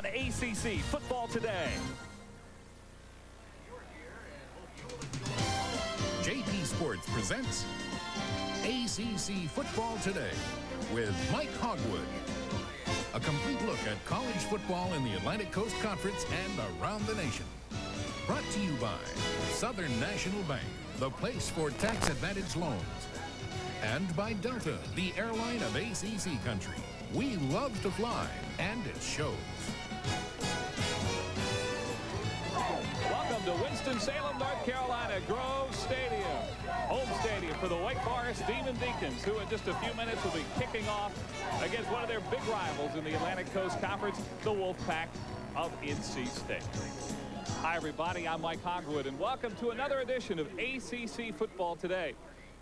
on ACC Football Today. JP Sports presents ACC Football Today with Mike Hogwood. A complete look at college football in the Atlantic Coast Conference and around the nation. Brought to you by Southern National Bank, the place for tax-advantaged loans. And by Delta, the airline of ACC country. We love to fly, and it shows. Welcome to Winston-Salem, North Carolina, Grove Stadium. Home stadium for the Wake Forest Demon Deacons, who in just a few minutes will be kicking off against one of their big rivals in the Atlantic Coast Conference, the Wolfpack of NC State. Hi, everybody. I'm Mike Hogwood, and welcome to another edition of ACC Football Today.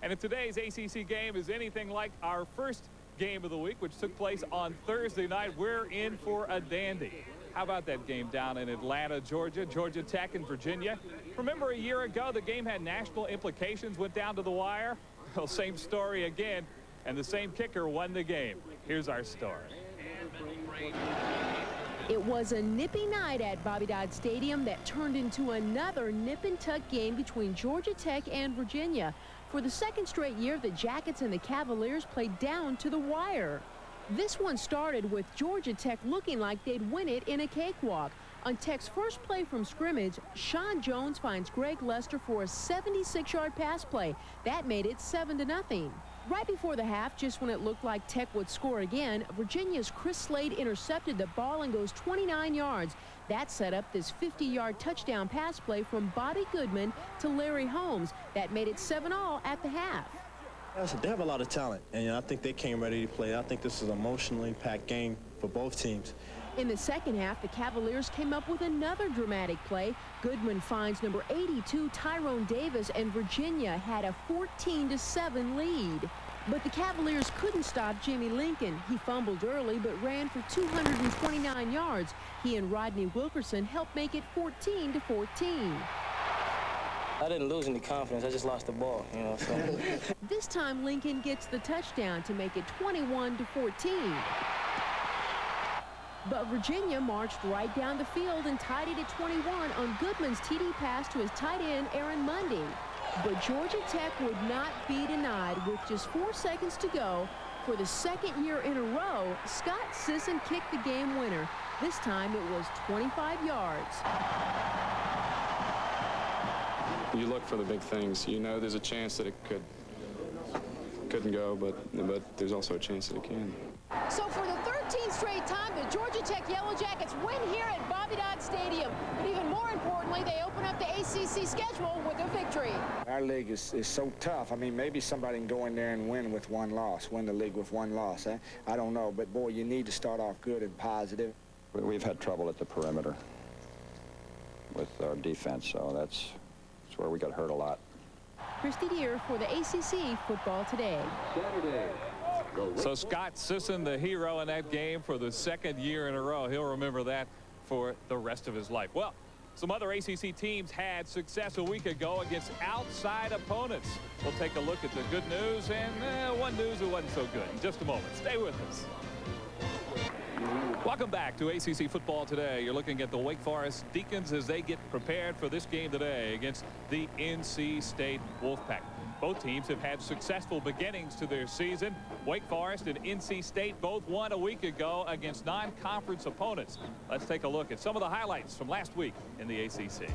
And if today's ACC game is anything like our first game of the week, which took place on Thursday night, we're in for a dandy. How about that game down in Atlanta, Georgia, Georgia Tech and Virginia? Remember a year ago the game had national implications, went down to the wire? Well, same story again, and the same kicker won the game. Here's our story. It was a nippy night at Bobby Dodd Stadium that turned into another nip-and-tuck game between Georgia Tech and Virginia. For the second straight year, the Jackets and the Cavaliers played down to the wire. This one started with Georgia Tech looking like they'd win it in a cakewalk. On Tech's first play from scrimmage, Sean Jones finds Greg Lester for a 76-yard pass play. That made it 7-0. Right before the half, just when it looked like Tech would score again, Virginia's Chris Slade intercepted the ball and goes 29 yards. That set up this 50-yard touchdown pass play from Bobby Goodman to Larry Holmes. That made it 7-all at the half. They have a lot of talent, and I think they came ready to play. I think this is an emotionally packed game for both teams. In the second half, the Cavaliers came up with another dramatic play. Goodman finds number 82, Tyrone Davis, and Virginia had a 14-7 lead. But the Cavaliers couldn't stop Jimmy Lincoln. He fumbled early but ran for 229 yards. He and Rodney Wilkerson helped make it 14-14. I didn't lose any confidence. I just lost the ball, you know. So. This time, Lincoln gets the touchdown to make it 21-14. But Virginia marched right down the field and tied it at 21 on Goodman's TD pass to his tight end, Aaron Mundy. But Georgia Tech would not be denied with just 4 seconds to go. For the second year in a row, Scott Sisson kicked the game winner. This time it was 25 yards. You look for the big things. You know there's a chance that it couldn't go, but there's also a chance that it can. So for the 13th straight time, the Georgia Tech Yellow Jackets win here at Bobby Dodd Stadium. But even more importantly, they open up the ACC schedule with a victory. Our league is so tough. I mean, maybe somebody can go in there and win with one loss, win the league with one loss. I don't know, but boy, you need to start off good and positive. We've had trouble at the perimeter with our defense, so that's where we got hurt a lot. Christy Deere for the ACC Football Today. So Scott Sisson, the hero in that game for the second year in a row. He'll remember that for the rest of his life. Well, some other ACC teams had success a week ago against outside opponents. We'll take a look at the good news and one news that wasn't so good in just a moment. Stay with us. Welcome back to ACC Football Today. You're looking at the Wake Forest Deacons as they get prepared for this game today against the NC State Wolfpack. Both teams have had successful beginnings to their season. Wake Forest and NC State both won a week ago against non-conference opponents. Let's take a look at some of the highlights from last week in the ACC.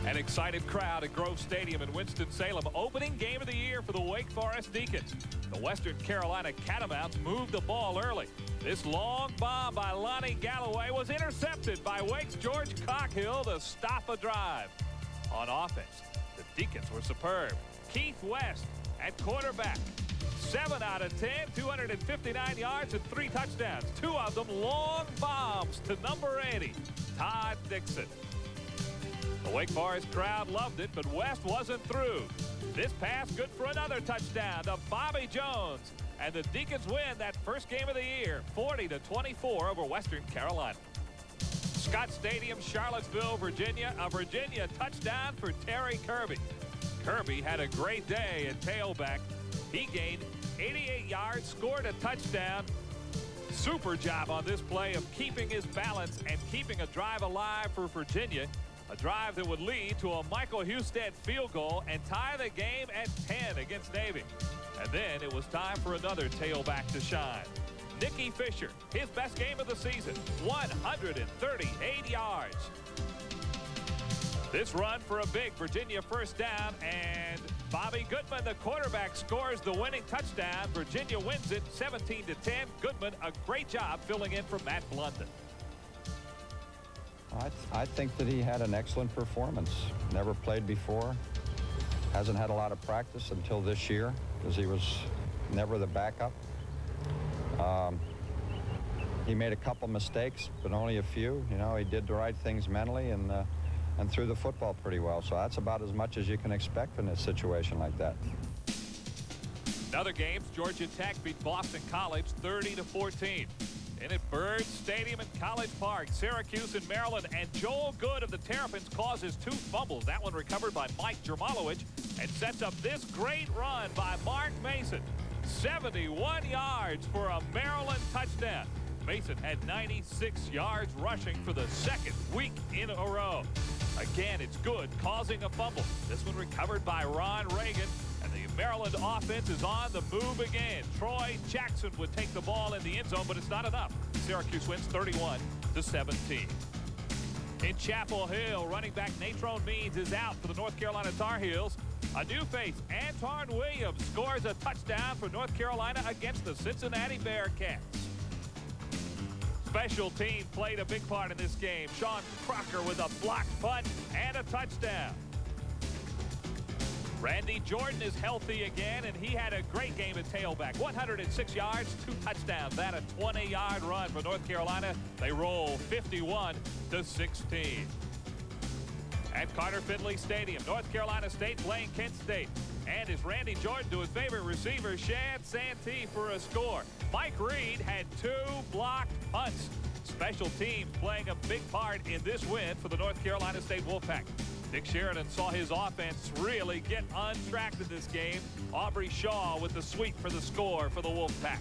An excited crowd at Grove Stadium in Winston-Salem. Opening game of the year for the Wake Forest Deacons. The Western Carolina Catamounts moved the ball early. This long bomb by Lonnie Galloway was intercepted by Wake's George Cockhill to stop a drive. On offense, the Deacons were superb. Keith West at quarterback. 7 out of 10, 259 yards and 3 touchdowns. 2 of them long bombs to number 80, Todd Dixon. The Wake Forest crowd loved it, but West wasn't through. This pass good for another touchdown to Bobby Jones. And the Deacons win that first game of the year, 40-24 over Western Carolina. Scott Stadium, Charlottesville, Virginia. A Virginia touchdown for Terry Kirby. Kirby had a great day at tailback. He gained 88 yards, scored a touchdown. super job on this play of keeping his balance and keeping a drive alive for Virginia. A drive that would lead to a Michael Husted field goal and tie the game at 10 against Navy. And then it was time for another tailback to shine. Nicky Fisher, his best game of the season, 138 yards. This run for a big Virginia first down, and Bobby Goodman, the quarterback, scores the winning touchdown. Virginia wins it 17-10. Goodman, a great job filling in for Matt Blunden. I think that he had an excellent performance. Never played before. Hasn't had a lot of practice until this year because he was never the backup. He made a couple mistakes, but only a few. You know, he did the right things mentally and threw the football pretty well. So that's about as much as you can expect in a situation like that. In other games, Georgia Tech beat Boston College 30-14. And at Byrd Stadium in College Park, Syracuse and Maryland, and Joel Good of the Terrapins causes 2 fumbles. That one recovered by Mike Jermalowicz and sets up this great run by Mark Mason. 71 yards for a Maryland touchdown. Mason had 96 yards rushing for the second week in a row. Again, it's Good causing a fumble. This one recovered by Ron Reagan. And the Maryland offense is on the move again. Troy Jackson would take the ball in the end zone, but it's not enough. Syracuse wins 31-17. In Chapel Hill, running back Natrone Means is out for the North Carolina Tar Heels. A new face, Antoine Williams, scores a touchdown for North Carolina against the Cincinnati Bearcats. Special teams played a big part in this game. Sean Crocker with a blocked punt and a touchdown. Randy Jordan is healthy again, and he had a great game at tailback. 106 yards, 2 touchdowns. That a 20-yard run for North Carolina. They roll 51-16. At Carter Finley Stadium, North Carolina State playing Kent State. And it's Randy Jordan to his favorite receiver, Shad Santee, for a score. Mike Reed had 2 blocked punts. Special teams playing a big part in this win for the North Carolina State Wolfpack. Dick Sheridan saw his offense really get untracked in this game. Aubrey Shaw with the sweep for the score for the Wolfpack.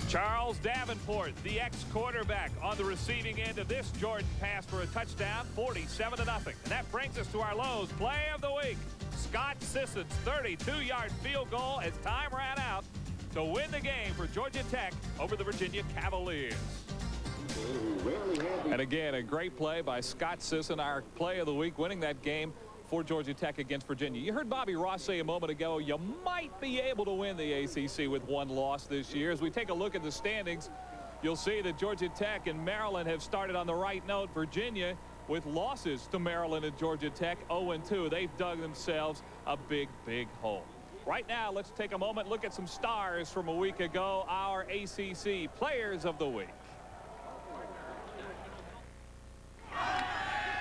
Charles Davenport, the ex-quarterback, on the receiving end of this Jordan pass for a touchdown, 47-0. And that brings us to our Lowe's Play of the Week. Scott Sisson's 32-yard field goal as time ran out to win the game for Georgia Tech over the Virginia Cavaliers. And again, a great play by Scott Sisson, our play of the week, winning that game for Georgia Tech against Virginia. You heard Bobby Ross say a moment ago, you might be able to win the ACC with 1 loss this year. As we take a look at the standings, you'll see that Georgia Tech and Maryland have started on the right note. Virginia, with losses to Maryland and Georgia Tech, 0-2. They've dug themselves a big, big hole. Right now, let's take a moment, look at some stars from a week ago, our ACC Players of the Week.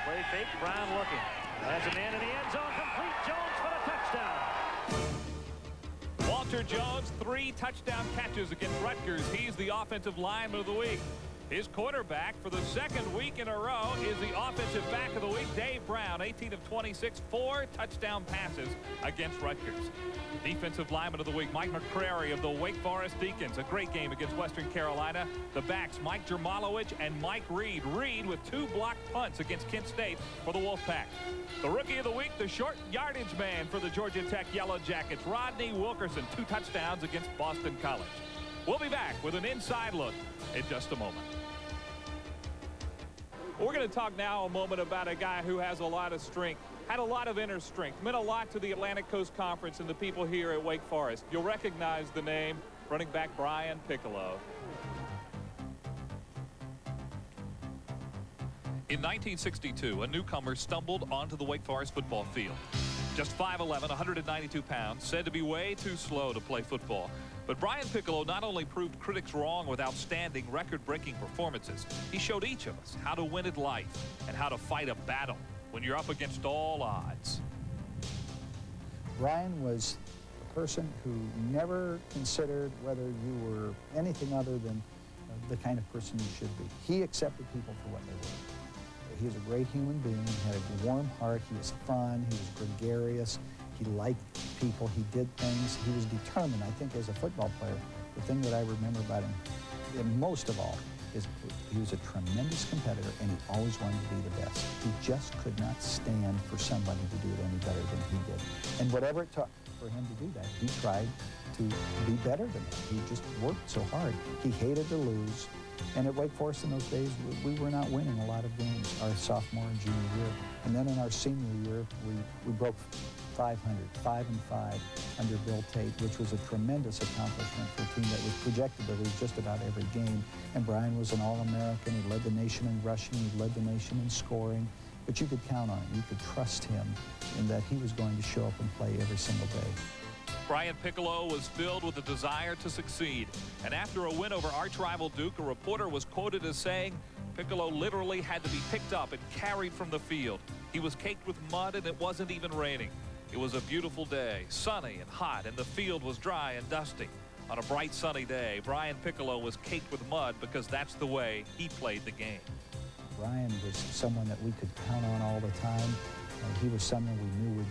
Play fake, Brown looking. Has a man in the end zone, complete. Jones for the touchdown. Walter Jones, 3 touchdown catches against Rutgers. He's the offensive lineman of the week. His quarterback for the 2nd week in a row is the offensive back of the week, Dave Brown, 18 of 26, 4 touchdown passes against Rutgers. Defensive lineman of the week, Mike McCrary of the Wake Forest Deacons. A great game against Western Carolina. The backs, Mike Jermalowicz and Mike Reed. Reed with 2 blocked punts against Kent State for the Wolfpack. The rookie of the week, the short yardage man for the Georgia Tech Yellow Jackets, Rodney Wilkerson, 2 touchdowns against Boston College. We'll be back with an inside look in just a moment. We're going to talk now a moment about a guy who has a lot of strength, had a lot of inner strength, meant a lot to the Atlantic Coast Conference and the people here at Wake Forest. You'll recognize the name, running back Brian Piccolo. In 1962, a newcomer stumbled onto the Wake Forest football field. Just 5'11", 192 pounds, said to be way too slow to play football. But Brian Piccolo not only proved critics wrong with outstanding record-breaking performances, he showed each of us how to win at life and how to fight a battle when you're up against all odds. Brian was a person who never considered whether you were anything other than the kind of person you should be. He accepted people for what they were. He was a great human being. He had a warm heart. He was fun. He was gregarious. He liked people. He did things. He was determined. I think as a football player, the thing that I remember about him, and most of all, is he was a tremendous competitor, and he always wanted to be the best. He just could not stand for somebody to do it any better than he did. And whatever it took for him to do that, he tried to be better than him. He just worked so hard. He hated to lose. And at Wake Forest in those days, we were not winning a lot of games our sophomore and junior year. And then in our senior year, we broke 500, 5-5 under Bill Tate, which was a tremendous accomplishment for a team that was projected to lose just about every game. And Brian was an All-American. He led the nation in rushing. He led the nation in scoring. But you could count on him. You could trust him in that he was going to show up and play every single day. Brian Piccolo was filled with a desire to succeed. And after a win over arch-rival Duke, a reporter was quoted as saying, Piccolo literally had to be picked up and carried from the field. He was caked with mud, and it wasn't even raining. It was a beautiful day, sunny and hot, and the field was dry and dusty. On a bright sunny day, Brian Piccolo was caked with mud because that's the way he played the game. Brian was someone that we could count on all the time. He was someone we knew would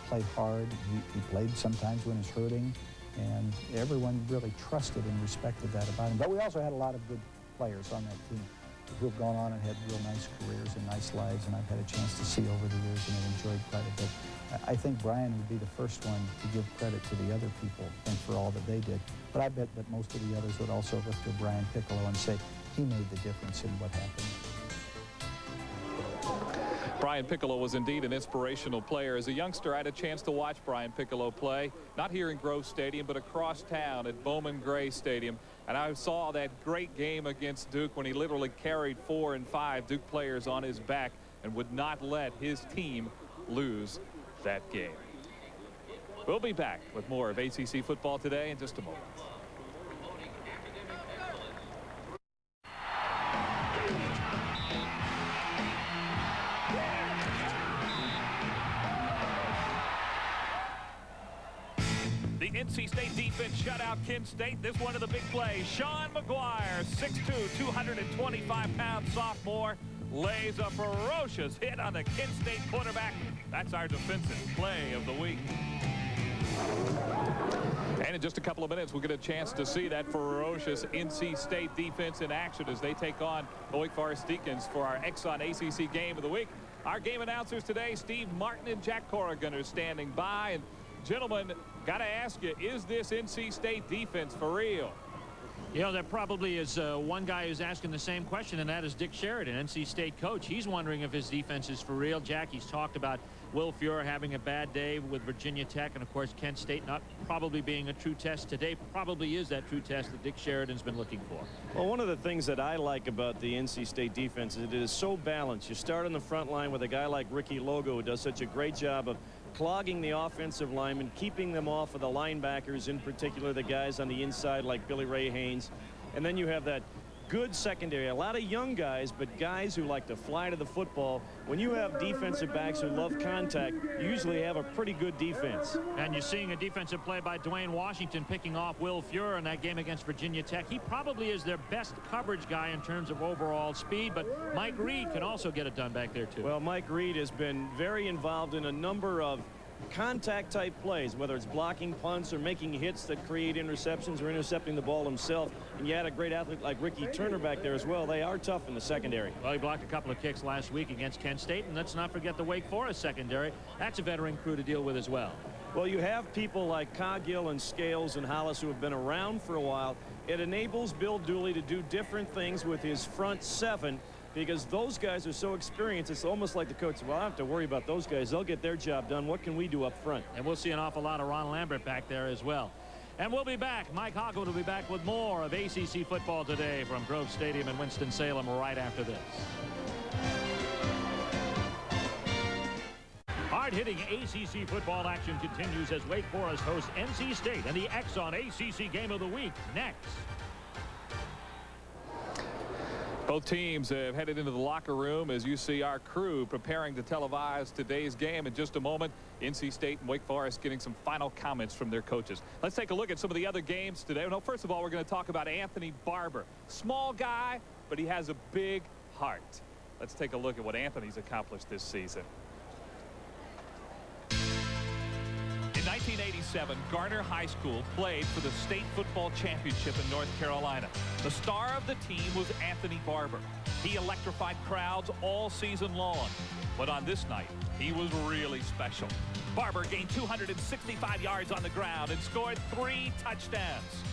play hard. He played sometimes when he was hurting, and everyone really trusted and respected that about him. But we also had a lot of good players on that team who have gone on and had real nice careers and nice lives, and I've had a chance to see over the years and have enjoyed quite a bit. I think Brian would be the first one to give credit to the other people and for all that they did. But I bet that most of the others would also look to Brian Piccolo and say he made the difference in what happened. Brian Piccolo was indeed an inspirational player. As a youngster, I had a chance to watch Brian Piccolo play, not here in Grove Stadium, but across town at Bowman Gray Stadium. And I saw that great game against Duke when he literally carried 4 and 5 Duke players on his back and would not let his team lose that game. We'll be back with more of ACC Football Today in just a moment. The NC State defense shut out Kent State. This one of the big plays. Sean McGuire, 6'2", 225-pound sophomore, lays a ferocious hit on the Kent State quarterback. That's our defensive play of the week. And in just a couple of minutes, we'll get a chance to see that ferocious NC State defense in action as they take on the Wake Forest Deacons for our Exxon ACC Game of the Week. Our game announcers today, Steve Martin and Jack Corrigan, are standing by. And gentlemen, got to ask you, is this NC State defense for real? You know, there probably is one guy who's asking the same question, and that is Dick Sheridan, NC State coach. He's wondering if his defense is for real. Jackie's talked about Will Fuhrer having a bad day with Virginia Tech, and of course Kent State not probably being a true test today. Probably is that true test that Dick Sheridan's been looking for. Well, one of the things that I like about the NC State defense is it is so balanced. You start on the front line with a guy like Ricky Logo, who does such a great job of clogging the offensive linemen, keeping them off of the linebackers, in particular the guys on the inside like Billy Ray Haynes. And then you have that good secondary, a lot of young guys, but guys who like to fly to the football. When you have defensive backs who love contact, you usually have a pretty good defense. And you're seeing a defensive play by Dwayne Washington picking off Will Fuhrer in that game against Virginia Tech. He probably is their best coverage guy in terms of overall speed, but Mike Reed can also get it done back there too. Well, Mike Reed has been very involved in a number of contact type plays, whether it's blocking punts or making hits that create interceptions or intercepting the ball himself. And you had a great athlete like Ricky Turner back there as well. They are tough in the secondary. Well, he blocked a couple of kicks last week against Kent State, and let's not forget the Wake Forest secondary. That's a veteran crew to deal with as well. Well, you have people like Coggill and Scales and Hollis who have been around for a while. It enables Bill Dooley to do different things with his front seven, because those guys are so experienced. It's almost like the coach, well, I don't have to worry about those guys. They'll get their job done. What can we do up front? And we'll see an awful lot of Ron Lambert back there as well. And we'll be back. Mike Hogwood will be back with more of ACC Football Today from Grove Stadium in Winston-Salem right after this. Hard-hitting ACC football action continues as Wake Forest hosts NC State in the Exxon ACC Game of the Week next. Both teams have headed into the locker room as you see our crew preparing to televise today's game. In just a moment, NC State and Wake Forest getting some final comments from their coaches. Let's take a look at some of the other games today. No, first of all, we're going to talk about Anthony Barbour. Small guy, but he has a big heart. Let's take a look at what Anthony's accomplished this season. In 1987, Garner High School played for the state football championship in North Carolina. The star of the team was Anthony Barbour. He electrified crowds all season long. But on this night, he was really special. Barbour gained 265 yards on the ground and scored 3 touchdowns.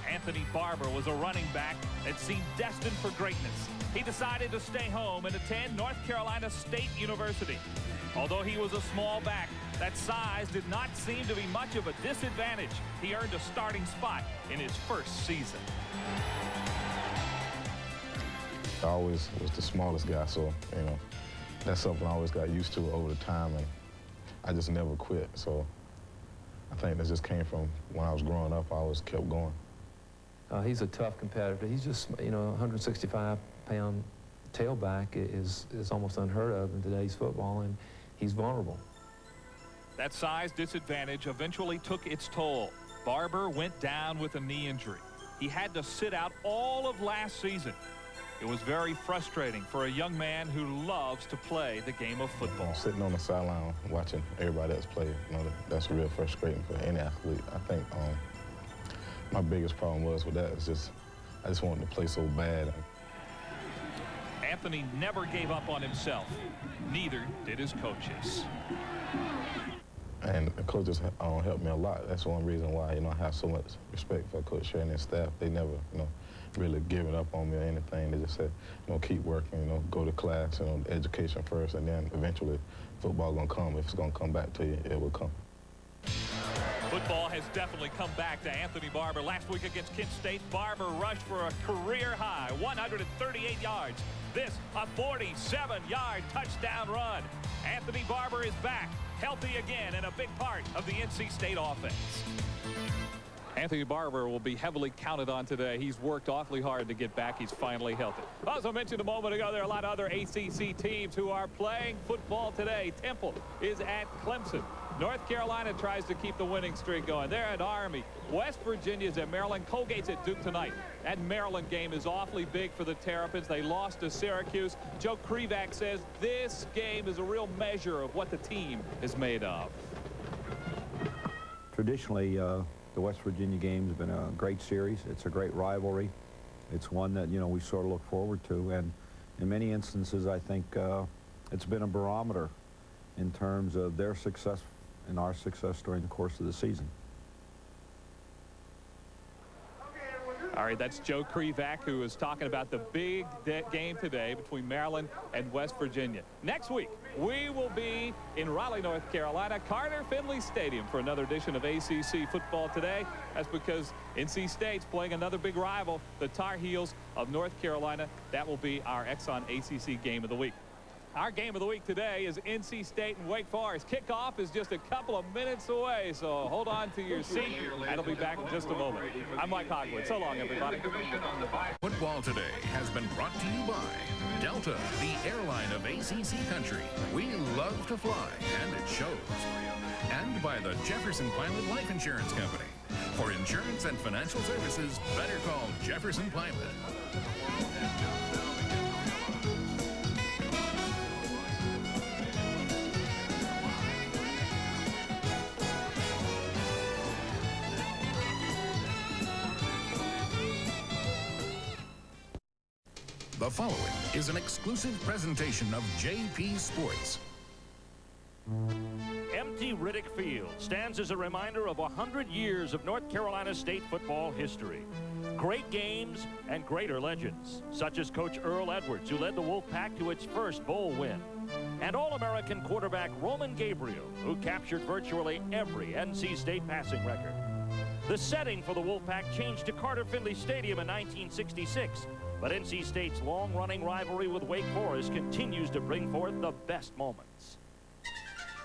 Anthony Barbour was a running back that seemed destined for greatness. He decided to stay home and attend North Carolina State University. Although he was a small back, that size did not seem to be much of a disadvantage. He earned a starting spot in his first season. I always was the smallest guy, so, you know, that's something I always got used to over the time, and I just never quit. So I think that just came from when I was growing up. I always kept going. He's a tough competitor. He's just, you know, 165-pound tailback is almost unheard of in today's football, and he's vulnerable. That size disadvantage eventually took its toll. Barbour went down with a knee injury. He had to sit out all of last season. It was very frustrating for a young man who loves to play the game of football. Sitting on the sideline watching everybody else play, you know, that's real frustrating for any athlete. I think my biggest problem was with that is I just wanted to play so bad. Anthony never gave up on himself. Neither did his coaches. And the coaches helped me a lot. That's one reason why, you know, I have so much respect for Coach Sherry and his staff. They never, you know, really given up on me or anything. They just said, you know, keep working, you know, go to class, you know, education first, and then eventually football gonna come. If it's gonna come back to you, it will come. Football has definitely come back to Anthony Barbour. Last week against Kent State, Barbour rushed for a career-high 138 yards. This, a 47-yard touchdown run. Anthony Barbour is back, healthy again, and a big part of the NC State offense. Anthony Barbour will be heavily counted on today. He's worked awfully hard to get back. He's finally healthy. As I mentioned a moment ago, there are a lot of other ACC teams who are playing football today. Temple is at Clemson. North Carolina tries to keep the winning streak going. They're at Army. West Virginia is at Maryland. Colgate's at Duke tonight. That Maryland game is awfully big for the Terrapins. They lost to Syracuse. Joe Krivak says this game is a real measure of what the team is made of. Traditionally, the West Virginia game has been a great series. It's a great rivalry. It's one that, you know, we sort of look forward to. And in many instances, I think it's been a barometer in terms of their success and our success during the course of the season. All right, that's Joe Krivak, who is talking about the big game today between Maryland and West Virginia. Next week, we will be in Raleigh, North Carolina, Carter Finley Stadium for another edition of ACC Football Today. That's because NC State's playing another big rival, the Tar Heels of North Carolina. That will be our Exxon ACC Game of the Week. Our game of the week today is NC State and Wake Forest. Kickoff is just a couple of minutes away, so hold on to your seat. I'll be back in just a moment. I'm Mike Hogwood. So long, everybody. Football Today has been brought to you by Delta, the airline of ACC country. We love to fly, and it shows. And by the Jefferson Pilot Life Insurance Company. For insurance and financial services, better call Jefferson Pilot. The following is an exclusive presentation of JP Sports. Empty Riddick Field stands as a reminder of 100 years of North Carolina State football history. Great games and greater legends, such as Coach Earl Edwards, who led the Wolfpack to its first bowl win, and All-American quarterback Roman Gabriel, who captured virtually every NC State passing record. The setting for the Wolfpack changed to Carter Finley Stadium in 1966, but NC State's long-running rivalry with Wake Forest continues to bring forth the best moments.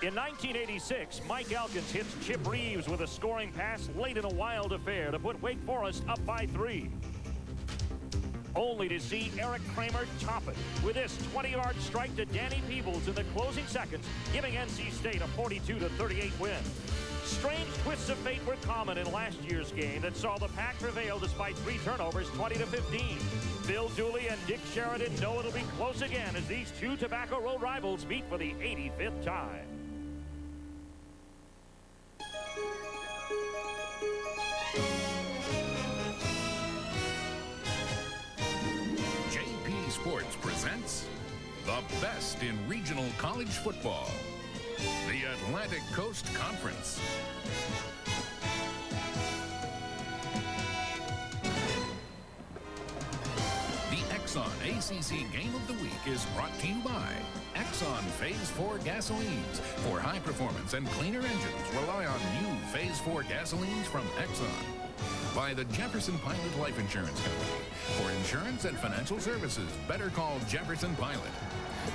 In 1986, Mike Elkins hits Chip Reeves with a scoring pass late in a wild affair to put Wake Forest up by 3. Only to see Eric Kramer top it with this 20-yard strike to Danny Peebles in the closing seconds, giving NC State a 42-38 win. Strange twists of fate were common in last year's game that saw the Pack prevail despite 3 turnovers, 20-15. Bill Dooley and Dick Sheridan know it'll be close again as these two Tobacco Road rivals meet for the 85th time. Sports presents the best in regional college football, the Atlantic Coast Conference. The Exxon ACC Game of the Week is brought to you by Exxon Phase 4 gasolines. For high performance and cleaner engines, rely on new Phase 4 gasolines from Exxon. By the Jefferson Pilot Life Insurance Company. For insurance and financial services, better call Jefferson Pilot.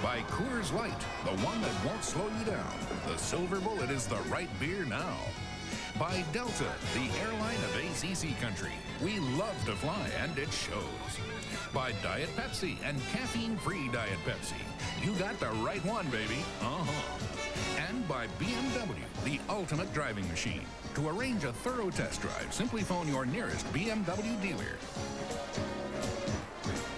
By Coors Light, the one that won't slow you down. The Silver Bullet is the right beer now. By Delta, the airline of ACC country. We love to fly, and it shows. By Diet Pepsi and caffeine-free Diet Pepsi. You got the right one, baby. And by BMW, the ultimate driving machine. To arrange a thorough test drive, simply phone your nearest BMW dealer.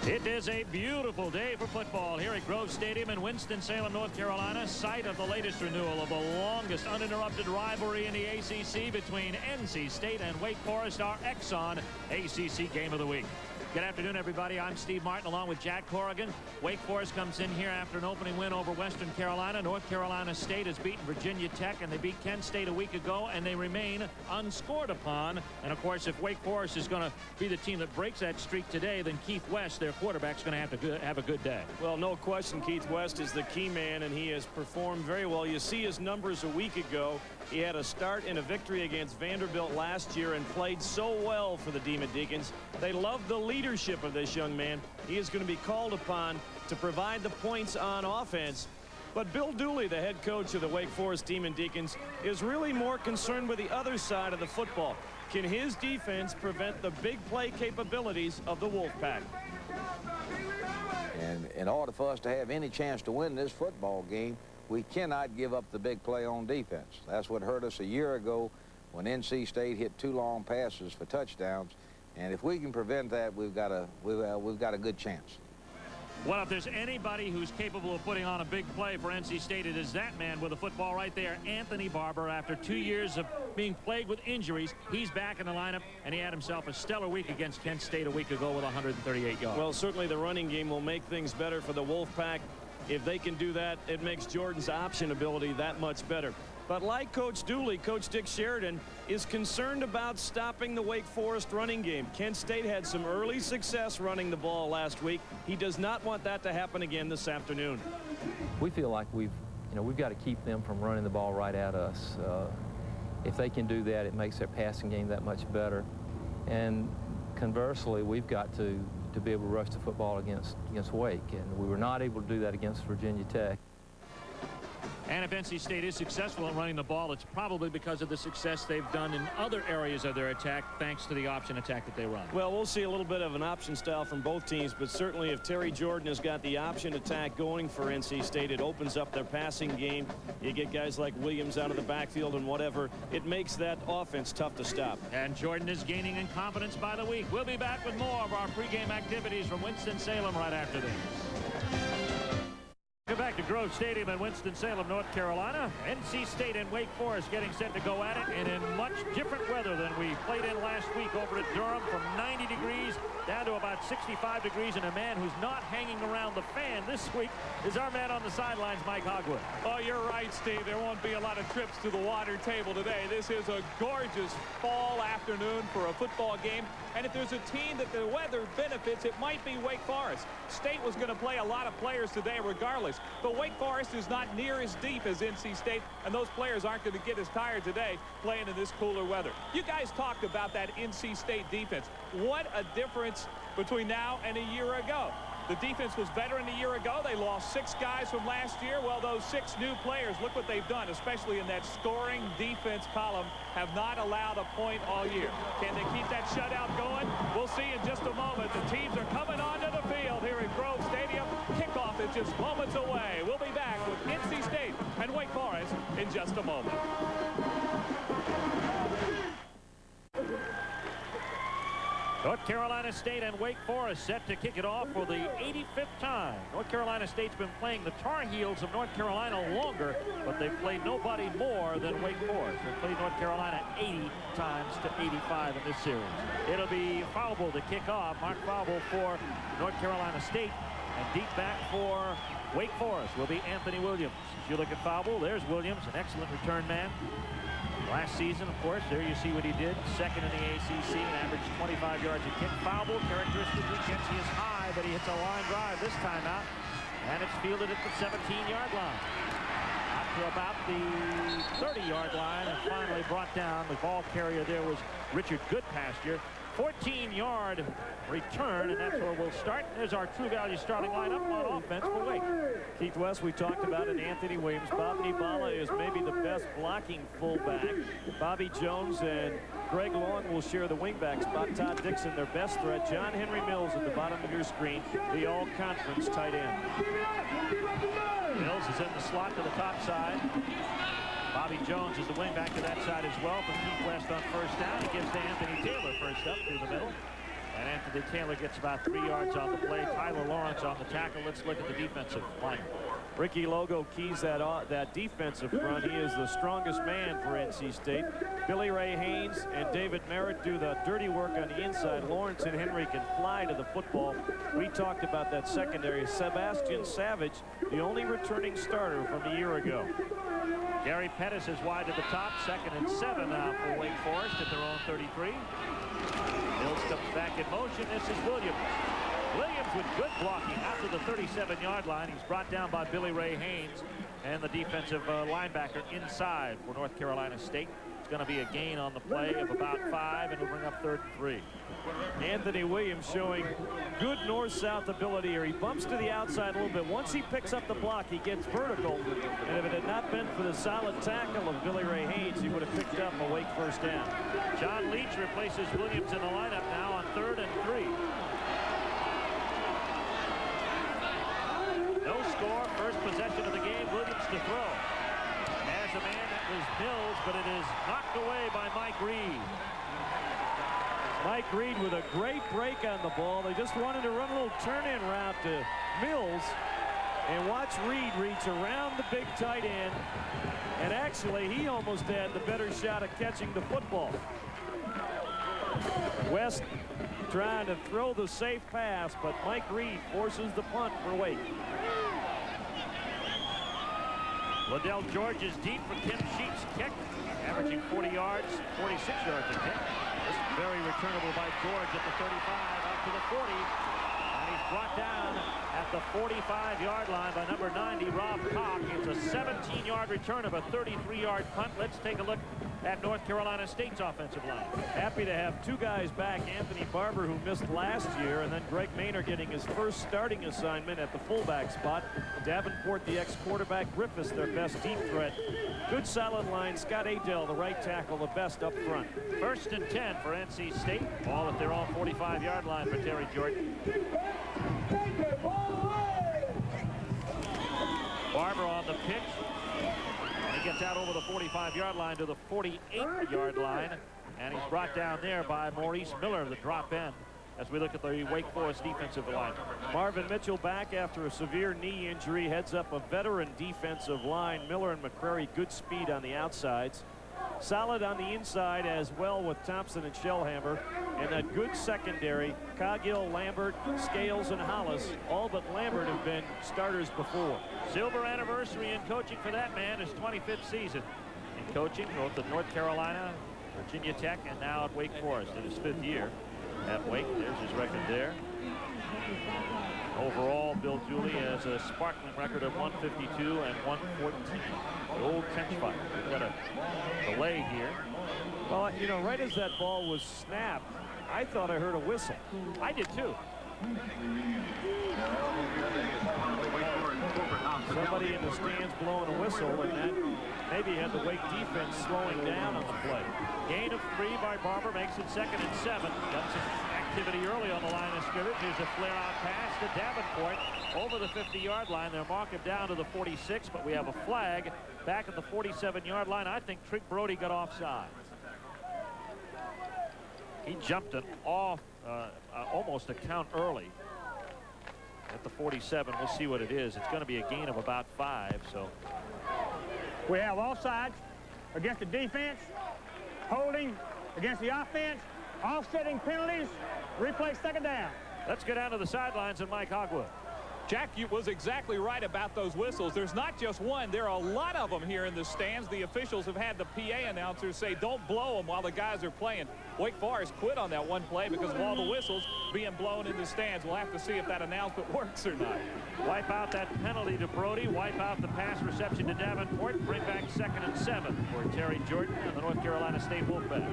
It is a beautiful day for football here at Grove Stadium in Winston-Salem, North Carolina, site of the latest renewal of the longest uninterrupted rivalry in the ACC between NC State and Wake Forest, our Exxon ACC Game of the Week. Good afternoon, everybody. I'm Steve Martin along with Jack Corrigan. Wake Forest comes in here after an opening win over Western Carolina. North Carolina State has beaten Virginia Tech, and they beat Kent State a week ago, and they remain unscored upon. And, of course, if Wake Forest is going to be the team that breaks that streak today, then Keith West, their quarterback, is going to have a good day. Well, no question, Keith West is the key man, and he has performed very well. You see his numbers a week ago. He had a start in a victory against Vanderbilt last year and played so well for the Demon Deacons. They love the leadership of this young man. He is going to be called upon to provide the points on offense. But Bill Dooley, the head coach of the Wake Forest Demon Deacons, is really more concerned with the other side of the football. Can his defense prevent the big play capabilities of the Wolfpack? And in order for us to have any chance to win this football game, we cannot give up the big play on defense. That's what hurt us a year ago when NC State hit 2 long passes for touchdowns. And if we can prevent that, we've got a good chance. Well, if there's anybody who's capable of putting on a big play for NC State, it is that man with the football right there, Anthony Barbour. After 2 years of being plagued with injuries, he's back in the lineup, and he had himself a stellar week against Kent State a week ago with 138 yards. Well, certainly the running game will make things better for the Wolfpack. If they can do that, it makes Jordan's option ability that much better. But like Coach Dooley, Coach Dick Sheridan is concerned about stopping the Wake Forest running game. Kent State had some early success running the ball last week. He does not want that to happen again this afternoon. We feel like we've got to keep them from running the ball right at us. If they can do that, it makes their passing game that much better. And conversely, we've got to be able to rush the football against Wake, and we were not able to do that against Virginia Tech. And if NC State is successful in running the ball, it's probably because of the success they've done in other areas of their attack, thanks to the option attack that they run. Well, we'll see a little bit of an option style from both teams, but certainly if Terry Jordan has got the option attack going for NC State, it opens up their passing game. You get guys like Williams out of the backfield and whatever. It makes that offense tough to stop. And Jordan is gaining in confidence by the week. We'll be back with more of our pregame activities from Winston-Salem right after this. Welcome back to Grove Stadium in Winston-Salem, North Carolina. NC State and Wake Forest getting set to go at it, and in much different weather than we played in last week over at Durham, from 90 degrees down to about 65 degrees, and a man who's not hanging around the fan this week is our man on the sidelines, Mike Hogwood. Oh, you're right, Steve. There won't be a lot of trips to the water table today. This is a gorgeous fall afternoon for a football game, and if there's a team that the weather benefits, it might be Wake Forest. State was going to play a lot of players today regardless. But Wake Forest is not near as deep as NC State, and those players aren't going to get as tired today playing in this cooler weather. You guys talked about that NC State defense. What a difference between now and a year ago. The defense was better than a year ago. They lost 6 guys from last year. Well, those 6 new players, look what they've done, especially in that scoring defense column, have not allowed a point all year. Can they keep that shutout going? We'll see in just a moment. The teams are coming onto the field here at Grove Stadium. Kickoff is just moments away. We'll be back with NC State and Wake Forest in just a moment. North Carolina State and Wake Forest set to kick it off for the 85th time. North Carolina State's been playing the Tar Heels of North Carolina longer, but they've played nobody more than Wake Forest. They've played North Carolina 80 times to 85 in this series. It'll be Falbo to kick off. Mark Falbo for North Carolina State, and deep back for Wake Forest will be Anthony Williams. As you look at Falbo, there's Williams, an excellent return man. Last season, of course, there you see what he did. Second in the ACC and averaged 25 yards a kick. Falbo characteristically gets his high, but he hits a line drive this time out, and it's fielded at the 17-yard line. Up to about the 30-yard line, and finally brought down. The ball carrier there was Richard Goodpasture. 14-yard return, and that's where we'll start. There's our true value starting lineup on offense for Wake. Keith West, we talked about it. Anthony Williams. Bob Nibala is maybe the best blocking fullback. Bobby Jones and Greg Long will share the wingback spot. Todd Dixon, their best threat. John Henry Mills at the bottom of your screen, the all-conference tight end. Mills is in the slot to the top side. Bobby Jones is the wingback to that side as well for Keith West on first down. He gives to Anthony Taylor first up through the middle. And Anthony Taylor gets about 3 yards on the play. Tyler Lawrence on the tackle. Let's look at the defensive line. Ricky Logo keys that defensive front. He is the strongest man for NC State. Billy Ray Haynes and David Merritt do the dirty work on the inside. Lawrence and Henry can fly to the football. We talked about that secondary. Sebastian Savage, the only returning starter from a year ago. Gary Pettis is wide to the top. 2nd and 7 now for Wake Forest at their own 33. Mills comes back in motion. This is Williams. Williams with good blocking out to the 37-yard line. He's brought down by Billy Ray Haynes and the defensive linebacker inside for North Carolina State. It's going to be a gain on the play of about 5, and it'll bring up 3rd and 3. Anthony Williams showing good north-south ability here. He bumps to the outside a little bit. Once he picks up the block, he gets vertical. And if it had not been for the solid tackle of Billy Ray Haynes, he would have picked up a Wake first down. John Leach replaces Williams in the lineup now on 3rd and 3. No score. First possession of the game. Williams to throw. As a man, that was Mills, but it is knocked away by Mike Reed. Mike Reed with a great break on the ball. They just wanted to run a little turn-in route to Mills. And watch Reed reach around the big tight end. And actually, he almost had the better shot at catching the football. West trying to throw the safe pass, but Mike Reed forces the punt for Wake. Liddell George is deep for Tim Sheep's kick, averaging 40 yards, 46 yards a kick. This is very returnable by George at the 35, up to the 40. And he's brought down at the 45-yard line by number 90, Rob Cock. It's a 17-yard return of a 33-yard punt. Let's take a look at North Carolina State's offensive line. Happy to have 2 guys back. Anthony Barbour, who missed last year, and then Greg Maynard getting his first starting assignment at the fullback spot. Davenport, the ex-quarterback. Griffiths, their best deep threat. Good solid line. Scott Adell, the right tackle, the best up front. 1st and 10 for NC State. Ball at their own 45-yard line for Terry Jordan. Barbour on the pitch. He gets out over the 45-yard line to the 48-yard line, and he's brought down there by Maurice Miller, the drop end, as we look at the Wake Forest defensive line. Marvin Mitchell back after a severe knee injury, heads up a veteran defensive line. Miller and McCrary, good speed on the outsides. Solid on the inside as well with Thompson and Shellhammer. And that good secondary, Coggill, Lambert, Scales, and Hollis. All but Lambert have been starters before. Silver anniversary in coaching for that man, his 25th season in coaching, both at North Carolina, Virginia Tech, and now at Wake Forest in his 5th year at Wake. There's his record there. Overall, Bill Dooley has a sparkling record of 152 and 114. The old trench fight. We've got a delay here. Well, you know, right as that ball was snapped, I thought I heard a whistle. I did too. Somebody in the stands blowing a whistle, and that maybe had the Wake defense slowing down on the play. Gain of 3 by Barbour makes it 2nd and 7. Got some activity early on the line of scrimmage. Here's a flare-out pass to Davenport over the 50-yard line. They'll mark him down to the 46, but we have a flag back at the 47-yard line. I think Trick Brody got offside. He jumped it off almost a count early at the 47. We'll see what it is. It's going to be a gain of about 5. So we have offsides against the defense, holding against the offense, offsetting penalties, replay second down. Let's go down to the sidelines and Mike Hogwood. Jack, you was exactly right about those whistles. There's not just one. There are a lot of them here in the stands. The officials have had the PA announcers say don't blow them while the guys are playing. Wake Forest quit on that one play because of all the whistles being blown in the stands. We'll have to see if that announcement works or not. Wipe out that penalty to Brody. Wipe out the pass reception to Davenport. Bring back 2nd and 7 for Terry Jordan and the North Carolina State Wolfpack.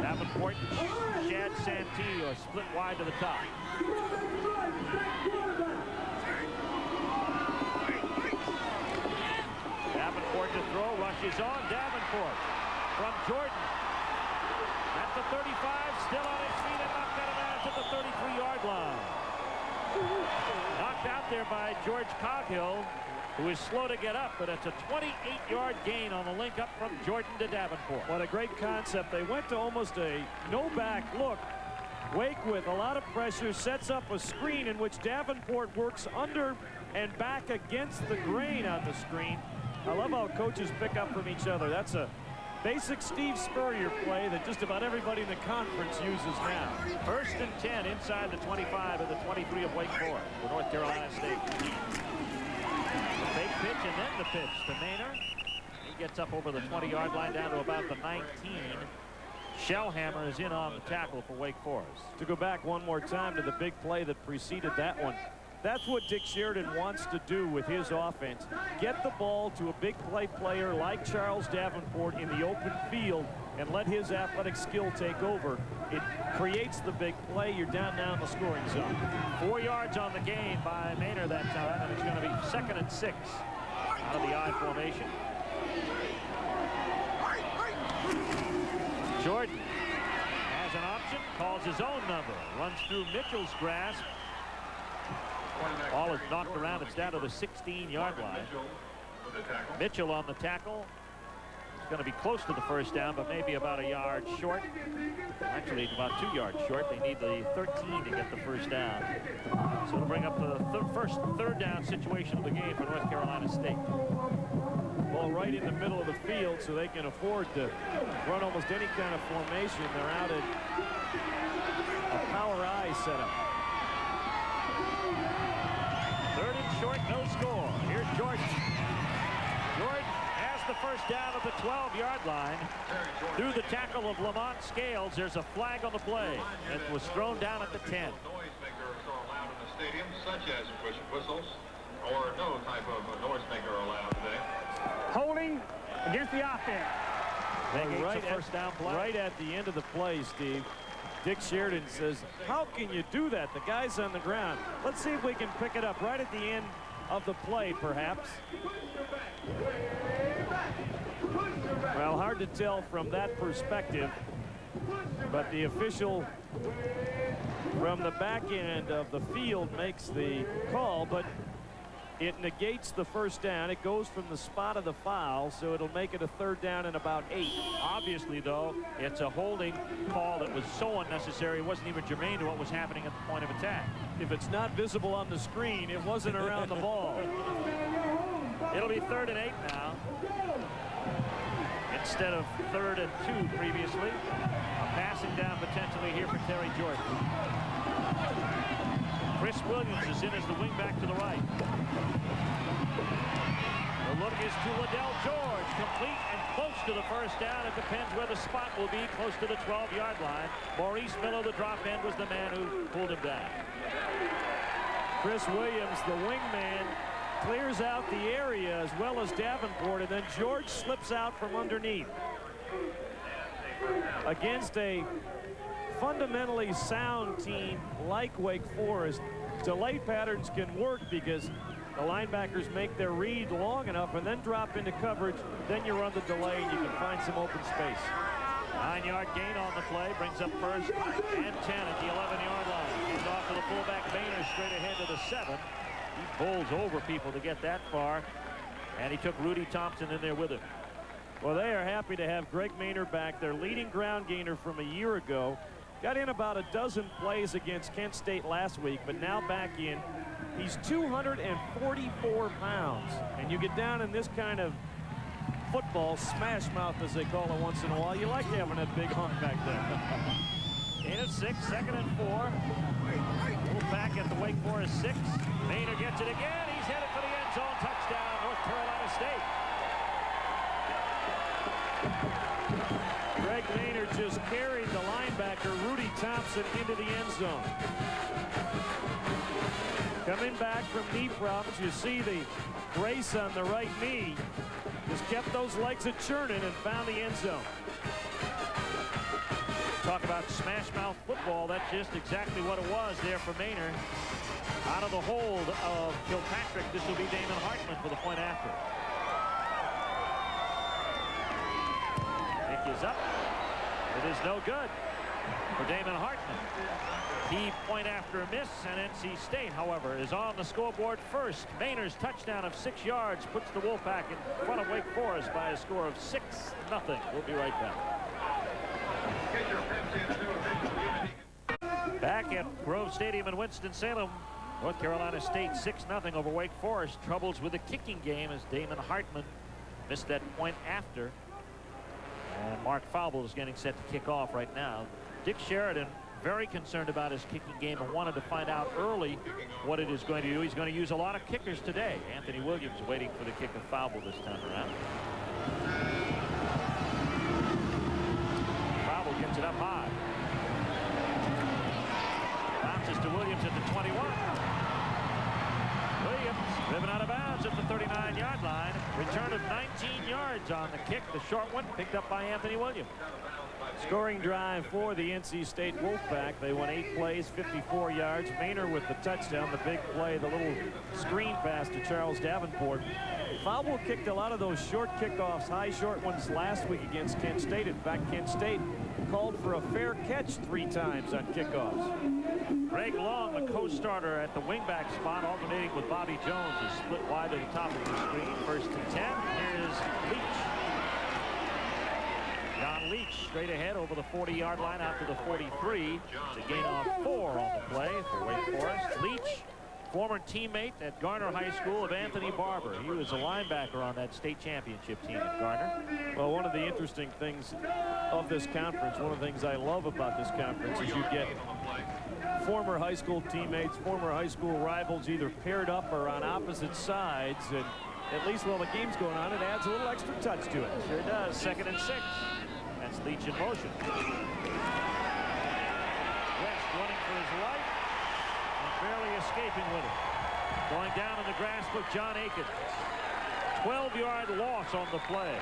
Davenport and Shad Santee are split wide to the top. Davenport to throw, rushes on. Davenport from Jordan at the 35, still on his feet and knocked out of bounds at the 33-yard line. Knocked out there by George Coghill, who is slow to get up, but it's a 28-yard gain on the link up from Jordan to Davenport. What a great concept. They went to almost a no-back look. Wake with a lot of pressure sets up a screen in which Davenport works under and back against the grain on the screen. I love how coaches pick up from each other. That's a basic Steve Spurrier play that just about everybody in the conference uses now. 1st and 10 inside the 25 of the 23 of Wake Forest for North Carolina State. The fake pitch and then the pitch to Maynard. He gets up over the 20-yard line down to about the 19. Shellhammer is in on the tackle for Wake Forest. To go back one more time to the big play that preceded that one, that's what Dick Sheridan wants to do with his offense. Get the ball to a big play player like Charles Davenport in the open field and let his athletic skill take over. It creates the big play. You're down now in the scoring zone. 4 yards on the gain by Maynard that time, and it's going to be 2nd and 6 out of the I formation. Jordan has an option, calls his own number, runs through Mitchell's grasp. Ball is knocked around. It's down to the 16-yard line. Mitchell on the tackle. It's going to be close to the first down, but maybe about a yard short. Actually, about 2 yards short. They need the 13 to get the first down. So it'll bring up the third down situation of the game for North Carolina State. Ball right in the middle of the field, so they can afford to run almost any kind of formation. They're out at a power I setup. 3rd and short, no score. Here's Jordan. Jordan has the first down at the 12-yard line. Through the tackle of Lamont Scales, there's a flag on the play. It was thrown down at the 10. Noisemakers are allowed in the stadium, such as whistles, or no type of noisemaker allowed today. Holding against the offense. Right at the end of the play, Steve, Dick Sheridan says, how can you do that? The guy's on the ground. Let's see if we can pick it up right at the end of the play, perhaps. Well, hard to tell from that perspective, but the official from the back end of the field makes the call, but it negates the first down. It goes from the spot of the foul, so it'll make it a 3rd down and about 8. Obviously, though, it's a holding call that was so unnecessary it wasn't even germane to what was happening at the point of attack. If it's not visible on the screen, it wasn't around the ball. It'll be 3rd and 8 now, instead of 3rd and 2 previously. A passing down potentially here for Terry Jordan. Chris Williams is in as the wingback to the right. The look is to Liddell George, complete and close to the first down. It depends where the spot will be, close to the 12-yard line. Maurice Miller, the drop end, was the man who pulled him down. Chris Williams, the wingman, clears out the area as well as Davenport, and then George slips out from underneath. Against a fundamentally sound team like Wake Forest, delay patterns can work because the linebackers make their read long enough and then drop into coverage. Then you run the delay and you can find some open space. 9-yard gain on the play, brings up 1st and 10 at the 11-yard line. He's off to the fullback Maynard, straight ahead to the 7. He bowls over people to get that far, and he took Rudy Thompson in there with him. Well, they are happy to have Greg Maynard back, their leading ground gainer from a year ago. Got in about a dozen plays against Kent State last week, but now back in. He's 244 pounds. And you get down in this kind of football, smash mouth as they call it once in a while. You like having that big hunk back there. Gain of 6, 2nd and 4. Wolfpack at the Wake Forest 6. Maynard gets it again. He's headed for the end zone. Touchdown, North Carolina State. Greg Maynard just carried the linebacker, Rudy Thompson, into the end zone. Coming back from knee problems, you see the brace on the right knee. Just kept those legs a-churning and found the end zone. Talk about smash mouth football. That's just exactly what it was there for Maynard. Out of the hold of Kilpatrick, this will be Damon Hartman for the point after. Kick is up. It is no good for Damon Hartman. Key point after a miss, and NC State, however, is on the scoreboard first. Maynard's touchdown of 6 yards puts the Wolfpack in front of Wake Forest by a score of 6-0. We'll be right back. Back at Grove Stadium in Winston-Salem, North Carolina State 6-0 over Wake Forest. Troubles with the kicking game as Damon Hartman missed that point after. And Mark Falble is getting set to kick off right now. Dick Sheridan very concerned about his kicking game and wanted to find out early what it is going to do. He's going to use a lot of kickers today. Anthony Williams waiting for the kick of Falble this time around. Falble gets it up high. Bounces to Williams at the 21. Williams driven out of bounds at the 39-yard line. Return of 19 yards on the kick. The short one picked up by Anthony Williams. Scoring drive for the NC State Wolfpack. They won 8 plays, 54 yards. Maynard with the touchdown, the big play, the little screen pass to Charles Davenport. Falble kicked a lot of those short kickoffs, high short ones last week against Kent State. In fact, Kent State called for a fair catch 3 times on kickoffs. Greg Long, the co-starter at the wingback spot, alternating with Bobby Jones, is split wide to the top of the screen. 1st and 10. Here's Leach. John Leach straight ahead over the 40-yard line out to the 43. It's a gain of 4 on the play for Wake Forest. Leach, former teammate at Garner High School of Anthony Barbour. He was a linebacker on that state championship team at Garner. Well, one of the interesting things of this conference, one of the things I love about this conference is you get former high school teammates, former high school rivals either paired up or on opposite sides, and at least while the game's going on, it adds a little extra touch to it. Sure does. 2nd and 6. That's Leach in motion. West running for his life and barely escaping with it. Going down in the grasp of John Aikens. 12-yard loss on the play.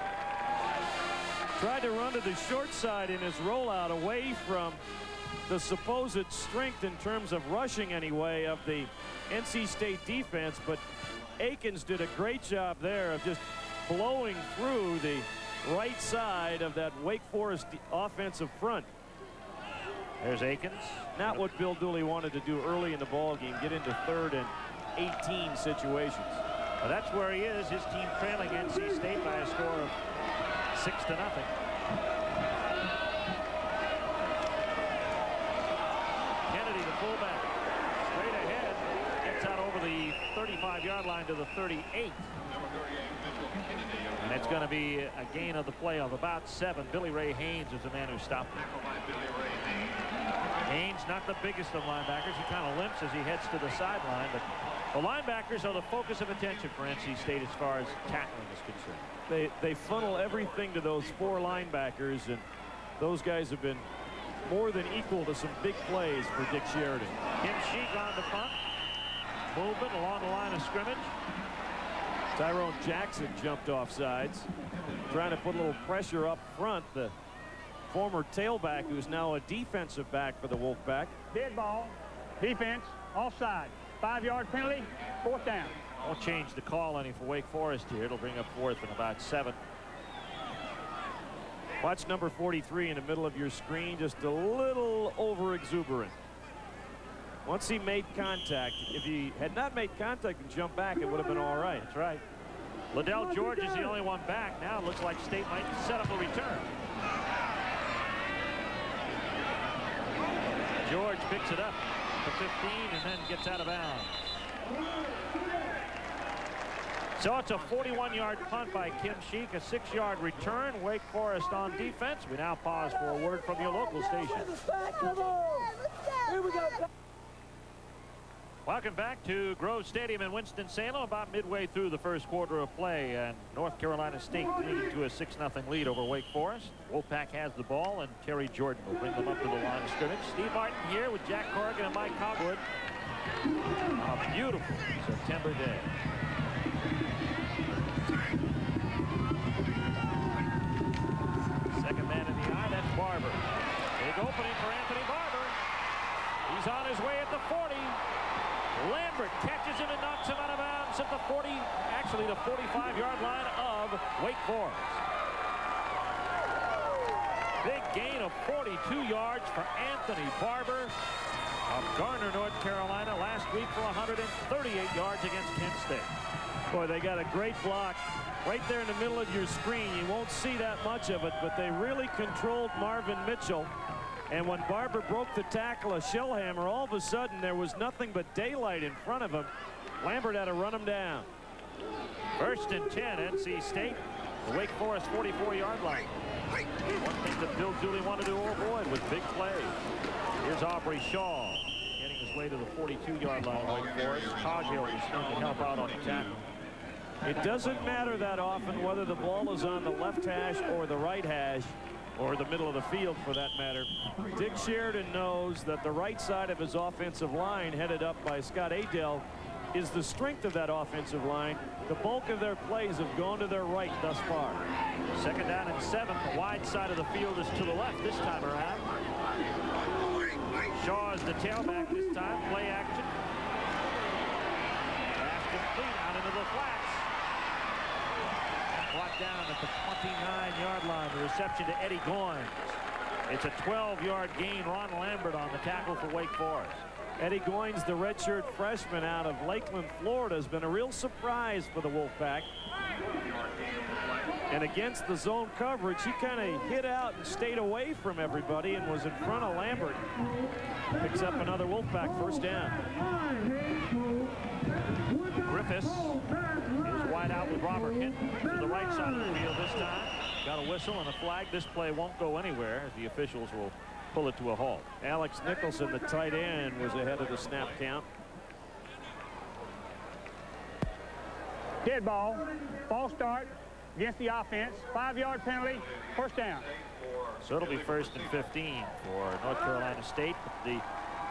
Tried to run to the short side in his rollout away from the supposed strength in terms of rushing anyway of the NC State defense, but Aikens did a great job there of just blowing through the right side of that Wake Forest offensive front. There's Aikens. Not what Bill Dooley wanted to do early in the ball game, get into 3rd and 18 situations. Well, that's where he is. His team trailing NC State by a score of 6-0. Kennedy, the fullback, straight ahead, gets out over the 35-yard line to the 38. And it's going to be a gain of the play of about 7. Billy Ray Haynes is the man who stopped him. Haynes, not the biggest of linebackers. He kind of limps as he heads to the sideline. But the linebackers are the focus of attention for NC State as far as tackling is concerned. They funnel everything to those 4 linebackers, and those guys have been more than equal to some big plays for Dick Sheridan. Kim Sheik on the punt. Movement along the line of scrimmage. Tyrone Jackson jumped off sides, trying to put a little pressure up front. The former tailback, who's now a defensive back for the Wolfpack. Dead ball, defense, offside, 5-yard penalty, 4th down. Won't change the call any for Wake Forest here. It'll bring up 4th and about 7. Watch number 43 in the middle of your screen, just a little over exuberant. Once he made contact, if he had not made contact and jumped back, it would have been all right. That's right. Liddell George is the only one back. Now it looks like State might set up a return. George picks it up to 15 and then gets out of bounds. So it's a 41-yard punt by Kim Sheik, a 6-yard return. Wake Forest on defense. We now pause for a word from your local station. Here we go. Welcome back to Grove Stadium in Winston-Salem, about midway through the first quarter of play, and North Carolina State leading to a 6-0 lead over Wake Forest. Wolfpack has the ball, and Terry Jordan will bring them up to the line of scrimmage. Steve Martin here with Jack Corrigan and Mike Hogwood. A beautiful September day. Second man in the eye, that's Barbour. Big opening for Anthony Barbour. He's on his way at the 40. Lambert catches him and knocks him out of bounds at the 40, actually the 45-yard line of Wake Forest. Big gain of 42 yards for Anthony Barbour of Garner, North Carolina, last week for 138 yards against Kent State. Boy, they got a great block right there in the middle of your screen. You won't see that much of it, but they really controlled Marvin Mitchell. And when Barbour broke the tackle of Shellhammer, all of a sudden there was nothing but daylight in front of him. Lambert had to run him down. 1st and 10, NC State, the Wake Forest 44-yard line. One thing that Bill Dooley wanted to avoid was big plays. Here's Aubrey Shaw getting his way to the 42-yard line of Wake Forest. Coghill is going to help out on the tackle. It doesn't matter that often whether the ball is on the left hash or the right hash, or the middle of the field for that matter. Dick Sheridan knows that the right side of his offensive line, headed up by Scott Adell, is the strength of that offensive line. The bulk of their plays have gone to their right thus far. 2nd down and 7. The wide side of the field is to the left this time around. Shaw is the tailback this time. Play action. Pass complete out into the flats. Brought down at the 29-yard line. The reception to Eddie Goins. It's a 12-yard gain. Ron Lambert on the tackle for Wake Forest. Eddie Goins, the redshirt freshman out of Lakeland, Florida, has been a real surprise for the Wolfpack. And against the zone coverage, he kind of hid out and stayed away from everybody and was in front of Lambert. Picks up another Wolfpack first down. Griffiths is wide out with Robert Hinton to the right side of the field this time. Got a whistle and a flag. This play won't go anywhere as the officials will pull it to a halt. Alex Nicholson, the tight end, was ahead of the snap count. Dead ball. False start against the offense. 5-yard penalty. First down. So it'll be 1st and 15 for North Carolina State. The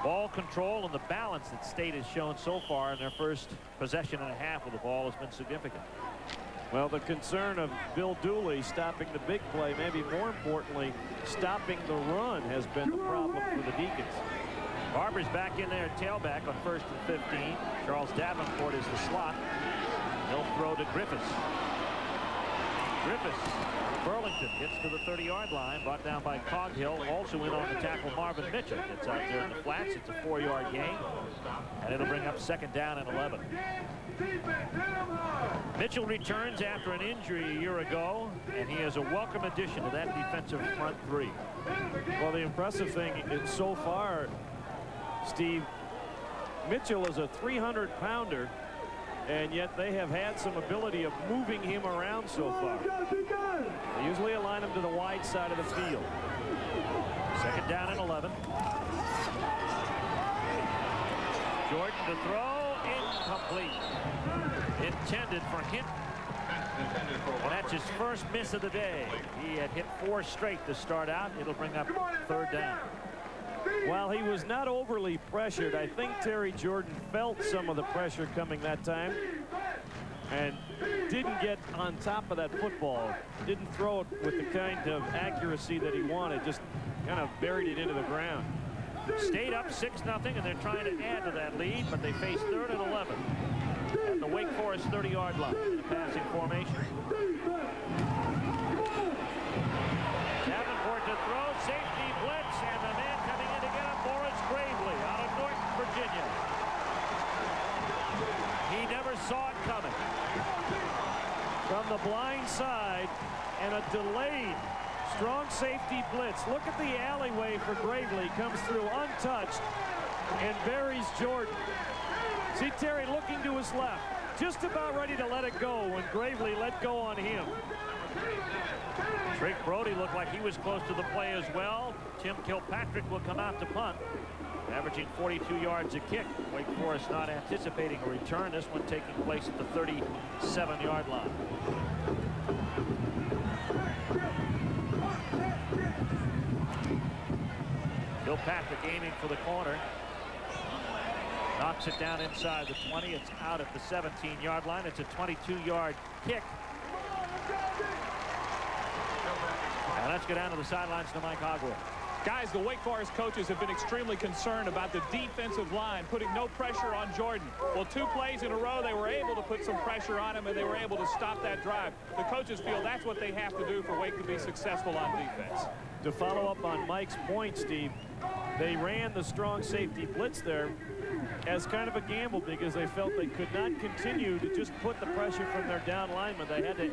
ball control and the balance that State has shown so far in their first possession and a half of the ball has been significant. Well, the concern of Bill Dooley stopping the big play, maybe more importantly, stopping the run, has been the problem for the Deacons. Barber's back in there at tailback on 1st and 15. Charles Davenport is the slot. He'll throw to Griffiths. Griffiths, Burlington gets to the 30-yard line, brought down by Coghill. Also in on the tackle, Marvin Mitchell gets out there in the flats. It's a 4-yard gain, and it'll bring up 2nd down and 11. Mitchell returns after an injury a year ago, and he is a welcome addition to that defensive front three. Well, the impressive thing is so far, Steve, Mitchell is a 300-pounder, and yet they have had some ability of moving him around so far. They usually align him to the wide side of the field. 2nd down and 11. Jordan to throw, incomplete. Intended for Hinton. Well, that's his first miss of the day. He had hit 4 straight to start out. It'll bring up 3rd down. While he was not overly pressured, I think Terry Jordan felt some of the pressure coming that time and didn't get on top of that football. Didn't throw it with the kind of accuracy that he wanted, just kind of buried it into the ground. State up 6-0, and they're trying to add to that lead, but they face 3rd and 11 at the Wake Forest 30-yard line in the passing formation. Davenport to throw, safety blitz, and the man coming in to get him, Morris Gravely out of Norton, Virginia. He never saw it coming. From the blind side, and a delayed Strong safety blitz. Look at the alleyway for Gravely. Comes through untouched and buries Jordan. See Terry looking to his left. Just about ready to let it go when Gravely let go on him. Trink Brody looked like he was close to the play as well. Tim Kilpatrick will come out to punt, averaging 42 yards a kick. Wake Forest not anticipating a return. This one taking place at the 37-yard line. Kilpatrick aiming for the corner. Knocks it down inside the 20. It's out at the 17-yard line. It's a 22-yard kick. Now let's go down to the sidelines to Mike Hogwood. Guys, the Wake Forest coaches have been extremely concerned about the defensive line putting no pressure on Jordan. Well, 2 plays in a row, they were able to put some pressure on him, and they were able to stop that drive. The coaches feel that's what they have to do for Wake to be successful on defense. To follow up on Mike's point, Steve, they ran the strong safety blitz there as kind of a gamble because they felt they could not continue to just put the pressure from their down linemen. They had to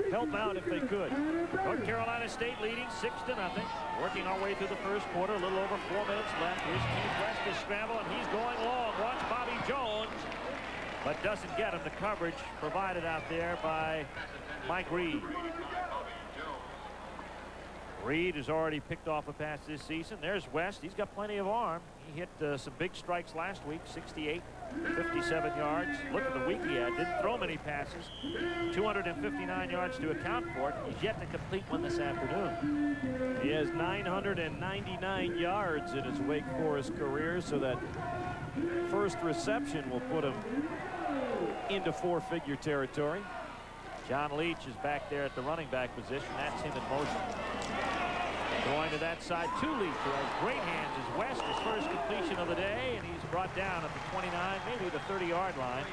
help out if they could. North Carolina State leading 6-0. Working our way through the first quarter, a little over 4 minutes left. Here's Keith West to scramble, and he's going long. Watch Bobby Jones, but doesn't get him. The coverage provided out there by Mike Reed. Reed has already picked off a pass this season. There's West. He's got plenty of arm. He hit some big strikes last week, 68, 57 yards. Look at the week he had. Didn't throw many passes. 259 yards to account for it. He's yet to complete one this afternoon. He has 999 yards in his Wake Forest career, so that first reception will put him into 4-figure territory. John Leach is back there at the running back position. That's him in motion. Going to that side to Leach, who has great hands, is West, his first completion of the day, and he's brought down at the 29, maybe the 30-yard line.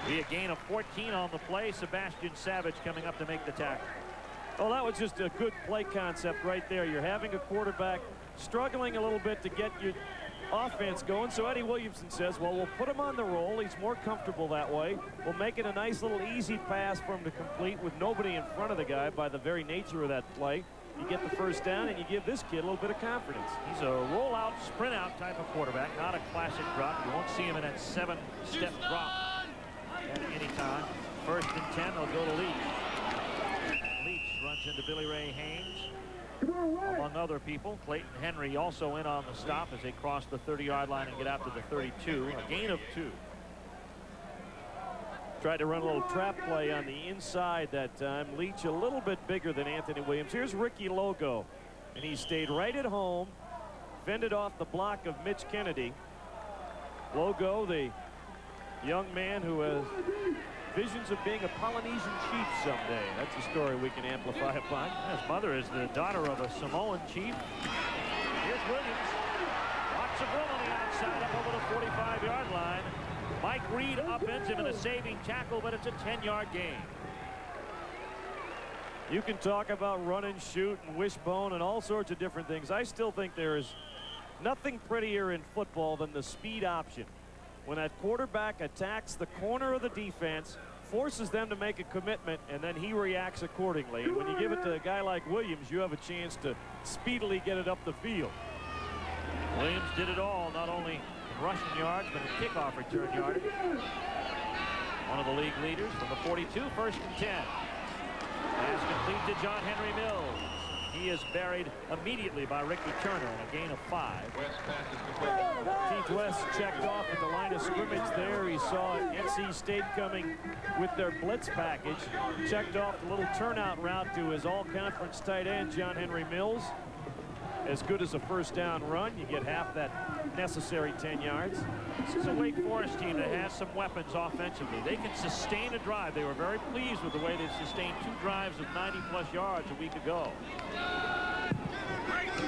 Be a gain of 14 on the play. Sebastian Savage coming up to make the tackle. Oh, that was just a good play concept right there. You're having a quarterback struggling a little bit to get your offense going. So Eddie Williamson says, well, we'll put him on the roll. He's more comfortable that way. We'll make it a nice little easy pass for him to complete with nobody in front of the guy by the very nature of that play. You get the first down, and you give this kid a little bit of confidence. He's a roll-out, sprint-out type of quarterback, not a classic drop. You won't see him in that 7-step drop at any time. 1st and 10, they'll go to Leach. Leach runs into Billy Ray Haynes, among other people. Clayton Henry also in on the stop as they cross the 30-yard line and get out to the 32. A gain of 2. Tried to run a little trap play on the inside that time. Leach a little bit bigger than Anthony Williams. Here's Ricky Logo, and he stayed right at home, fended off the block of Mitch Kennedy. Logo, the young man who has visions of being a Polynesian chief someday. That's a story we can amplify upon. His mother is the daughter of a Samoan chief. Here's Williams. Lots of room on the outside up over the 45-yard line. Mike Reed upends him in a saving tackle, but it's a 10-yard gain. You can talk about run and shoot and wishbone and all sorts of different things. I still think there is nothing prettier in football than the speed option. When that quarterback attacks the corner of the defense, forces them to make a commitment, and then he reacts accordingly. And when you give it to a guy like Williams, you have a chance to speedily get it up the field. Williams did it all, not only rushing yards, but a kickoff return yardage. One of the league leaders from the 42, 1st and 10. Pass complete to John Henry Mills. He is buried immediately by Ricky Turner in a gain of 5. Keith West checked off at the line of scrimmage there. He saw NC State coming with their blitz package. Checked off the little turnout route to his all-conference tight end, John Henry Mills. As good as a first down run, you get half that necessary 10 yards. This is a Wake Forest team that has some weapons offensively. They can sustain a drive. They were very pleased with the way they sustained 2 drives of 90-plus yards a week ago.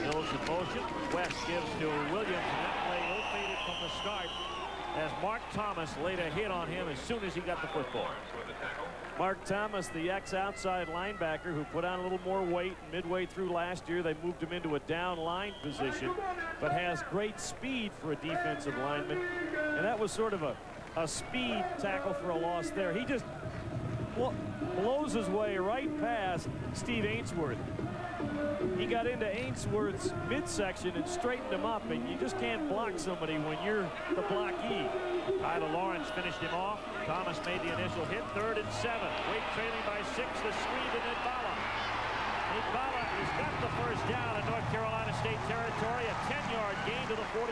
Mills in motion. West gives to Williams, and that play ill-fated from the start as Mark Thomas laid a hit on him as soon as he got the football. Mark Thomas, the ex-outside linebacker who put on a little more weight midway through last year. They moved him into a down line position, but has great speed for a defensive lineman. And that was sort of a speed tackle for a loss there. He just blows his way right past Steve Ainsworth. He got into Ainsworth's midsection and straightened him up, and you just can't block somebody when you're the blockee. Tyler Lawrence finished him off. Thomas made the initial hit. 3rd and 7. Wake trailing by 6. The screen to Nidbala. Nidbala has got the first down in North Carolina State territory. A 10-yard gain to the 45.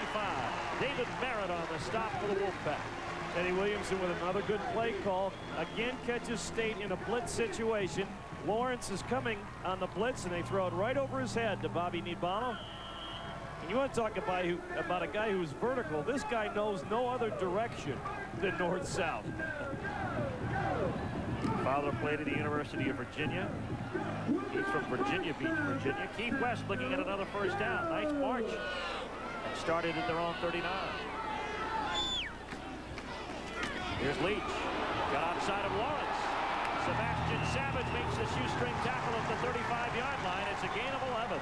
David Merritt on the stop for the Wolfpack. Eddie Williamson with another good play call. Again catches State in a blitz situation. Lawrence is coming on the blitz, and they throw it right over his head to Bobby Nidbala. And you want to talk about a guy who's vertical. This guy knows no other direction than north-south. Father played at the University of Virginia. He's from Virginia Beach, Virginia. Keith West looking at another first down. Nice march. And started at their own 39. Here's Leach. Got outside of Lawrence. Sebastian Savage makes the shoestring tackle at the 35-yard line. It's a gain of 11.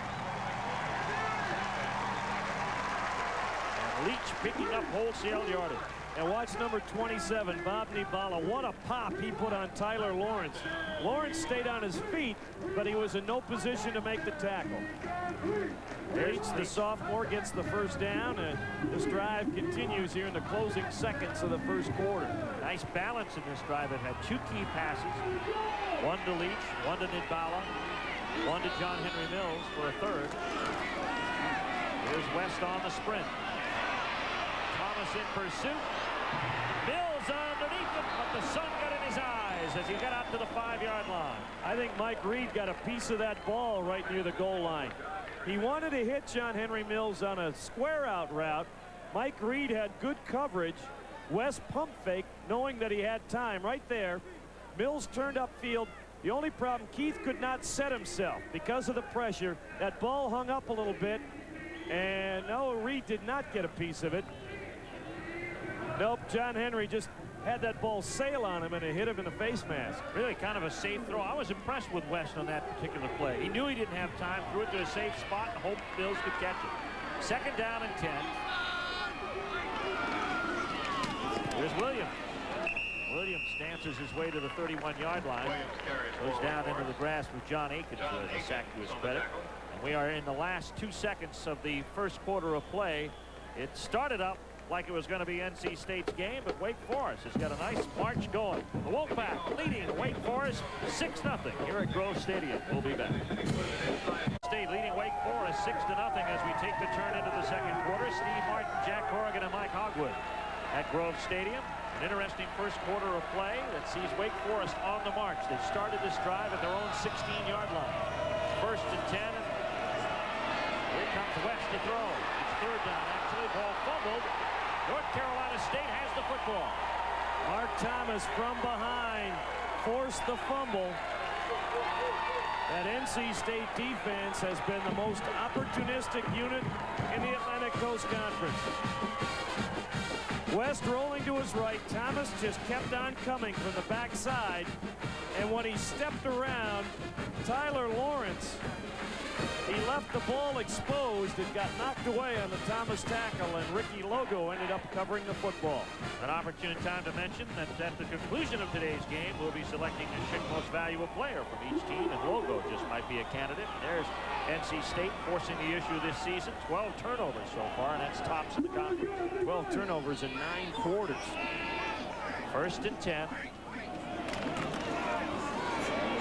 And Leach picking up wholesale yardage. And watch number 27, Bob Nidbala. What a pop he put on Tyler Lawrence. Lawrence stayed on his feet, but he was in no position to make the tackle. Leach, the sophomore, gets the first down, and this drive continues here in the closing seconds of the first quarter. Nice balance in this drive. It had 2 key passes. 1 to Leach, 1 to Nidbala, 1 to John Henry Mills for a 3rd. Here's West on the sprint. Thomas in pursuit. Mills underneath it, but the sun got in his eyes as he got out to the 5-yard line. I think Mike Reed got a piece of that ball right near the goal line. He wanted to hit John Henry Mills on a square out route. Mike Reed had good coverage. West pump fake, knowing that he had time right there. Mills turned upfield. The only problem, Keith could not set himself because of the pressure. That ball hung up a little bit, and no, Reed did not get a piece of it. Nope, John Henry just had that ball sail on him, and it hit him in the face mask. Really kind of a safe throw. I was impressed with West on that particular play. He knew he didn't have time, threw it to a safe spot, and hoped Mills could catch it. 2nd down and 10. Here's Williams. Williams dances his way to the 31-yard line. Goes down into the grass with John Aikens for the sack to his credit. And we are in the last 2 seconds of the first quarter of play. It started up like it was going to be NC State's game, but Wake Forest has got a nice march going. The Wolfpack leading Wake Forest 6-0 here at Grove Stadium. We'll be back. State leading Wake Forest 6-0 as we take the turn into the second quarter. Steve Martin, Jack Corrigan, and Mike Hogwood at Grove Stadium. An interesting first quarter of play that sees Wake Forest on the march. They started this drive at their own 16-yard line. 1st and 10. Here comes West to throw. It's 3rd down. Actually, ball fumbled. North Carolina State has the football. Mark Thomas from behind forced the fumble. That NC State defense has been the most opportunistic unit in the Atlantic Coast Conference. West rolling to his right. Thomas just kept on coming from the backside. And when he stepped around, Tyler Lawrence, he left the ball exposed and got knocked away on the Thomas tackle, and Ricky Logo ended up covering the football. An opportune time to mention that at the conclusion of today's game, we'll be selecting the Schick Most Valuable Player from each team, and Logo just might be a candidate. There's NC State forcing the issue this season. 12 turnovers so far, and that's tops in the conference. 12 turnovers in 9 quarters. 1st and 10.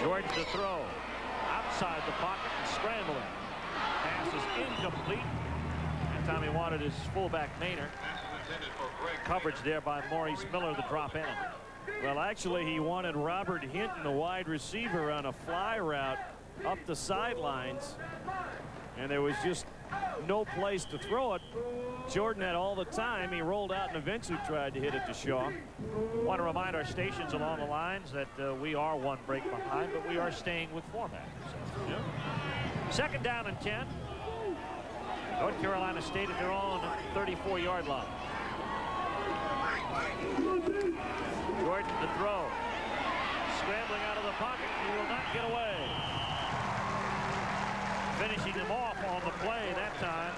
Jordan to throw. Outside the pocket and scrambling. Pass is incomplete. That time he wanted his fullback Maynard. Coverage there by Maurice Miller, the drop end. Well, actually, he wanted Robert Hinton, the wide receiver, on a fly route up the sidelines, and there was just no place to throw it. Jordan had all the time. He rolled out and eventually tried to hit it to Shaw. Want to remind our stations along the lines that we are 1 break behind, but we are staying with format. So, yeah. 2nd down and 10. North Carolina State at their own 34-yard line. Jordan to throw. Scrambling out of the pocket. He will not get away. Finishing them off on the play that time.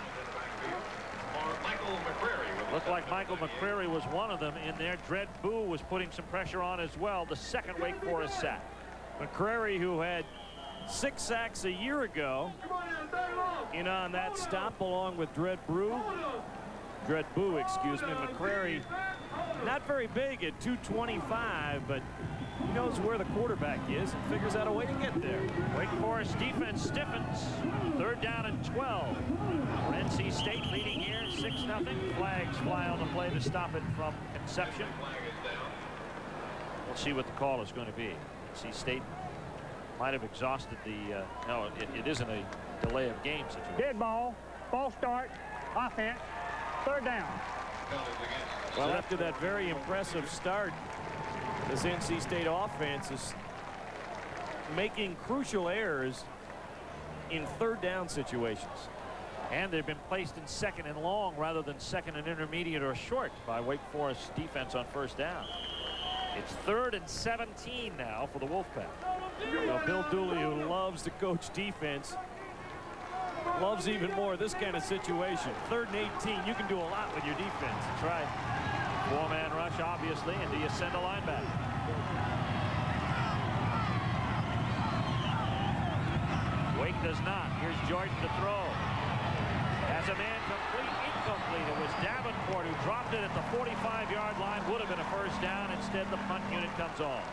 Michael McCreary. Looked like Michael McCreary was one of them in there. Dred Boo was putting some pressure on as well. The second Wake Forest sack. McCreary, who had 6 sacks a year ago, in on that stop along with Dred Boo, excuse me. McCreary, not very big at 225, but he knows where the quarterback is and figures out a way to get there. Wake Forest defense stiffens. 3rd down and 12. For NC State leading here 6-0. Flags fly on the play to stop it from conception. We'll see what the call is going to be. NC State might have exhausted the no, it isn't a delay of game situation. Dead ball. False start. Offense. 3rd down. Well, after that very impressive start, this NC State offense is making crucial errors in 3rd down situations. And they've been placed in 2nd and long rather than 2nd and intermediate or short by Wake Forest defense on 1st down. It's 3rd and 17 now for the Wolfpack. Now, Bill Dooley, who loves to coach defense, loves even more this kind of situation. 3rd and 18, you can do a lot with your defense. That's right. 4-man rush, obviously, and do you send a linebacker? Wake does not. Here's Jordan to throw. Has a man complete, incomplete. It was Davenport who dropped it at the 45-yard line. Would have been a 1st down. Instead, the punt unit comes off.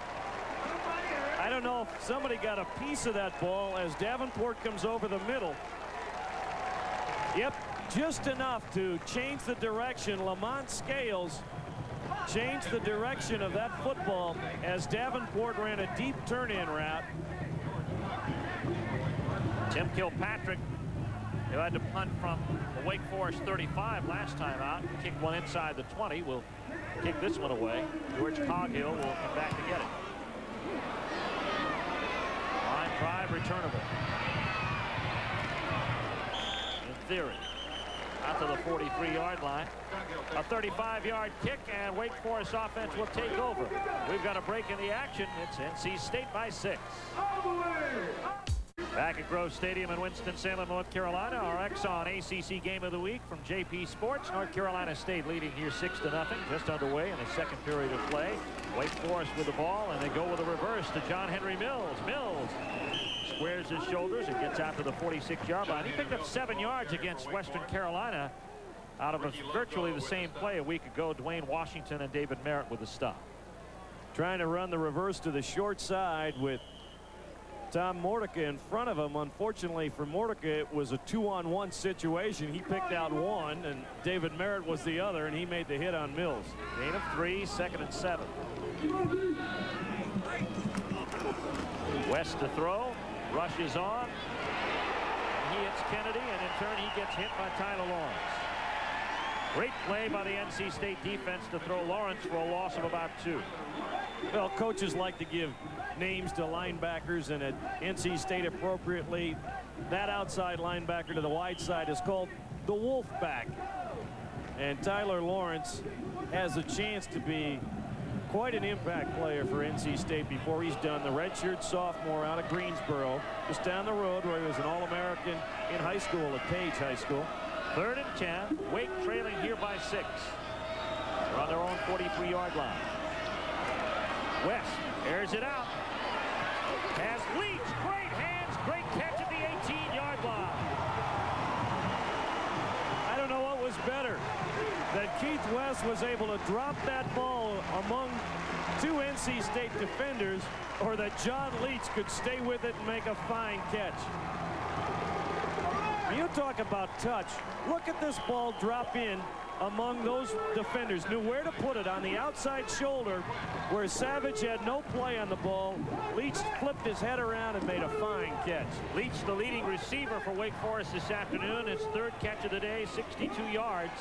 I don't know if somebody got a piece of that ball as Davenport comes over the middle. Yep, just enough to change the direction. Lamont Scales changed the direction of that football as Davenport ran a deep turn-in route. Tim Kilpatrick, who had to punt from the Wake Forest 35 last time out, kicked one inside the 20, will kick this one away. George Coghill will come back to get it. Line drive returnable. In theory. Out to the 43-yard line. A 35-yard kick, and Wake Forest offense will take over. We've got a break in the action. It's NC State by 6. Back at Grove Stadium in Winston-Salem, North Carolina, our Exxon ACC Game of the Week from JP Sports. North Carolina State leading here 6-0, just underway in the 2nd period of play. Wake Forest with the ball, and they go with a reverse to John Henry Mills. Mills squares his shoulders and gets out to the 46-yard line. He picked up 7 yards against Western Carolina out of virtually the same play a week ago. Dwayne Washington and David Merritt with the stop. Trying to run the reverse to the short side with Tom Mordecai in front of him. Unfortunately for Mordecai, it was a 2-on-1 situation. He picked out one, and David Merritt was the other, and he made the hit on Mills. Gain of 3, 2nd and 7. West to throw. Rush is on. He hits Kennedy, and in turn he gets hit by Tyler Lawrence. Great play by the NC State defense to throw Lawrence for a loss of about 2. Well, coaches like to give names to linebackers, and at NC State appropriately, that outside linebacker to the wide side is called the Wolfpack. And Tyler Lawrence has a chance to be quite an impact player for NC State before he's done. The redshirt sophomore out of Greensboro, just down the road, where he was an All-American in high school at Page High School. 3rd and 10. Wake trailing here by 6. They're on their own 43-yard line. West airs it out. Has Leach. Great hands. Great catch at the 18-yard line. I don't know what was better, that Keith West was able to drop that ball among 2 NC State defenders, or that John Leach could stay with it and make a fine catch. You talk about touch. Look at this ball drop in among those defenders. Knew where to put it on the outside shoulder where Savage had no play on the ball. Leach flipped his head around and made a fine catch. Leach, the leading receiver for Wake Forest this afternoon. His 3rd catch of the day, 62 yards.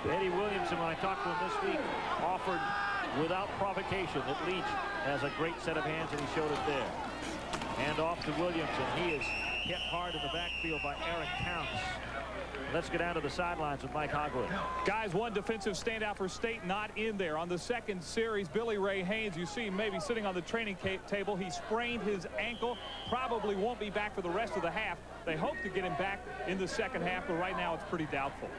Eddie Williamson, when I talked to him this week, offered without provocation that Leach has a great set of hands, and he showed it there. Hand off to Williamson. He is hit hard in the backfield by Eric Counts. Let's get down to the sidelines with Mike Hogwood. Guys, one defensive standout for State not in there. On the second series, Billy Ray Haynes, you see him maybe sitting on the training table. He sprained his ankle. Probably won't be back for the rest of the half. They hope to get him back in the second half, but right now it's pretty doubtful.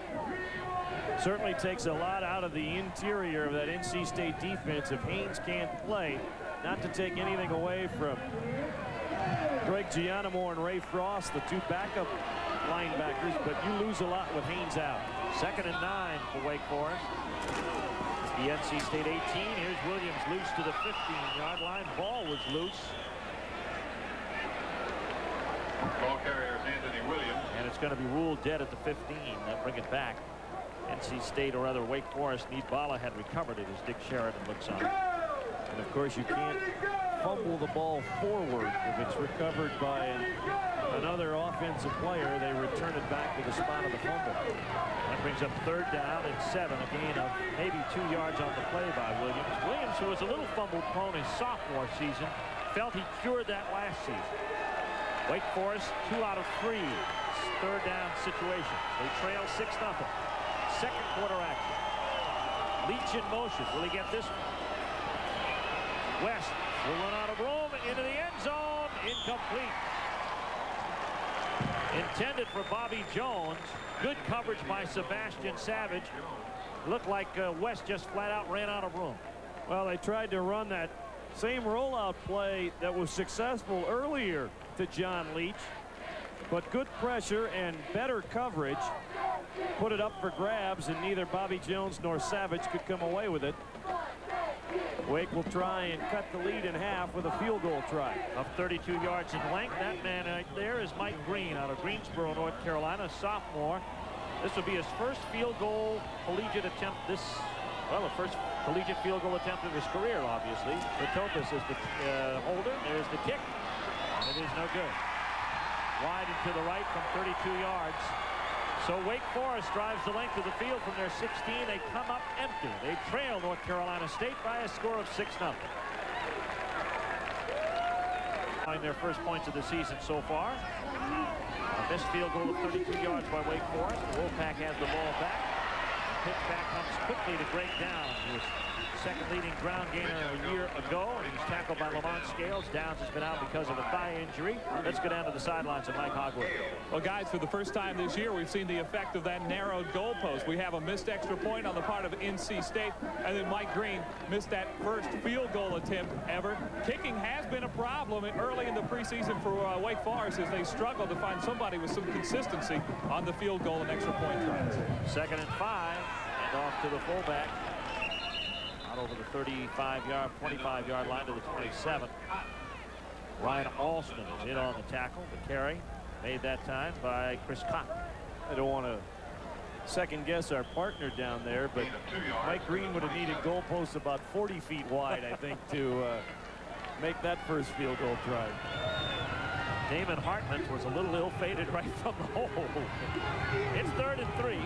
Certainly takes a lot out of the interior of that NC State defense if Haynes can't play. Not to take anything away from Greg Gianamore and Ray Frost, the two backup linebackers, but you lose a lot with Haynes out. 2nd and 9 for Wake Forest. The NC State 18. Here's Williams loose to the 15-yard line. Ball was loose. Ball carrier is Anthony Williams. And it's going to be ruled dead at the 15. They'll bring it back. NC State, or rather Wake Forest, Bala had recovered it as Dick Sheridan looks on. And of course you can't fumble the ball forward. If it's recovered by another offensive player, they return it back to the spot of the fumble. That brings up 3rd down and 7, a gain of maybe 2 yards on the play by Williams. Williams, who was a little fumble prone his sophomore season, felt he cured that last season. Wake Forest 2 out of 3 3rd down situation. They trail 6-0. Second quarter action. Leach in motion. Will he get this one? West will run out of room into the end zone. Incomplete. Intended for Bobby Jones. Good coverage by Sebastian Savage. Looked like West just flat out ran out of room. Well, they tried to run that same rollout play that was successful earlier to John Leach, but good pressure and better coverage put it up for grabs, and neither Bobby Jones nor Savage could come away with it. Wake will try and cut the lead in half with a field goal try. Up 32 yards in length. That man right there is Mike Green out of Greensboro, North Carolina, sophomore. This will be his first field goal collegiate attempt the first collegiate field goal attempt of his career, obviously. Rotopis is the holder. There's the kick. It is no good. Wide and to the right from 32 yards. So Wake Forest drives the length of the field from their 16. They come up empty. They trail North Carolina State by a score of 6-0. Find their first points of the season so far. A missed field goal of 32 yards by Wake Forest. The Wolfpack has the ball back. Pitch back comes quickly to Greg Downs, who was second leading ground gainer a year ago, and he's tackled by Lamont Scales. Downs has been out because of a thigh injury. Let's go down to the sidelines of Mike Hogwood. Well, guys, for the first time this year, we've seen the effect of that narrowed goalpost. We have a missed extra point on the part of NC State, and then Mike Green missed that first field goal attempt ever. Kicking has been a problem early in the preseason for Wake Forest as they struggle to find somebody with some consistency on the field goal and extra point tries. 2nd and 5, and off to the fullback. Over the 35-yard, 25-yard line to the 27. Ryan Alston is in on the tackle. The carry made that time by Chris Cotton. I don't want to second-guess our partner down there, but Mike Green would have needed goalposts about 40 feet wide, I think, to make that first field goal try. Damon Hartman was a little ill-fated right from the hole. It's 3rd and 3.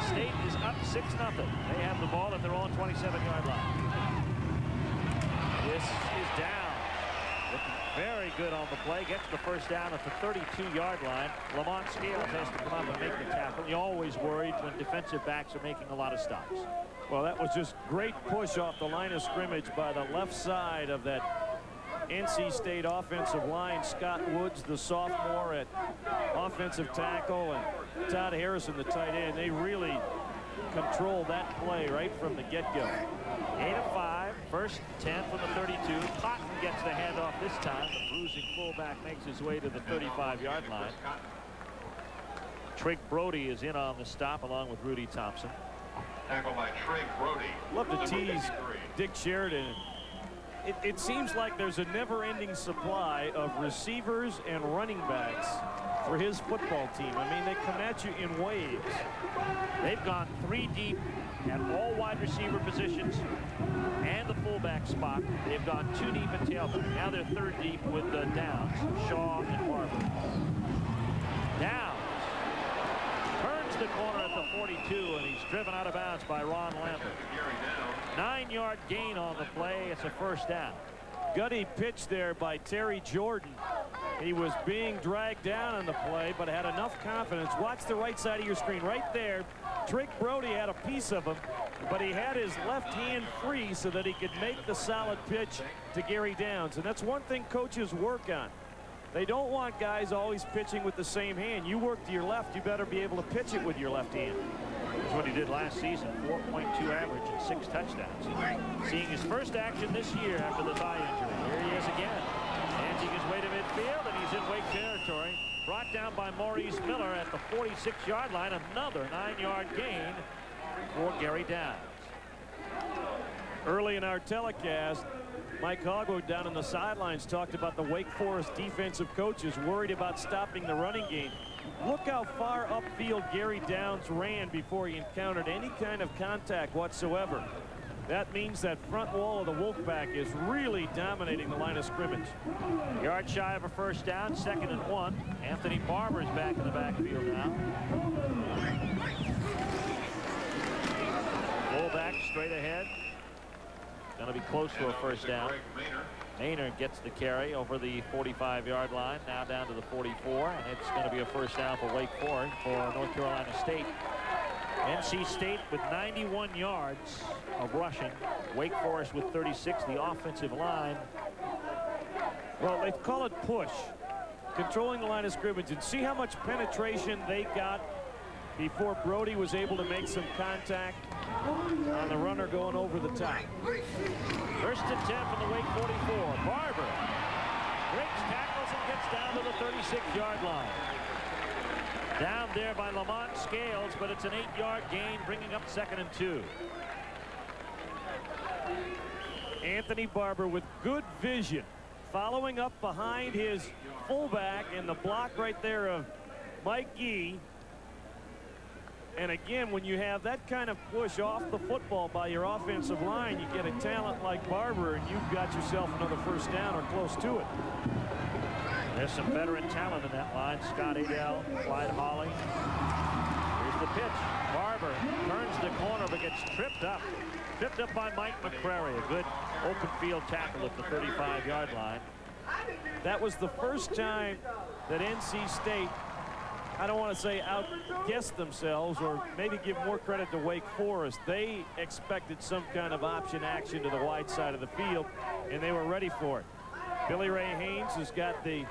State is up 6-0. They have the ball at their own 27-yard line. This is down. Looking very good on the play. Gets the first down at the 32-yard line. Lamont Scales has to come up and make the tackle. You're always worried when defensive backs are making a lot of stops. Well, that was just great push off the line of scrimmage by the left side of that NC State offensive line. Scott Woods, the sophomore, at offensive tackle, and Todd Harrison, the tight end. They really control that play right from the get-go. 8 of 5, 1st 10 from the 32. Cotton gets the handoff this time. The bruising fullback makes his way to the 35-yard line. Trig Brody is in on the stop along with Rudy Thompson. Tackled by Trig Brody. Love to tease Dick Sheridan. It seems like there's a never-ending supply of receivers and running backs for his football team. I mean, they come at you in waves. They've gone 3 deep at all wide receiver positions and the fullback spot. They've gone 2 deep at tailback. Now they're 3rd deep with Downs, Shaw, and Barbour. Downs turns the corner at the 42, and he's driven out of bounds by Ron Lambert. 9-yard gain on the play. It's a 1st down. Gutty pitch there by Terry Jordan. He was being dragged down on the play, but had enough confidence. Watch the right side of your screen right there. Drake Brody had a piece of him, but he had his left hand free so that he could make the solid pitch to Gary Downs. And that's one thing coaches work on. They don't want guys always pitching with the same hand. You work to your left, you better be able to pitch it with your left hand. That's what he did last season, 4.2 average and 6 touchdowns. Seeing his first action this year after the thigh injury. Here he is again. Handing his way to midfield, and he's in Wake territory. Brought down by Maurice Miller at the 46-yard line. Another 9-yard gain for Gary Downs. Early in our telecast, Mike Hogwood down on the sidelines talked about the Wake Forest defensive coaches worried about stopping the running game. Look how far upfield Gary Downs ran before he encountered any kind of contact whatsoever. That means that front wall of the Wolfpack is really dominating the line of scrimmage. Yard shy of a first down, 2nd and 1. Anthony Barbour is back in the backfield now. Fullback straight ahead. Going to be close to a first down. Maynard gets the carry over the 45-yard line, now down to the 44, and it's going to be a first down for Wake Forest for North Carolina State. NC State with 91 yards of rushing. Wake Forest with 36. The offensive line, well, they call it push. Controlling the line of scrimmage, and see how much penetration they got before Brody was able to make some contact on the runner going over the top. First and 10 from the Wake 44. Barbour breaks tackles and gets down to the 36-yard line. Down there by Lamont Scales, but it's an 8-yard gain, bringing up 2nd and 2. Anthony Barbour with good vision, following up behind his fullback and the block right there of Mike Gee. And again, when you have that kind of push off the football by your offensive line, you get a talent like Barbour, and you've got yourself another first down or close to it. There's some veteran talent in that line. Scott Adell, Clyde Hawley. Here's the pitch. Barbour turns the corner but gets tripped up. Tripped up by Mike McCrary. A good open field tackle at the 35-yard line. That was the first time that NC State, I don't want to say outguessed themselves or maybe give more credit to Wake Forest. They expected some kind of option action to the wide side of the field, and they were ready for it. Billy Ray Haynes has got the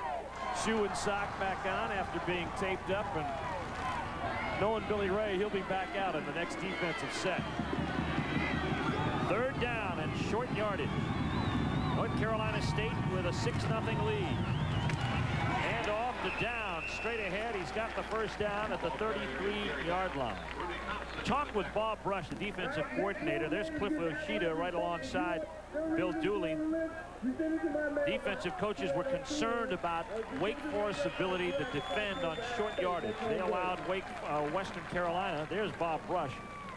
shoe and sock back on after being taped up, and knowing Billy Ray, he'll be back out in the next defensive set. 3rd down and short yardage. North Carolina State with a 6-0 lead. And off to Downs, straight ahead. He's got the first down at the 33-yard line. Talk with Bob Brush, the defensive coordinator. There's Cliff Oshida right alongside Bill Dooley. Defensive coaches were concerned about Wake Forest's ability to defend on short yardage. They allowed Western Carolina, there's Bob Brush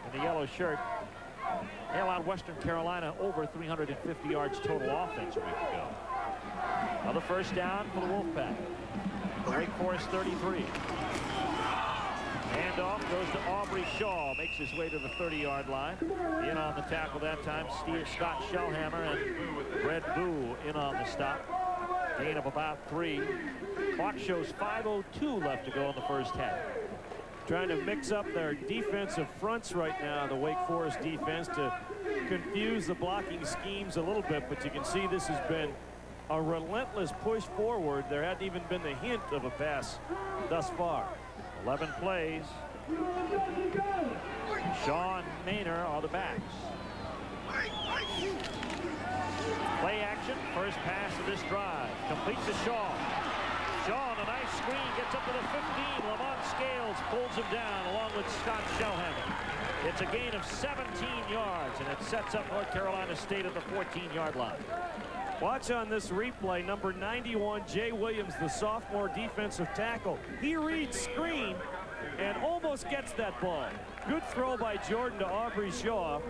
in the yellow shirt. They allowed Western Carolina over 350 yards total offense a week ago. Another first down for the Wolfpack. The Wake Forest 33. Handoff goes to Aubrey Shaw, makes his way to the 30-yard line. In on the tackle that time, Scott Shellhammer and Red Boo in on the stop. Gain of about 3. Clock shows 5:02 left to go in the first half. Trying to mix up their defensive fronts right now, the Wake Forest defense, to confuse the blocking schemes a little bit, but you can see this has been a relentless push forward. There hadn't even been the hint of a pass thus far. 11 plays. Shaw and Maynard are the backs. Play action. First pass of this drive. Complete to Shaw. Shaw on a nice screen. Gets up to the 15. Lamont Scales pulls him down along with Scott Shellhammer. It's a gain of 17 yards, and it sets up North Carolina State at the 14-yard line. Watch on this replay, number 91, Jay Williams, the sophomore defensive tackle. He reads screen and almost gets that ball. Good throw by Jordan to Aubrey Shaw.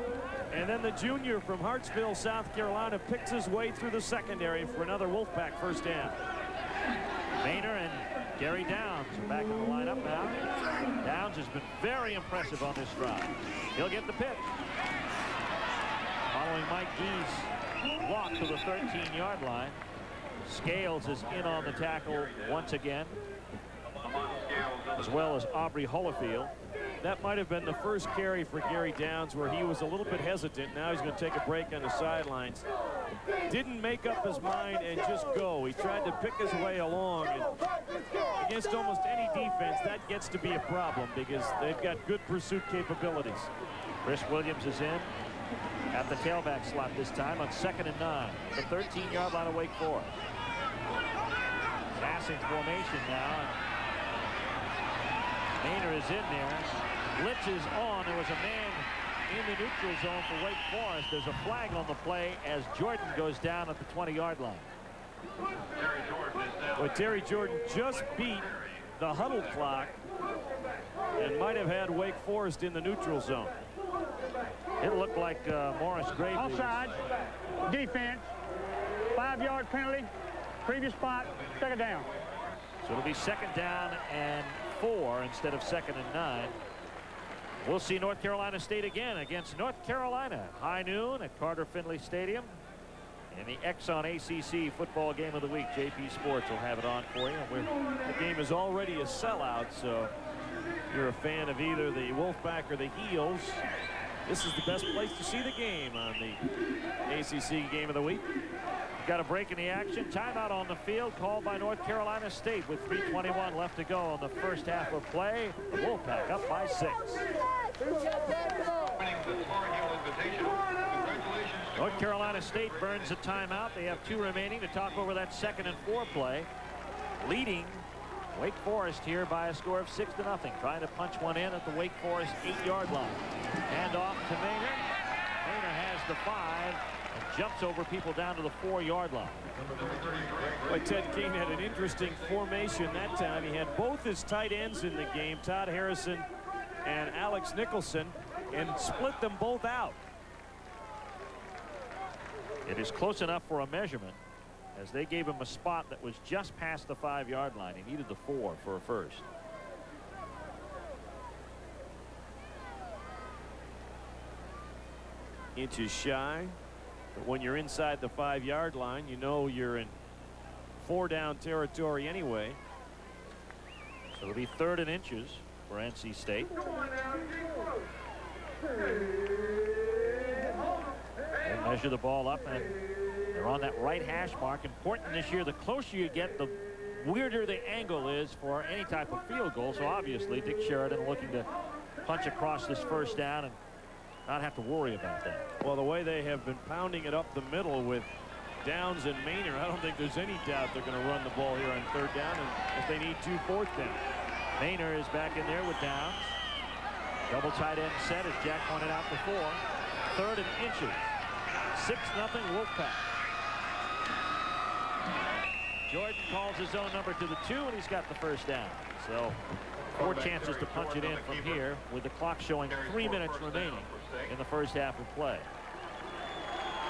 And then the junior from Hartsville, South Carolina, picks his way through the secondary for another Wolfpack first down. Maynard and Gary Downs are back in the lineup now. Downs has been very impressive on this drive. He'll get the pitch. Following Mike Gee's walk to the 13-yard line. Scales is in on the tackle once again, as well as Aubrey Holofield. That might have been the first carry for Gary Downs where he was a little bit hesitant. Now he's going to take a break on the sidelines. Didn't make up his mind and just go. He tried to pick his way along. And against almost any defense, that gets to be a problem because they've got good pursuit capabilities. Chris Williams is in at the tailback slot this time on 2nd and 9. The 13-yard line of Wake Forest. Passing formation now. Maynor is in there. Blitz is on. There was a man in the neutral zone for Wake Forest. There's a flag on the play as Jordan goes down at the 20-yard line. But Terry Jordan just beat the huddle clock and might have had Wake Forest in the neutral zone. It looked like Morris Gravely. Offside. Defense. 5-yard penalty. Previous spot. 2nd down. So it'll be 2nd down and 4 instead of 2nd and 9. We'll see North Carolina State again against North Carolina. High noon at Carter Finley Stadium. In the Exxon ACC football game of the week. JP Sports will have it on for you. The game is already a sellout, so if you're a fan of either the Wolfpack or the Heels, this is the best place to see the game on the ACC game of the week. Got a break in the action. Timeout on the field called by North Carolina State with 3:21 left to go on the first half of play. The Wolfpack up by 6. North Carolina State burns a timeout. They have 2 remaining to talk over that 2nd and 4 play. Leading Wake Forest here by a score of 6-0. Trying to punch one in at the Wake Forest 8-yard line. Hand off to Maynor. Maynor has the 5. Jumps over people down to the 4-yard line. Boy, Ted King had an interesting formation that time. He had both his tight ends in the game, Todd Harrison and Alex Nicholson, and split them both out. It is close enough for a measurement as they gave him a spot that was just past the 5-yard line. He needed the 4 for a first. Inches shy. But when you're inside the 5-yard line, you know you're in 4-down territory anyway. So it'll be 3rd and inches for NC State. They measure the ball up, and they're on that right hash mark. Important this year, the closer you get, the weirder the angle is for any type of field goal. So obviously, Dick Sheridan looking to punch across this first down and not have to worry about that. Well, the way they have been pounding it up the middle with Downs and Maynor, I don't think there's any doubt they're going to run the ball here on 3rd down, and if they need 2 4th down. Maynor is back in there with Downs. Double tight end set as Jack pointed out before. 3rd and inches. 6-0 Wolfpack. Jordan calls his own number to the 2, and he's got the first down. So 4 chances to punch it in from here with the clock showing 3 minutes remaining in the first half of play.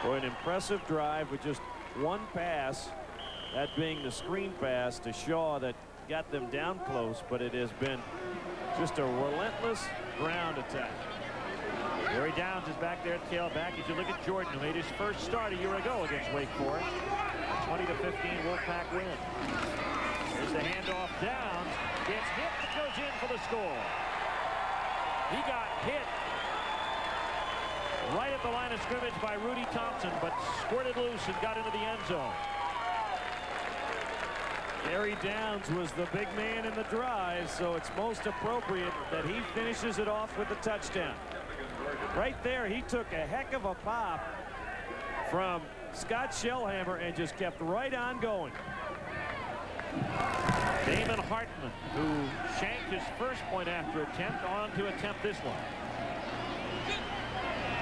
For an impressive drive with just 1 pass, that being the screen pass to Shaw that got them down close, but it has been just a relentless ground attack. Gary Downs is back there at tailback. As you look at Jordan, who made his first start a year ago against Wake Forest. 20-15 Wolfpack win. There's the handoff. Downs gets hit, but goes in for the score. He got hit right at the line of scrimmage by Rudy Thompson, but squirted loose and got into the end zone. Gary Downs was the big man in the drive, so it's most appropriate that he finishes it off with the touchdown. Right there, he took a heck of a pop from Scott Shellhammer and just kept right on going. Damon Hartman, who shanked his first point after attempt, on to attempt this one.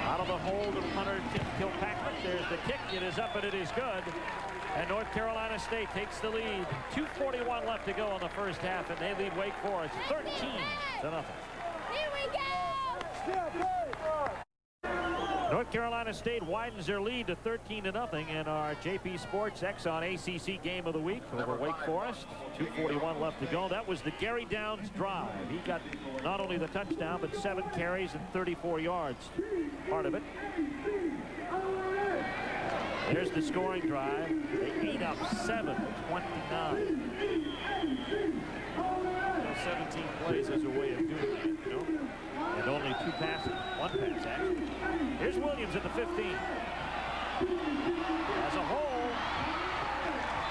Out of the hold of Hunter Kilpatrick. There's the kick. It is up and it is good. And North Carolina State takes the lead. 2:41 left to go in the first half, and they lead Wake Forest 13-0. Here we go! North Carolina State widens their lead to 13-0 in our JP Sports Exxon ACC game of the week over Wake Forest. 2:41 left to go. That was the Gary Downs drive. He got not only the touchdown, but 7 carries and 34 yards. Part of it. There's the scoring drive. They ate up 7-29. 17 plays as a way of doing that, you know. And only 2 passes. 1 pass, actually. Here's Williams at the 15. As a hole.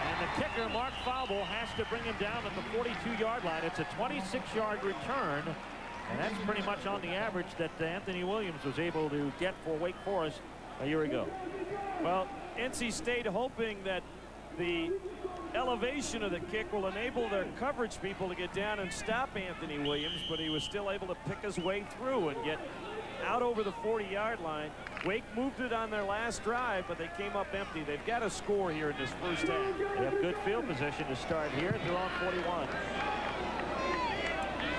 And the kicker, Mark Faubel, has to bring him down at the 42-yard line. It's a 26-yard return. And that's pretty much on the average that Anthony Williams was able to get for Wake Forest a year ago. Well, NC State hoping that the elevation of the kick will enable their coverage people to get down and stop Anthony Williams, but he was still able to pick his way through and get out over the 40-yard line. Wake moved it on their last drive, but they came up empty. They've got to score here in this first half. They have good field position to start here. They're on 41.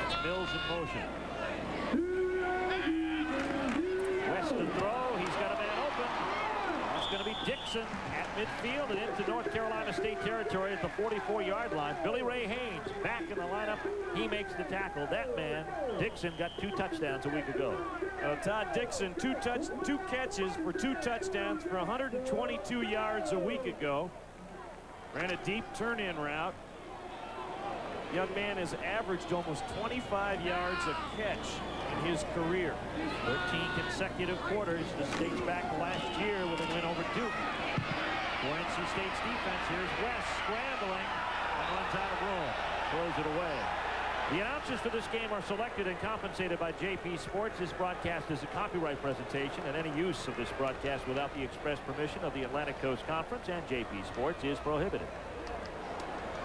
It's Mills in motion. West to throw. He's got a man open. It's going to be Dixon at midfield and into North Carolina State territory at the 44-yard line. Billy Ray Haynes back in the lineup. He makes the tackle. That man, Dixon, got 2 touchdowns a week ago. Todd Dixon, 2 catches for 2 touchdowns for 122 yards a week ago. Ran a deep turn-in route. Young man has averaged almost 25 yards a catch in his career. 13 consecutive quarters. This dates back to last year with a win over Duke. For NC State's defense, here's West scrambling and runs out of room. Throws it away. The announcers for this game are selected and compensated by JP Sports. This broadcast is a copyright presentation, and any use of this broadcast without the express permission of the Atlantic Coast Conference and JP Sports is prohibited.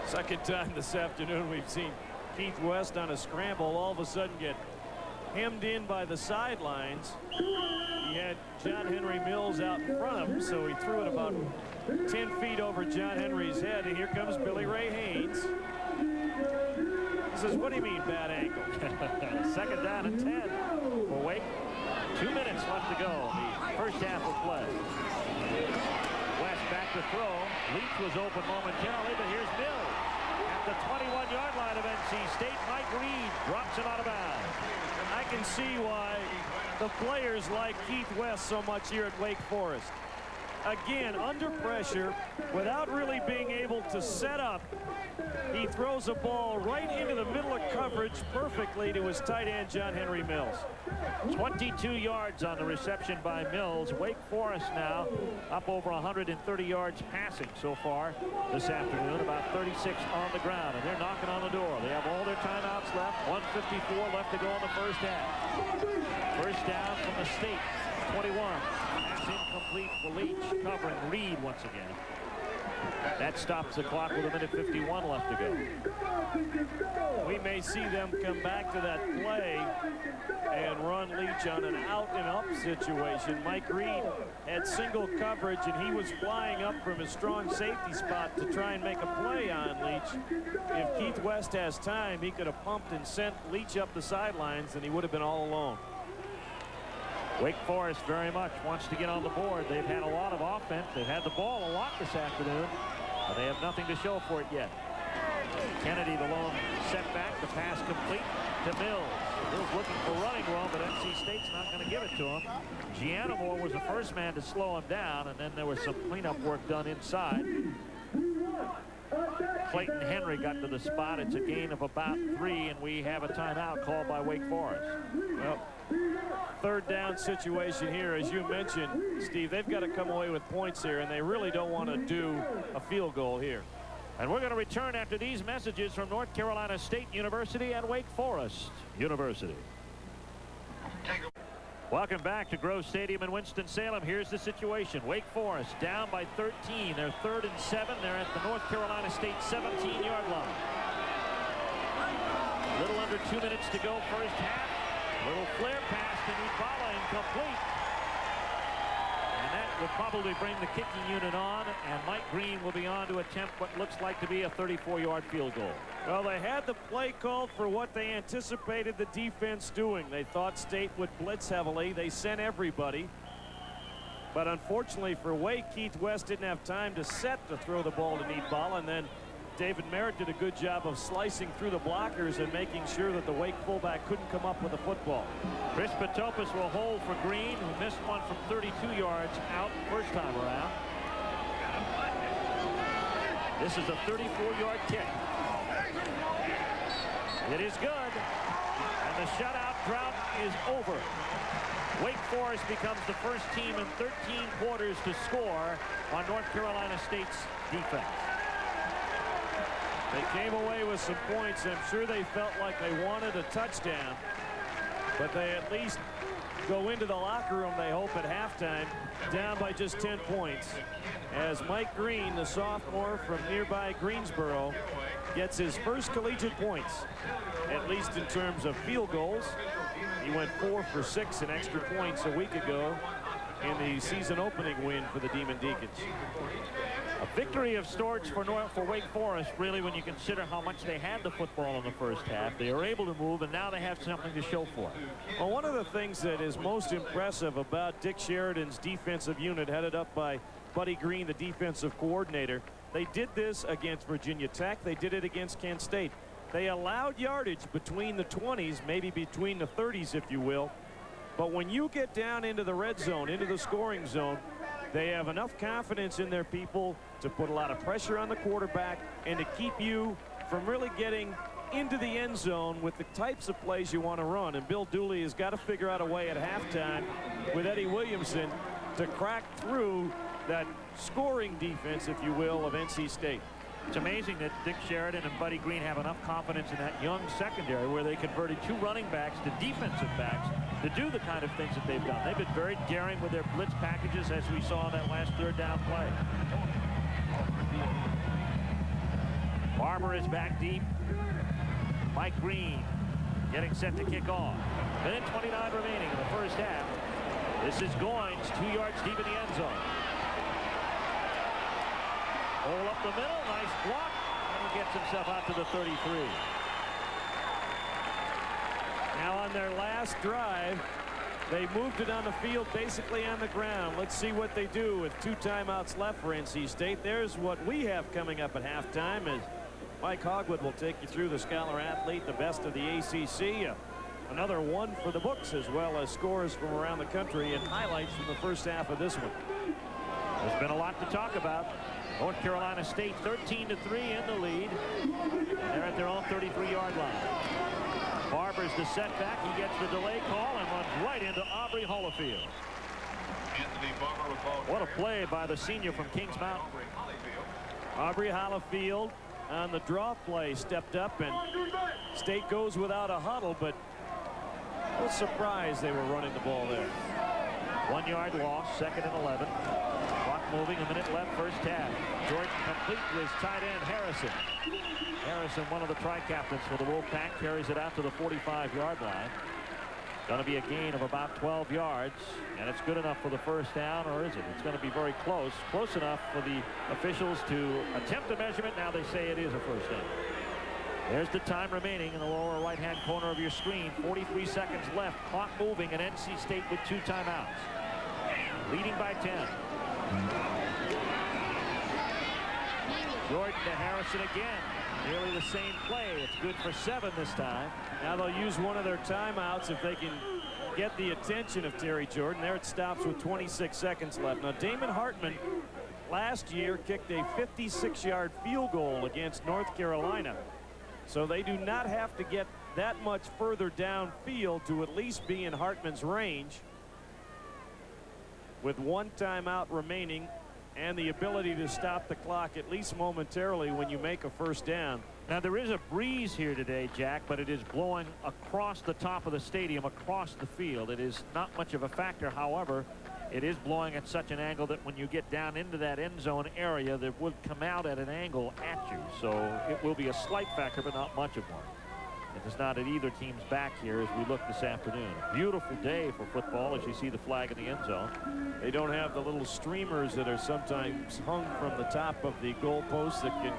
Second time this afternoon we've seen Keith West on a scramble all of a sudden get hemmed in by the sidelines. He had John Henry Mills out in front of him, so he threw it about 10 feet over John Henry's head, and here comes Billy Ray Haynes. He says, what do you mean bad angle? Second down and 10 for Wake. 2 minutes left to go. The first half of play. West back to throw. Leach was open momentarily, but here's Mills. At the 21-yard line of NC State, Mike Reed drops him out of bounds. I can see why the players like Keith West so much here at Wake Forest. Again, under pressure, without really being able to set up, he throws a ball right into the middle of coverage perfectly to his tight end, John Henry Mills. 22 yards on the reception by Mills. Wake Forest now up over 130 yards passing so far this afternoon, about 36 on the ground, and they're knocking on the door. They have all their timeouts left, 1:54 left to go in the first half. First down from the State, 21. Pass incomplete for Leach, covering Reed once again. That stops the clock with 1:51 left to go. We may see them come back to that play and run Leach on an out and up situation. Mike Reed had single coverage, and he was flying up from his strong safety spot to try and make a play on Leach. If Keith West has time, he could have pumped and sent Leach up the sidelines, and he would have been all alone. Wake Forest very much wants to get on the board. They've had a lot of offense. They've had the ball a lot this afternoon, but they have nothing to show for it yet. Kennedy, the lone setback. The pass complete to Mills. Mills looking for running room, but NC State's not going to give it to him. Gianamore was the first man to slow him down, and then there was some cleanup work done inside. Clayton Henry got to the spot. It's a gain of about 3, and we have a timeout called by Wake Forest. Well, third down situation here, as you mentioned, Steve. They've got to come away with points here, and they really don't want to do a field goal here. And we're going to return after these messages from North Carolina State University and Wake Forest University. Welcome back to Grove Stadium in Winston-Salem. Here's the situation. Wake Forest down by 13. They're 3rd and 7. They're at the North Carolina State 17-yard line. A little under 2 minutes to go first half. Little flare pass to Nibala, incomplete. And that will probably bring the kicking unit on, and Mike Green will be on to attempt what looks like to be a 34-yard field goal. Well, they had the play called for what they anticipated the defense doing. They thought State would blitz heavily. They sent everybody. But unfortunately for Wake, Keith West didn't have time to set to throw the ball to Nibala, and then David Merritt did a good job of slicing through the blockers and making sure that the Wake fullback couldn't come up with the football. Chris Patopis will hold for Green, who missed one from 32 yards out first time around. This is a 34-yard kick. It is good. And the shutout drought is over. Wake Forest becomes the first team in 13 quarters to score on North Carolina State's defense. They came away with some points. I'm sure they felt like they wanted a touchdown, but they at least go into the locker room, they hope, at halftime down by just 10 points, as Mike Green, the sophomore from nearby Greensboro, gets his first collegiate points, at least in terms of field goals. He went 4 for 6 in extra points a week ago in the season opening win for the Demon Deacons. A victory of sorts for Wake Forest, really, when you consider how much they had the football in the first half. They were able to move, and now they have something to show for it. Well, one of the things that is most impressive about Dick Sheridan's defensive unit, headed up by Buddy Green, the defensive coordinator, they did this against Virginia Tech. They did it against Kent State. They allowed yardage between the 20s, maybe between the 30s, if you will. But when you get down into the red zone, into the scoring zone, they have enough confidence in their people to put a lot of pressure on the quarterback and to keep you from really getting into the end zone with the types of plays you want to run. And Bill Dooley has got to figure out a way at halftime with Eddie Williamson to crack through that scoring defense, if you will, of NC State. It's amazing that Dick Sheridan and Buddy Green have enough confidence in that young secondary where they converted 2 running backs to defensive backs to do the kind of things that they've done. They've been very daring with their blitz packages, as we saw in that last 3rd down play. Barbour is back deep. Mike Green getting set to kick off. Minute 29 remaining in the first half. This is Goins, 2 yards deep in the end zone. Hole up the middle, nice block, and he gets himself out to the 33. Now on their last drive, they moved it on the field, basically on the ground. Let's see what they do with 2 timeouts left for NC State. There's what we have coming up at halftime as Mike Hogwood will take you through the Scholar Athlete, the best of the ACC. Another one for the books, as well as scores from around the country and highlights from the first half of this one. There's been a lot to talk about. North Carolina State 13-3 in the lead. They're at their own 33-yard line. Barbour's the setback. He gets the delay call and runs right into Aubrey Holifield. What a play by the senior from Kings Mountain. Aubrey Holifield on the draw play stepped up, and State goes without a huddle, but I was surprised they were running the ball there. 1 yard loss, 2nd and 11. Clock moving, a minute left, first half. Jordan complete to his tight end, Harrison. Harrison, one of the tri-captains for the Wolfpack, carries it out to the 45-yard line. Going to be a gain of about 12 yards, and it's good enough for the first down, or is it? It's going to be very close. Close enough for the officials to attempt a measurement. Now they say it is a first down. There's the time remaining in the lower right-hand corner of your screen. 43 seconds left. Clock moving, and NC State with 2 timeouts. Leading by 10. Jordan to Harrison again. Nearly the same play. It's good for 7 this time. Now they'll use one of their timeouts if they can get the attention of Terry Jordan. There it stops with 26 seconds left. Now Damon Hartman last year kicked a 56-yard field goal against North Carolina. So they do not have to get that much further downfield to at least be in Hartman's range. With 1 timeout remaining and the ability to stop the clock at least momentarily when you make a first down. Now there is a breeze here today, Jack, but it is blowing across the top of the stadium, across the field. It is not much of a factor. However, it is blowing at such an angle that when you get down into that end zone area, that would come out at an angle at you. So it will be a slight factor, but not much of one. It is not at either team's back here as we look this afternoon. Beautiful day for football as you see the flag in the end zone. They don't have the little streamers that are sometimes hung from the top of the goalposts that can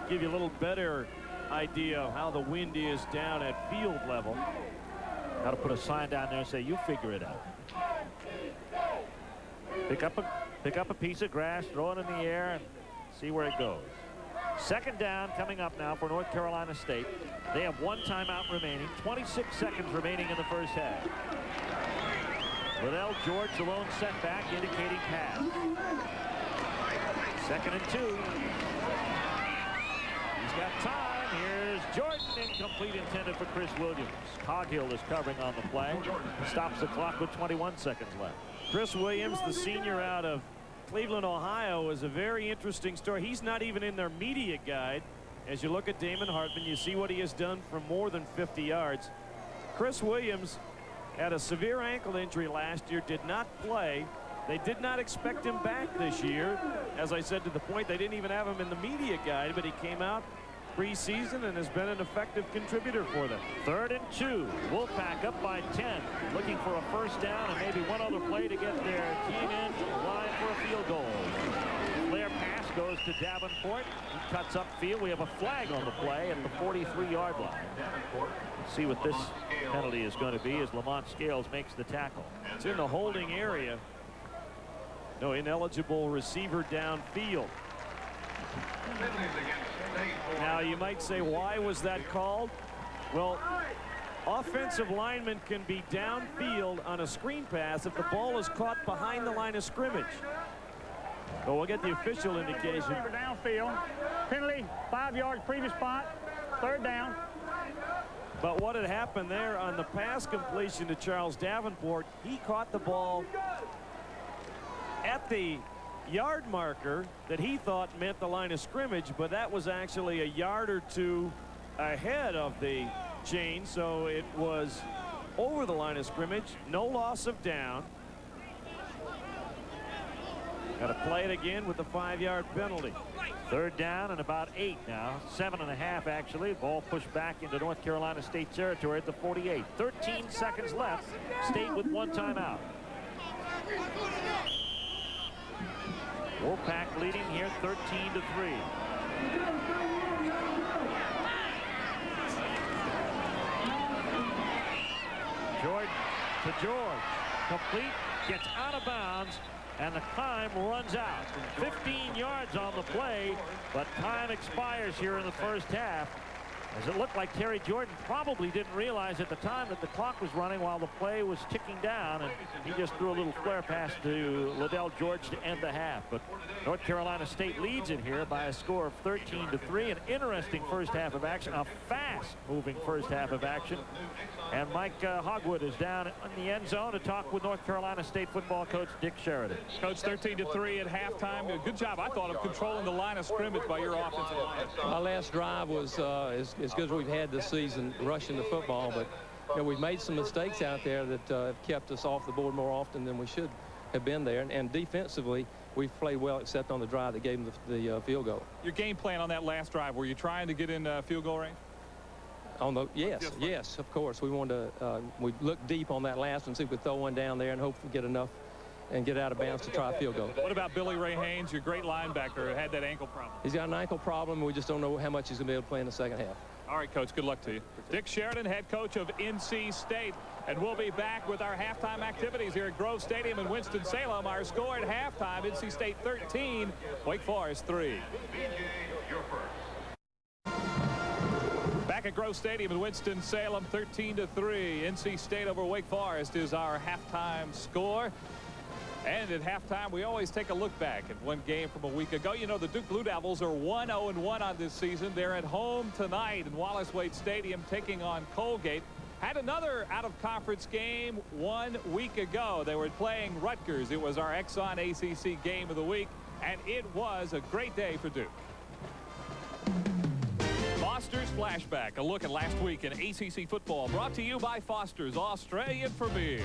give you a little better idea of how the wind is down at field level. Got to put a sign down there and say, you figure it out. Pick up a piece of grass, throw it in the air, and see where it goes. 2nd down coming up now for North Carolina State. They have 1 timeout remaining, 26 seconds remaining in the first half. Liddell George, the lone setback, indicating pass. 2nd and 2. He's got time. Here's Jordan. Incomplete, intended for Chris Williams. Coghill is covering on the play. Stops the clock with 21 seconds left. Chris Williams, the senior out of Cleveland, Ohio, is a very interesting story. He's not even in their media guide. As you look at Damon Hartman, you see what he has done for more than 50 yards. Chris Williams had a severe ankle injury last year, did not play. They did not expect him back this year. As I said, to the point they didn't even have him in the media guide, but he came out preseason and has been an effective contributor for them. 3rd and 2. Wolfpack up by 10, looking for a first down and maybe one other play to get their team in line for a field goal. Flare pass goes to Davenport. He cuts upfield. We have a flag on the play at the 43-yard line. See what this penalty is going to be as Lamont Scales makes the tackle. It's in the holding area. No ineligible receiver downfield. Now you might say, why was that called? Well, offensive linemen can be downfield on a screen pass if the ball is caught behind the line of scrimmage. So we'll get the official indication. Downfield, penalty, 5 yards, previous spot, 3rd down. But what had happened there on the pass completion to Charles Davenport, he caught the ball at the yard marker that he thought meant the line of scrimmage, but that was actually a yard or two ahead of the chain, so it was over the line of scrimmage. No loss of down. Got to play it again with the 5-yard penalty. 3rd down and about 8 now. 7.5 actually. Ball pushed back into North Carolina State territory at the 48. 13 seconds left. State with 1 timeout. Wolfpack leading here 13-3. Jordan to George. Complete. Gets out of bounds. And the time runs out. 15 yards on the play, but time expires here in the first half. As it looked like Terry Jordan probably didn't realize at the time that the clock was running while the play was ticking down, and he just threw a little flare pass to Liddell George to end the half. But North Carolina State leads it here by a score of 13-3. An interesting first half of action, a fast-moving first half of action. And Mike Hogwood is down in the end zone to talk with North Carolina State football coach Dick Sheridan. Coach, 13-3 at halftime. Good job, I thought, of controlling the line of scrimmage by your offensive line. Our last drive was as good as we've had this season rushing the football, but you know, we've made some mistakes out there that have kept us off the board more often than we should have been there. And defensively, we've played well except on the drive that gave them the field goal. Your game plan on that last drive, were you trying to get in field goal range? On the yes, of course. We wanted to we looked deep on that last one, see if we could throw one down there and hope we get enough and get out of bounds to try a field goal. What about Billy Ray Haynes, your great linebacker, had that ankle problem? He's got an ankle problem. We just don't know how much he's going to be able to play in the second half. All right, Coach, good luck to you. Dick Sheridan, head coach of NC State. And we'll be back with our halftime activities here at Grove Stadium in Winston-Salem. Our score at halftime, NC State 13, Wake Forest 3. Back at Grove Stadium in Winston-Salem, 13-3. NC State over Wake Forest is our halftime score. And at halftime, we always take a look back at one game from a week ago. You know, the Duke Blue Devils are 1-0-1 on this season. They're at home tonight in Wallace Wade Stadium taking on Colgate. Had another out-of-conference game 1 week ago. They were playing Rutgers. It was our Exxon ACC game of the week, and it was a great day for Duke. Foster's Flashback, a look at last week in ACC football, brought to you by Foster's Australian Premier.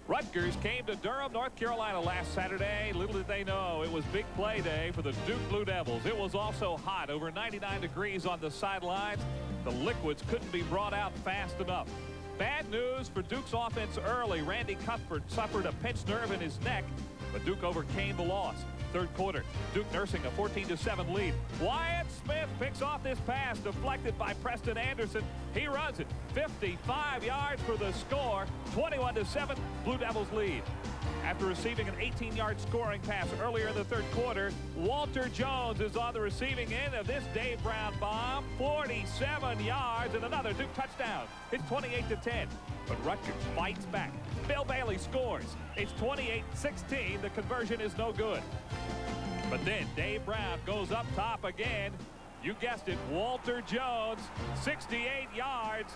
Rutgers came to Durham, North Carolina last Saturday. Little did they know it was big play day for the Duke Blue Devils. It was also hot, over 99 degrees on the sidelines. The liquids couldn't be brought out fast enough. Bad news for Duke's offense early. Randy Cuthbert suffered a pinched nerve in his neck, but Duke overcame the loss. Third quarter, Duke nursing a 14-7 lead. Wyatt Smith picks off this pass deflected by Preston Anderson. He runs it 55 yards for the score. 21-7, Blue Devils lead. After receiving an 18-yard scoring pass earlier in the third quarter, Walter Jones is on the receiving end of this Dave Brown bomb. 47 yards and another Duke touchdown. It's 28-10. But Rutgers fights back. Bill Bailey scores. It's 28-16. The conversion is no good. But then Dave Brown goes up top again. You guessed it, Walter Jones, 68 yards,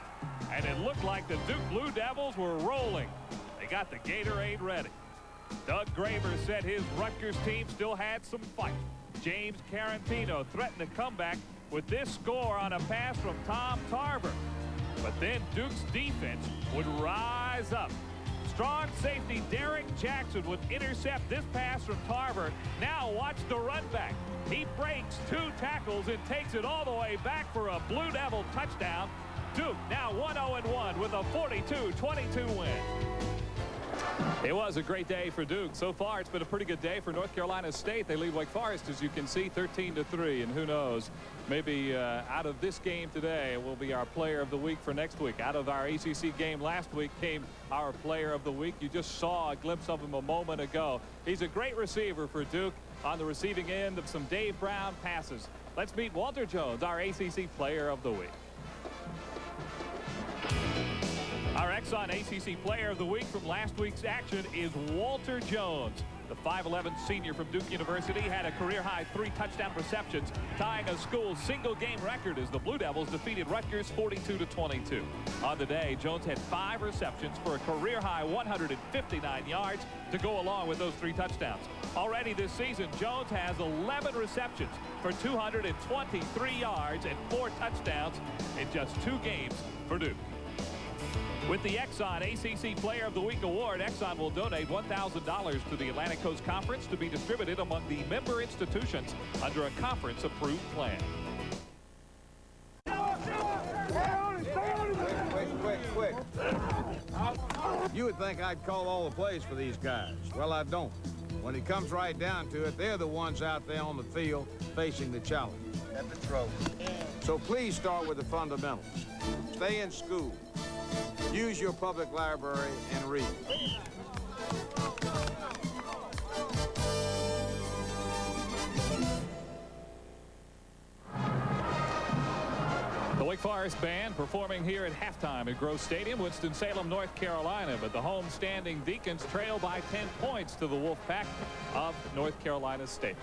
and it looked like the Duke Blue Devils were rolling. They got the Gatorade ready. Doug Graver said his Rutgers team still had some fight. James Carantino threatened to come back with this score on a pass from Tom Tarver. But then Duke's defense would rise up. Strong safety Derek Jackson would intercept this pass from Tarver. Now watch the run back. He breaks 2 tackles and takes it all the way back for a Blue Devil touchdown. Duke now 1-0-1 with a 42-22 win. It was a great day for Duke. So far, it's been a pretty good day for North Carolina State. They lead Wake Forest, as you can see, 13-3. And who knows, maybe out of this game today will be our player of the week for next week. Out of our ACC game last week came our player of the week. You just saw a glimpse of him a moment ago. He's a great receiver for Duke on the receiving end of some Dave Brown passes. Let's meet Walter Jones, our ACC player of the week. Our Exxon ACC Player of the Week from last week's action is Walter Jones. The 5'11 senior from Duke University had a career-high 3 touchdown receptions, tying a school single-game record as the Blue Devils defeated Rutgers 42-22. On the day, Jones had 5 receptions for a career-high 159 yards to go along with those 3 touchdowns. Already this season, Jones has 11 receptions for 223 yards and 4 touchdowns in just 2 games for Duke. With the Exxon ACC Player of the Week award, Exxon will donate $1,000 to the Atlantic Coast Conference to be distributed among the member institutions under a conference-approved plan. Quick. You would think I'd call all the plays for these guys. Well, I don't. When it comes right down to it, they're the ones out there on the field facing the challenge. At the throw. So please start with the fundamentals. Stay in school. Use your public library and read. The Wake Forest band performing here at halftime at Grove Stadium, Winston-Salem, North Carolina. But the home-standing Deacons trail by 10 points to the Wolfpack of North Carolina State.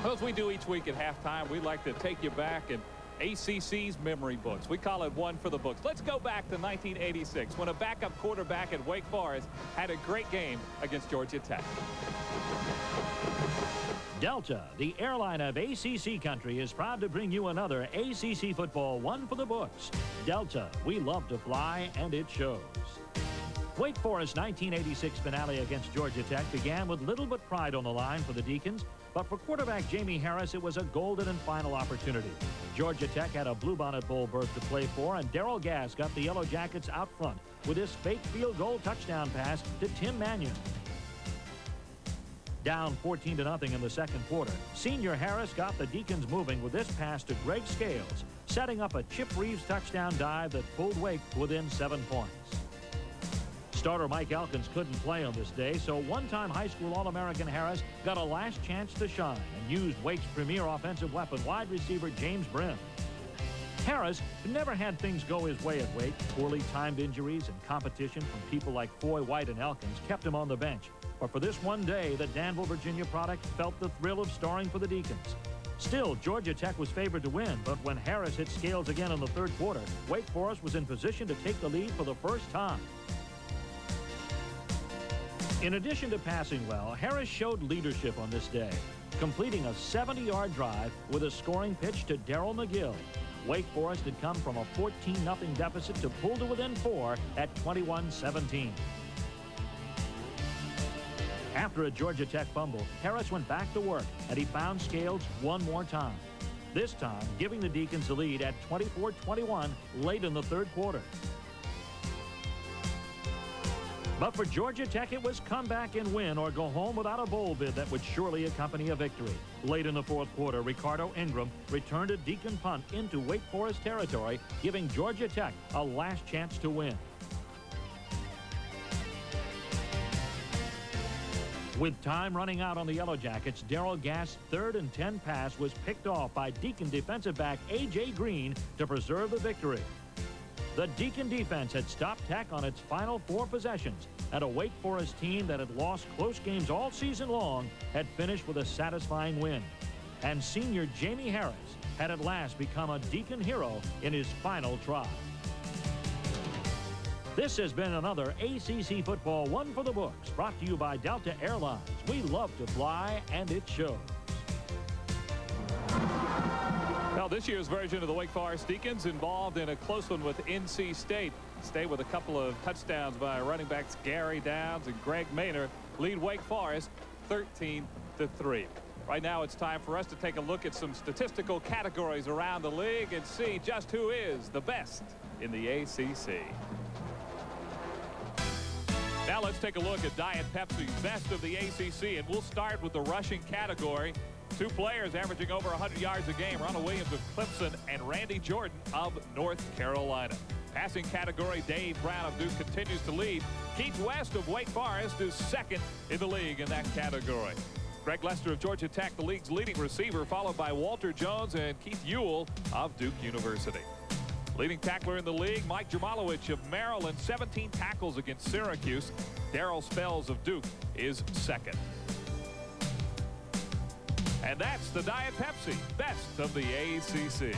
Well, as we do each week at halftime, we like to take you back and ACC's memory books. We call it one for the books. Let's go back to 1986 when a backup quarterback at Wake Forest had a great game against Georgia Tech. Delta, the airline of ACC country, is proud to bring you another ACC football one for the books. Delta, we love to fly, and it shows. Wake Forest's 1986 finale against Georgia Tech began with little but pride on the line for the Deacons, but for quarterback Jamie Harris, it was a golden and final opportunity. Georgia Tech had a Bluebonnet Bowl berth to play for, and Darrell Gass got the Yellow Jackets out front with his fake field goal touchdown pass to Tim Mannion. Down 14-0 in the second quarter, senior Harris got the Deacons moving with this pass to Greg Scales, setting up a Chip Reeves touchdown dive that pulled Wake within 7 points. Starter Mike Elkins couldn't play on this day, so one-time high school All-American Harris got a last chance to shine and used Wake's premier offensive weapon, wide receiver James Brim. Harris, who never had things go his way at Wake, poorly timed injuries and competition from people like Foy, White, and Elkins kept him on the bench. But for this one day, the Danville, Virginia product felt the thrill of starring for the Deacons. Still, Georgia Tech was favored to win, but when Harris hit Scales again in the third quarter, Wake Forest was in position to take the lead for the first time. In addition to passing well, Harris showed leadership on this day, completing a 70-yard drive with a scoring pitch to Darrell McGill. Wake Forest had come from a 14-0 deficit to pull to within 4 at 21-17. After a Georgia Tech fumble, Harris went back to work, and he found Scales one more time. This time, giving the Deacons the lead at 24-21 late in the third quarter. But for Georgia Tech, it was come back and win or go home without a bowl bid that would surely accompany a victory. Late in the fourth quarter, Ricardo Ingram returned a Deacon punt into Wake Forest territory, giving Georgia Tech a last chance to win. With time running out on the Yellow Jackets, Darrell Gass' 3rd and 10 pass was picked off by Deacon defensive back A.J. Green to preserve the victory. The Deacon defense had stopped Tech on its final 4 possessions, and a Wake Forest team that had lost close games all season long had finished with a satisfying win. and senior Jamie Harris had at last become a Deacon hero in his final try. This has been another ACC Football One for the Books, brought to you by Delta Airlines. We love to fly, and it shows. Well, this year's version of the Wake Forest Deacons involved in a close one with NC State. State with a couple of touchdowns by running backs Gary Downs and Greg Maynor lead Wake Forest 13-3. Right now it's time for us to take a look at some statistical categories around the league and see just who is the best in the ACC. Now let's take a look at Diet Pepsi's best of the ACC, and we'll start with the rushing category. Two players averaging over 100 yards a game, Ronald Williams of Clemson and Randy Jordan of North Carolina. Passing category, Dave Brown of Duke continues to lead. Keith West of Wake Forest is second in the league in that category. Greg Lester of Georgia Tech, the league's leading receiver, followed by Walter Jones and Keith Ewell of Duke University. Leading tackler in the league, Mike Jamalowicz of Maryland, 17 tackles against Syracuse. Darryl Spells of Duke is second. And that's the Diet Pepsi best of the ACC.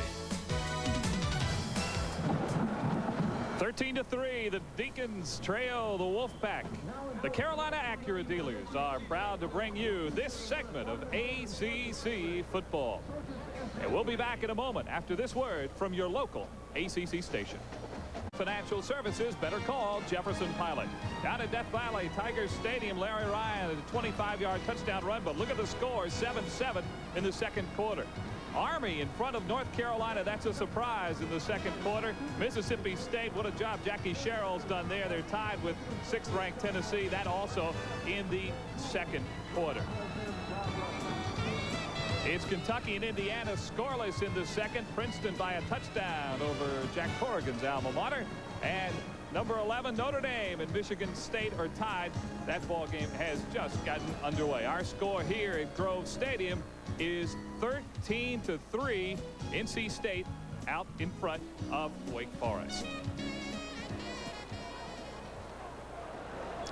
13-3, the Deacons trail the Wolfpack. The Carolina Acura dealers are proud to bring you this segment of ACC football. And we'll be back in a moment after this word from your local ACC station. Financial services, better call Jefferson Pilot. Down at Death Valley Tigers Stadium, Larry Ryan at a 25-yard touchdown run, but look at the score, 7-7 in the second quarter. Army in front of North Carolina. That's a surprise in the second quarter. Mississippi State, what a job Jackie Sherrill's done there. They're tied with 6th-ranked Tennessee. That also in the second quarter. It's Kentucky and Indiana scoreless in the second. Princeton by a touchdown over Jack Corrigan's alma mater. And number 11, Notre Dame and Michigan State are tied. That ball game has just gotten underway. Our score here at Grove Stadium is 13-3. NC State out in front of Wake Forest.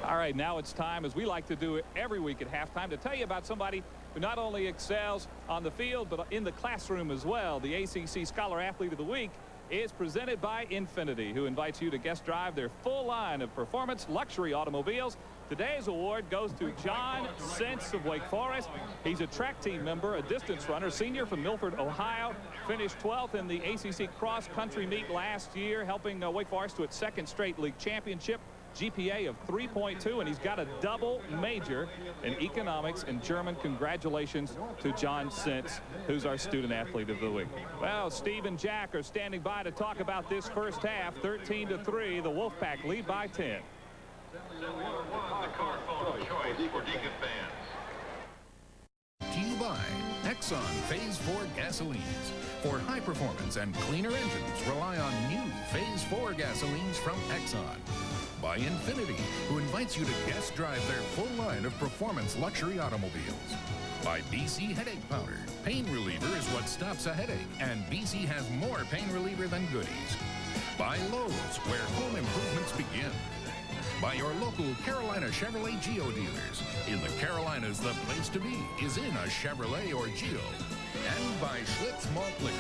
All right, now it's time, as we like to do every week at halftime, to tell you about somebody who not only excels on the field but in the classroom as well. The ACC Scholar Athlete of the Week is presented by Infiniti, who invites you to guest drive their full line of performance luxury automobiles. Today's award goes to John Sentz of Wake Forest. He's a track team member, a distance runner, senior from Milford, Ohio. Finished 12th in the ACC cross-country meet last year, helping Wake Forest to its second straight league championship. GPA of 3.2, and he's got a double major in economics and German. Congratulations to John Sentz, who's our student athlete of the week. Well, Steve and Jack are standing by to talk about this first half. 13-3, the Wolfpack lead by 10. The car phone choice for Deacon fans. To you by Exxon Phase 4 gasolines. For high performance and cleaner engines, rely on new Phase 4 gasolines from Exxon. By Infiniti, who invites you to guest drive their full line of performance luxury automobiles. By BC Headache Powder. Pain reliever is what stops a headache, and BC has more pain reliever than goodies. By Lowe's, where home improvements begin. By your local Carolina Chevrolet Geo dealers. In the Carolinas, the place to be is in a Chevrolet or Geo. And by Schlitz Malt Liquor.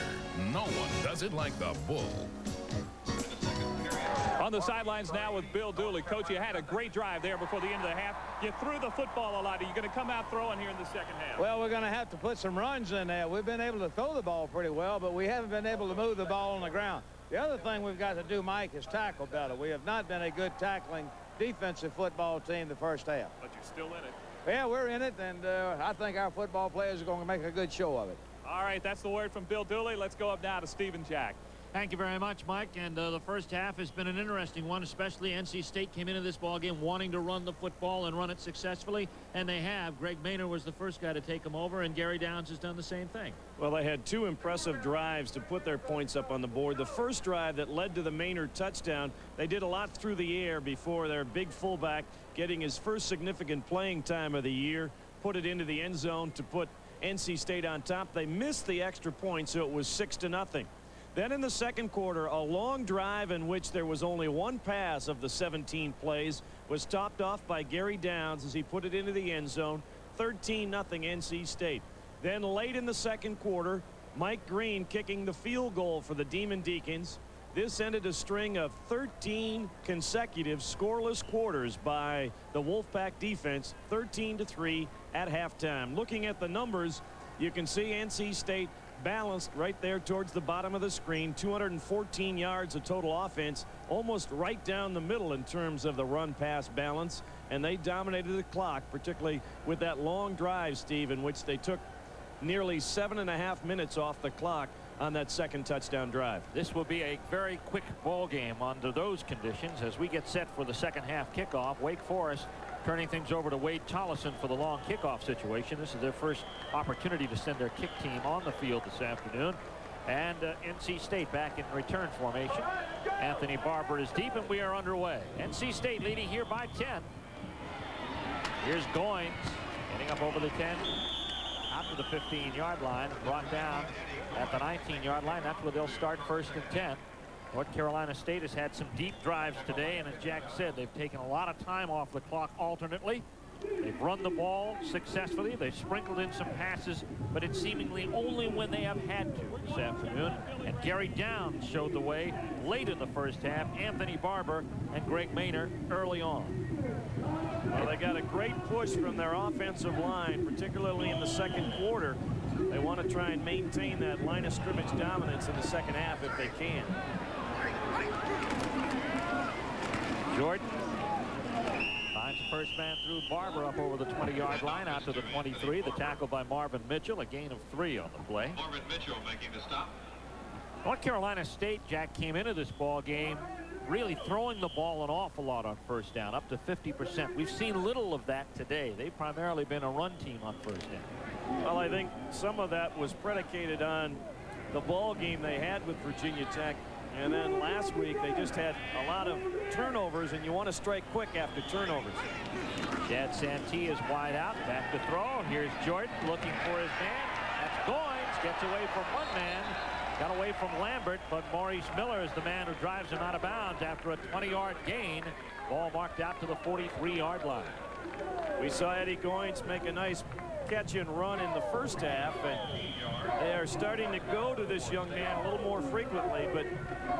No one does it like the Bull. On the sidelines now with Bill Dooley. Coach, you had a great drive there before the end of the half. You threw the football a lot. Are you going to come out throwing here in the second half? Well, we're going to have to put some runs in there. We've been able to throw the ball pretty well, but we haven't been able to move the ball on the ground. The other thing we've got to do, Mike, is tackle better. We have not been a good tackling defensive football team the first half. But you're still in it. Yeah, we're in it, and I think our football players are going to make a good show of it. All right, that's the word from Bill Dooley. Let's go up now to Steve and Jack. Thank you very much, Mike. And the first half has been an interesting one, especially NC State came into this ballgame wanting to run the football and run it successfully, and they have. Greg Maynor was the first guy to take them over, and Gary Downs has done the same thing. Well, they had two impressive drives to put their points up on the board. The first drive that led to the Maynor touchdown, they did a lot through the air before their big fullback getting his first significant playing time of the year, put it into the end zone to put NC State on top. They missed the extra point, so it was 6-0. Then in the second quarter, a long drive in which there was only one pass of the 17 plays was topped off by Gary Downs as he put it into the end zone. 13-0 NC State. Then late in the second quarter, Mike Green kicking the field goal for the Demon Deacons. This ended a string of 13 consecutive scoreless quarters by the Wolfpack defense, 13-3 at halftime. Looking at the numbers, you can see NC State balanced right there towards the bottom of the screen. 214 yards of total offense, almost right down the middle in terms of the run-pass balance. And they dominated the clock, particularly with that long drive, Steve, in which they took nearly 7.5 minutes off the clock on that second touchdown drive. This will be a very quick ball game under those conditions as we get set for the second half kickoff. Wake Forest turning things over to Wade Tollison for the long kickoff situation. This is their first opportunity to send their kick team on the field this afternoon. And NC State back in return formation. Anthony Barbour is deep, and we are underway. NC State leading here by 10. Here's Goins getting up over the 10. Out to the 15-yard line, brought down at the 19-yard line. That's where they'll start first and 10. North Carolina State has had some deep drives today, and as Jack said, they've taken a lot of time off the clock alternately. They've run the ball successfully. They've sprinkled in some passes, but it's seemingly only when they have had to this afternoon. And Gary Downs showed the way late in the first half. Anthony Barbour and Greg Maynard early on. Well, they got a great push from their offensive line, particularly in the second quarter. They want to try and maintain that line of scrimmage dominance in the second half if they can. Jordan finds the first man through. Barbour up over the 20-yard line out to the 23. The tackle by Marvin Mitchell, a gain of 3 on the play. Marvin Mitchell making the stop. North Carolina State, Jack, came into this ball game really throwing the ball an awful lot on first down, up to 50%. We've seen little of that today. They've primarily been a run team on first down. Well, I think some of that was predicated on the ball game they had with Virginia Tech. And then last week, they just had a lot of turnovers, and you want to strike quick after turnovers. Chad Santee is wide out. Back to throw. Here's Jordan looking for his man. That's Goins. Gets away from one man. Got away from Lambert, but Maurice Miller is the man who drives him out of bounds after a 20-yard gain. Ball marked out to the 43-yard line. We saw Eddie Goins make a nice catch and run in the first half, and they are starting to go to this young man a little more frequently. But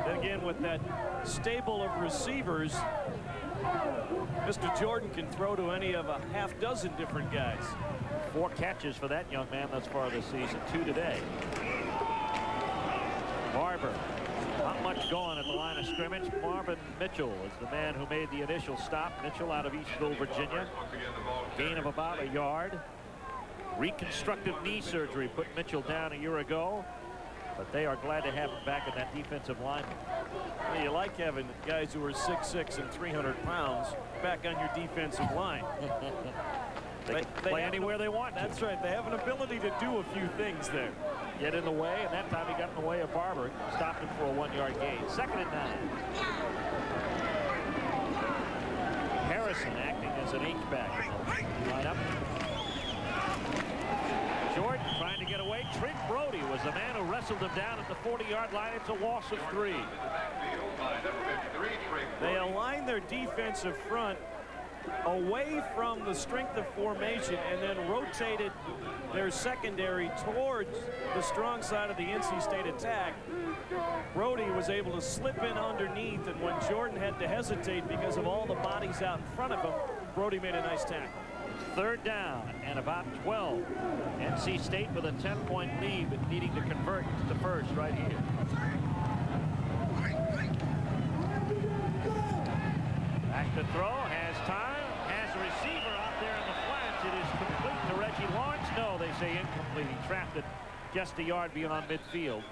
then again, with that stable of receivers, Mr. Jordan can throw to any of a half dozen different guys. 4 catches for that young man thus far this season, 2 today. Barbour, not much going at the line of scrimmage. Marvin Mitchell is the man who made the initial stop. Mitchell out of Eastville, Virginia. Gain of about a yard. Reconstructive knee surgery put Mitchell down a year ago, but they are glad to have him back in that defensive line. Well, you like having guys who are 6'6" and 300 pounds back on your defensive line. They can play anywhere they want to. That's right. They have an ability to do a few things there. Get in the way, and that time he got in the way of Barbour. Stopped him for a 1-yard gain. 2nd and 9. Harrison acting as an H-back. Line up. Jordan trying to get away. Trent Brody was the man who wrestled him down at the 40-yard line. It's a loss of 3. They align their defensive front away from the strength of formation and then rotated their secondary towards the strong side of the NC State attack. Brody was able to slip in underneath, and when Jordan had to hesitate because of all the bodies out in front of him, Brody made a nice tackle. 3rd down and about 12. NC State with a 10-point lead, needing to convert to first right here. Back to throw, has time, has a receiver out there in the flats. It is complete to Reggie Lawrence. No, they say incomplete. He trapped it just a yard beyond midfield.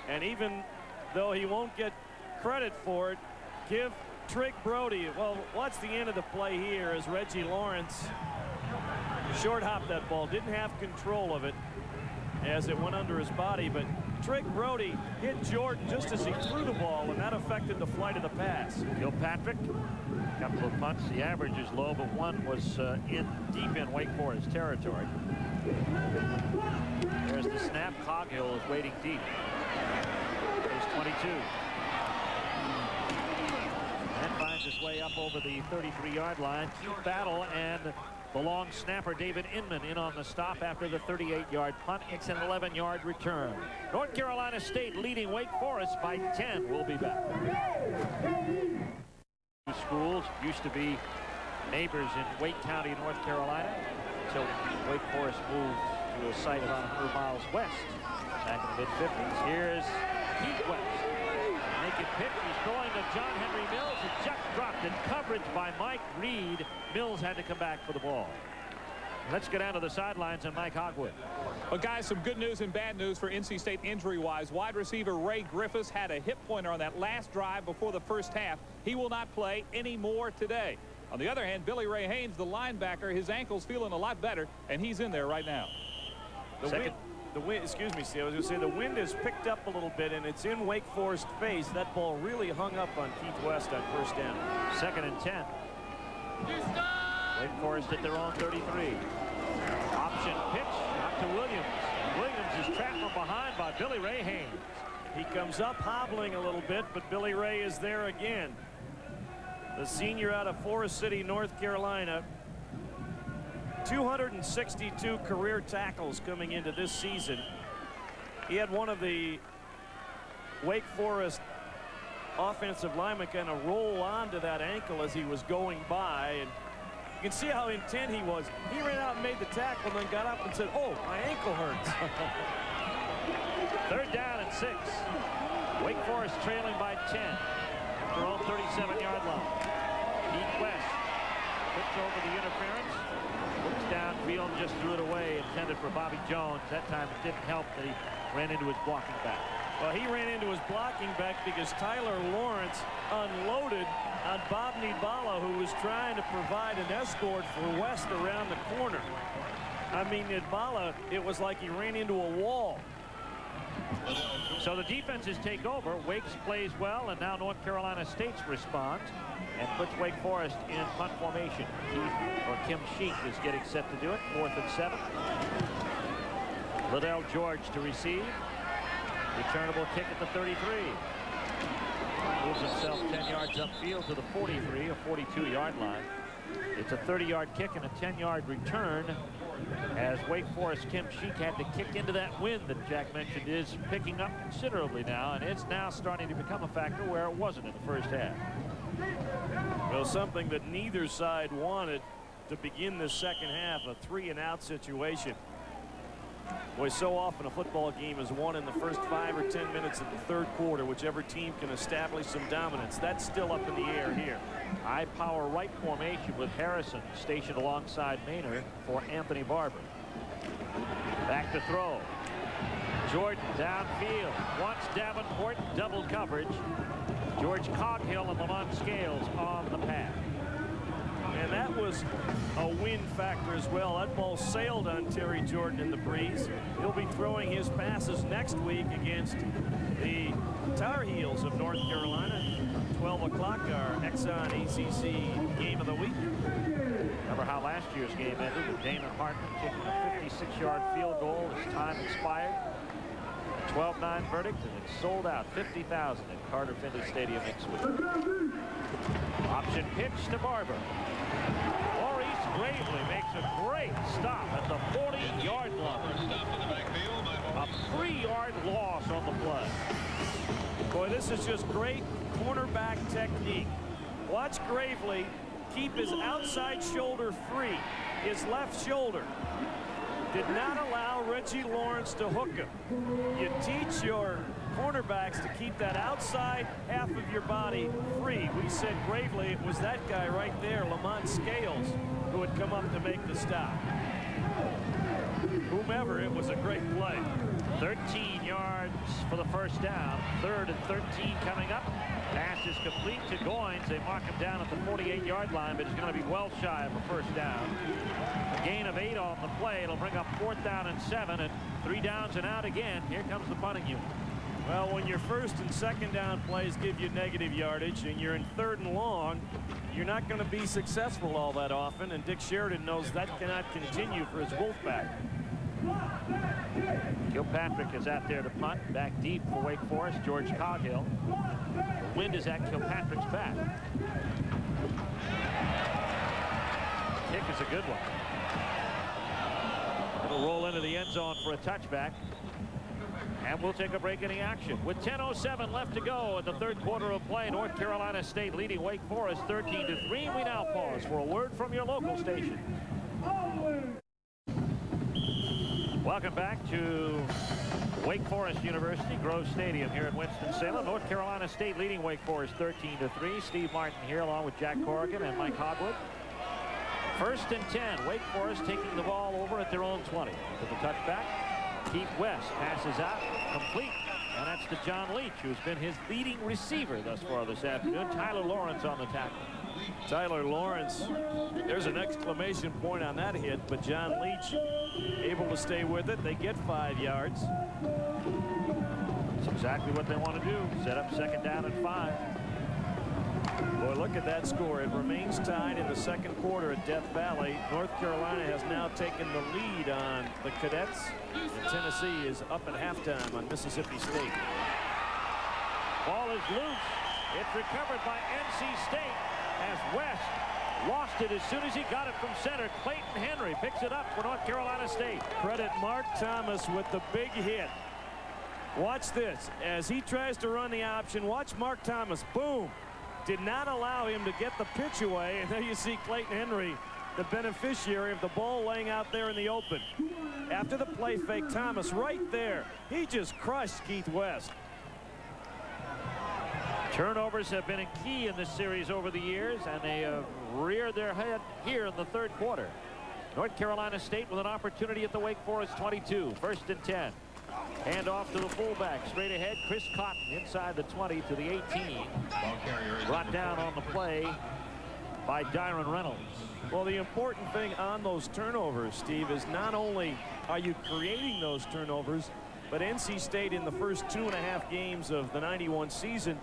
And even though he won't get credit for it, give Trig Brody, well, what's the end of the play here as Reggie Lawrence short hopped that ball, didn't have control of it as it went under his body, but Trig Brody hit Jordan just as he threw the ball, and that affected the flight of the pass. Kilpatrick, a couple of punts. The average is low, but one was deep in Wake Forest territory. There's the snap. Coghill is waiting deep. There's 22. And finds his way up over the 33-yard line. Cute battle, and The long snapper, David Inman, in on the stop after the 38-yard punt. It's an 11-yard return. North Carolina State leading Wake Forest by 10. We'll be back. Schools used to be neighbors in Wake County, North Carolina, until Wake Forest moved to a site about 100 miles west back in the mid-50s. Here's Keith West. Naked pitch. He's throwing to John Henry Mills. It just dropped in coverage by Mike Reed. Mills had to come back for the ball. Let's get down to the sidelines and Mike Hogwood. Well, guys, some good news and bad news for NC State injury-wise. Wide receiver Ray Griffiths had a hip pointer on that last drive before the first half. He will not play anymore today. On the other hand, Billy Ray Haynes, the linebacker, his ankle's feeling a lot better, and he's in there right now. The wind, excuse me, Steve, I was going to say the wind has picked up a little bit, and it's in Wake Forest face. That ball really hung up on Keith West on first down. 2nd and 10. Wake Forest at their own 33. Option pitch out to Williams. Williams is trapped from behind by Billy Ray Haynes. He comes up hobbling a little bit, but Billy Ray is there again. The senior out of Forest City, North Carolina. 262 career tackles coming into this season. He had one of the Wake Forest offensive linemen kind of roll onto that ankle as he was going by, and you can see how intent he was. He ran out and made the tackle and then got up and said, "Oh, my ankle hurts." 3rd down and 6. Wake Forest trailing by 10 at their own 37-yard line. Keith West flips over the interference. Looks downfield, just threw it away, intended for Bobby Jones. That time it didn't help that he ran into his blocking back. Well, he ran into his blocking back because Tyler Lawrence unloaded on Bob Nibala, who was trying to provide an escort for West around the corner. I mean, Nibala, it was like he ran into a wall. So the defenses take over. Wake's plays well, and now North Carolina State's responds and puts Wake Forest in punt formation. Kim Sheik is getting set to do it. 4th and 7. Liddell George to receive. Returnable kick at the 33. Moves himself 10 yards upfield to the 43, a 42-yard line. It's a 30-yard kick and a 10-yard return, as Wake Forest Kim Sheik had to kick into that wind that Jack mentioned is picking up considerably now, and it's now starting to become a factor where it wasn't in the first half. Well, something that neither side wanted to begin the second half, a 3-and-out situation. Boy, so often a football game is won in the first 5 or 10 minutes of the third quarter, whichever team can establish some dominance. That's still up in the air here. High power right formation with Harrison stationed alongside Maynard for Anthony Barbour. Back to throw. Jordan downfield. Wants Davenport, double coverage. George Coghill and Lamont Scales on the path. And that was a wind factor as well. That ball sailed on Terry Jordan in the breeze. He'll be throwing his passes next week against the Tar Heels of North Carolina. 12 o'clock, our Exxon ACC game of the week. Remember how last year's game ended with Damon Hartman kicking a 56-yard field goal as time expired. 12-9 verdict, and it's sold out. 50,000 at Carter Finley Stadium next week. Option pitch to Barbour. Maurice Gravely makes a great stop at the 40-yard line. A 3-yard loss on the play. Boy, this is just great cornerback technique. Watch Gravely keep his outside shoulder free. His left shoulder. Did not allow Reggie Lawrence to hook him. You teach your cornerbacks to keep that outside half of your body free. We said Gravely, it was that guy right there, Lamont Scales, who had come up to make the stop. Whomever, it was a great play. 13 yards for the first down. 3rd and 13 coming up. Pass is complete to Goins. They mark him down at the 48-yard line, but he's going to be well shy of a first down. A gain of 8 on the play. It'll bring up 4th down and 7, and 3 downs and out again. Here comes the punting unit. Well, when your 1st and 2nd down plays give you negative yardage and you're in 3rd and long, you're not going to be successful all that often, and Dick Sheridan knows that cannot continue for his Wolfpack. Kilpatrick is out there to punt. Back deep for Wake Forest, George Coghill. The wind is at Kilpatrick's back. Kick is a good one. It'll roll into the end zone for a touchback. And we'll take a break in the action. With 10:07 left to go in the third quarter of play, North Carolina State leading Wake Forest 13-3. We now pause for a word from your local station. Welcome back to Wake Forest University, Grove Stadium here in Winston-Salem. North Carolina State leading Wake Forest 13-3. Steve Martin here along with Jack Corrigan and Mike Hogwood. 1st and 10. Wake Forest taking the ball over at their own 20. To the touchback. Keith West passes out, complete, and that's to John Leach, who's been his leading receiver thus far this afternoon. Tyler Lawrence on the tackle. Tyler Lawrence, there's an exclamation point on that hit, but John Leach able to stay with it. They get 5 yards. That's exactly what they want to do. Set up 2nd down and 5. Boy, look at that score. It remains tied in the second quarter at Death Valley. North Carolina has now taken the lead on the Cadets, and Tennessee is up at halftime on Mississippi State. Ball is loose. It's recovered by NC State as West lost it as soon as he got it from center. Clayton Henry picks it up for North Carolina State. Credit Mark Thomas with the big hit. Watch this. As he tries to run the option, watch Mark Thomas. Boom. Did not allow him to get the pitch away. And there you see Clayton Henry, the beneficiary of the ball laying out there in the open. After the play fake, Thomas right there. He just crushed Keith West. Turnovers have been a key in this series over the years, and they have reared their head here in the third quarter. North Carolina State with an opportunity at the Wake Forest 22. 1st and 10. Hand off to the fullback. Straight ahead, Chris Cotton inside the 20 to the 18. Brought down on the play by Dyron Reynolds. Well, the important thing on those turnovers, Steve, is not only are you creating those turnovers, but NC State in the first 2.5 games of the 91 season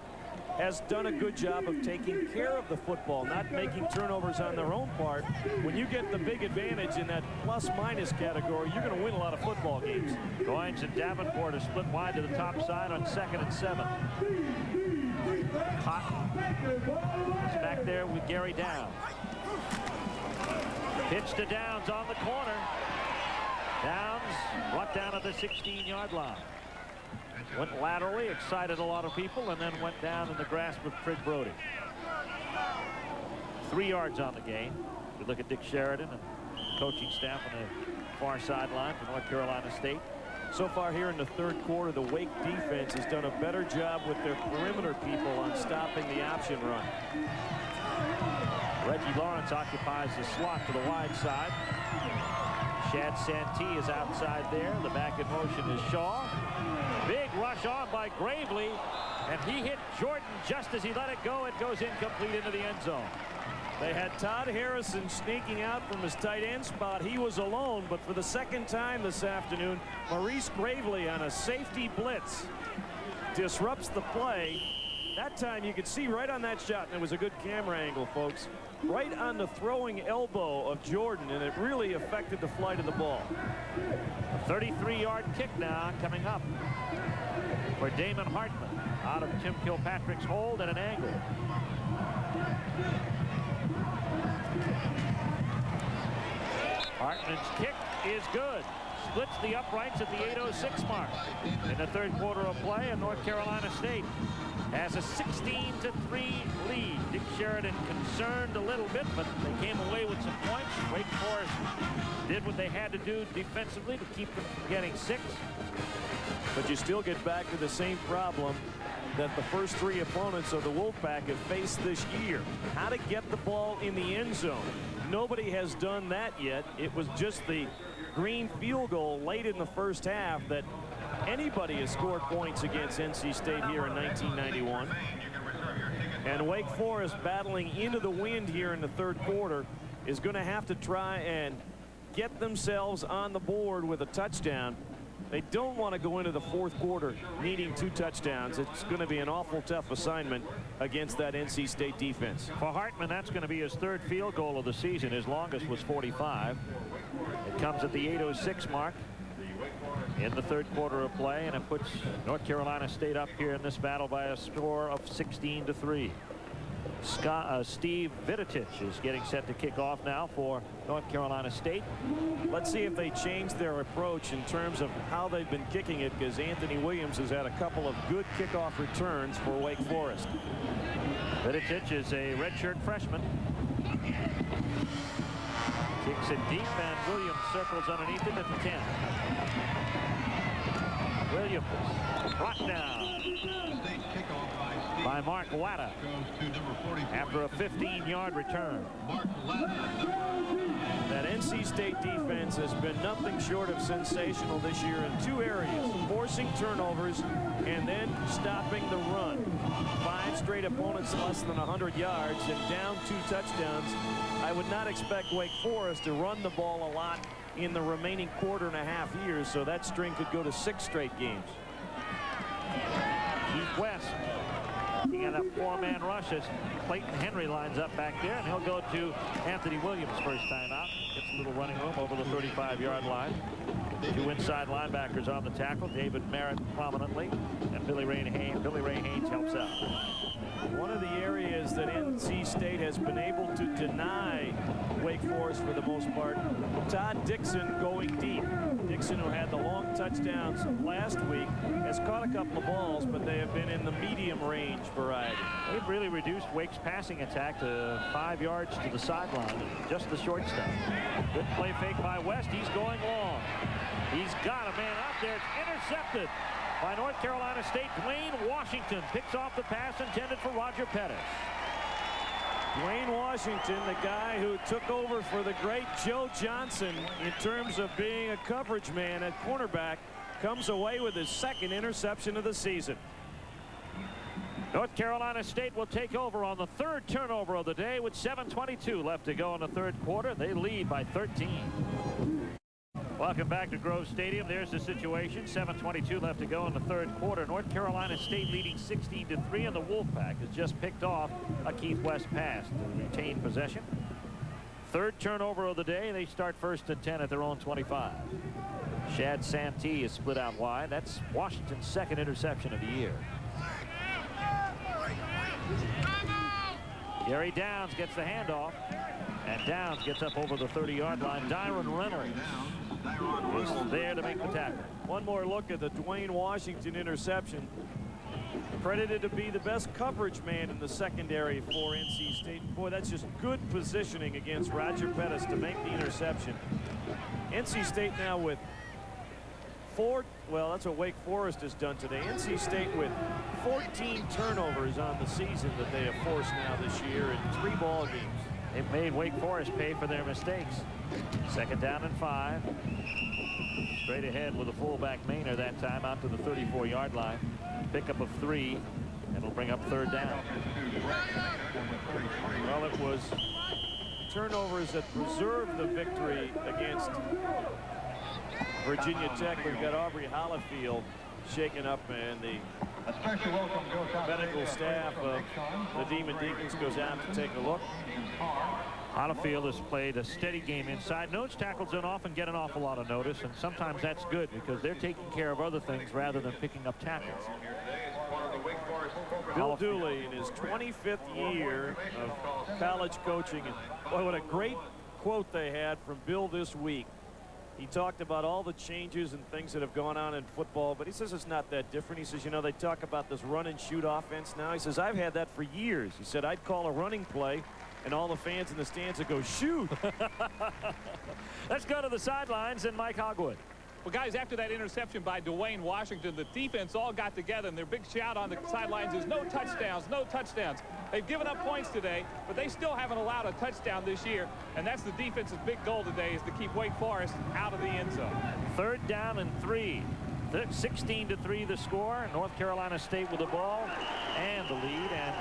has done a good job of taking care of the football, not making turnovers on their own part. When you get the big advantage in that plus-minus category, you're going to win a lot of football games. Goins and Davenport are split wide to the top side on 2nd and 7. Cotton is back there with Gary Downs. Pitch to Downs on the corner. Downs brought down at the 16-yard line. Went laterally, excited a lot of people, and then went down in the grasp of Trig Brody. 3 yards on the gain. We look at Dick Sheridan and coaching staff on the far sideline for North Carolina State. So far here in the third quarter, the Wake defense has done a better job with their perimeter people on stopping the option run. Reggie Lawrence occupies the slot to the wide side. Shad Santee is outside there. The back in motion is Shaw. Big rush on by Gravely, and he hit Jordan just as he let it go. It goes incomplete into the end zone. They had Todd Harrison sneaking out from his tight end spot. He was alone, but for the second time this afternoon, Maurice Gravely on a safety blitz disrupts the play. That time you could see right on that shot, and it was a good camera angle, folks, right on the throwing elbow of Jordan, and it really affected the flight of the ball. A 33-yard kick now coming up for Damon Hartman out of Tim Kilpatrick's hold at an angle. Hartman's kick is good. Splits the uprights at the 8:06 mark in the third quarter of play, and North Carolina State has a 16-3 lead. Dick Sheridan concerned a little bit, but they came away with some points. Wake Forest did what they had to do defensively to keep them from getting 6. But you still get back to the same problem that the first 3 opponents of the Wolfpack have faced this year. How to get the ball in the end zone. Nobody has done that yet. It was just the green field goal late in the first half that anybody has scored points against NC State here in 1991. And Wake Forest, battling into the wind here in the third quarter, is going to have to try and get themselves on the board with a touchdown. They don't want to go into the fourth quarter needing 2 touchdowns. It's going to be an awful tough assignment against that NC State defense. For Hartman, that's going to be his 3rd field goal of the season. His longest was 45. It comes at the 8:06 mark in the third quarter of play, and it puts North Carolina State up here in this battle by a score of 16-3. Steve Viditich is getting set to kick off now for North Carolina State. Let's see if they change their approach in terms of how they've been kicking it, because Anthony Williams has had a couple of good kickoff returns for Wake Forest. Viditich is a redshirt freshman. Kicks it deep, and Williams circles underneath it at the 10. Williams brought down by Mark Latta after a 15-yard return. That NC State defense has been nothing short of sensational this year in two areas: forcing turnovers and then stopping the run. 5 straight opponents less than 100 yards and down 2 touchdowns. I would not expect Wake Forest to run the ball a lot in the remaining quarter-and-a-half years, so that string could go to 6 straight games. Keith West looking at a 4-man rush as Clayton Henry lines up back there, and he'll go to Anthony Williams first time out. Gets a little running room over the 35-yard line. 2 inside linebackers on the tackle, David Merritt prominently, and Billy Ray Haynes helps out. One of the areas that NC State has been able to deny Wake Forest for the most part, Todd Dixon going deep. Dixon, who had the long touchdowns last week, has caught a couple of balls, but they have been in the medium range variety. They've really reduced Wake's passing attack to 5 yards to the sideline, just the short stuff. Good play fake by West. He's going long. He's got a man out there. It's intercepted by North Carolina State. Dwayne Washington picks off the pass intended for Roger Pettis. Dwayne Washington, the guy who took over for the great Joe Johnson in terms of being a coverage man at cornerback, comes away with his 2nd interception of the season. North Carolina State will take over on the 3rd turnover of the day with 7:22 left to go in the 3rd quarter. They lead by 13. Welcome back to Grove Stadium. There's the situation. 7:22 left to go in the 3rd quarter. North Carolina State leading 16-3, and the Wolfpack has just picked off a Keith West pass to retain possession. 3rd turnover of the day. They start 1st and 10 at their own 25. Shad Santee is split out wide. That's Washington's 2nd interception of the year. Gary Downs gets the handoff, and Downs gets up over the 30-yard line. Dyron Reynolds is there to make the tackle. One more look at the Dwayne Washington interception. Credited to be the best coverage man in the secondary for NC State. Boy, that's just good positioning against Roger Pettis to make the interception. NC State now with 4, well, that's what Wake Forest has done today. NC State with 14 turnovers on the season that they have forced now this year in 3 ball games. They've made Wake Forest pay for their mistakes. 2nd down and 5. Straight ahead with a fullback Maynard that time out to the 34-yard line. Pickup of 3. It'll bring up 3rd down. Well, it was turnovers that preserved the victory against Virginia Tech. We've got Aubrey Hollifield shaken up, and the medical staff of the Demon Deacons goes out to take a look. Hollifield has played a steady game inside. Nose tackles don't often get an awful lot of notice, and sometimes that's good because they're taking care of other things rather than picking up tackles. Bill Dooley in his 25th year of college coaching, and boy, what a great quote they had from Bill this week. He talked about all the changes and things that have gone on in football, but he says it's not that different. He says, you know, they talk about this run and shoot offense now. He says, I've had that for years. He said, I'd call a running play and all the fans in the stands would go, shoot. Let's go to the sidelines and Mike Hogwood. Well, guys, after that interception by Dwayne Washington, the defense all got together, and their big shout on the sidelines is no touchdowns, no touchdowns. They've given up points today, but they still haven't allowed a touchdown this year, and that's the defense's big goal today, is to keep Wake Forest out of the end zone. 3rd down and 3. 16-3 the score. North Carolina State with the ball and the lead, and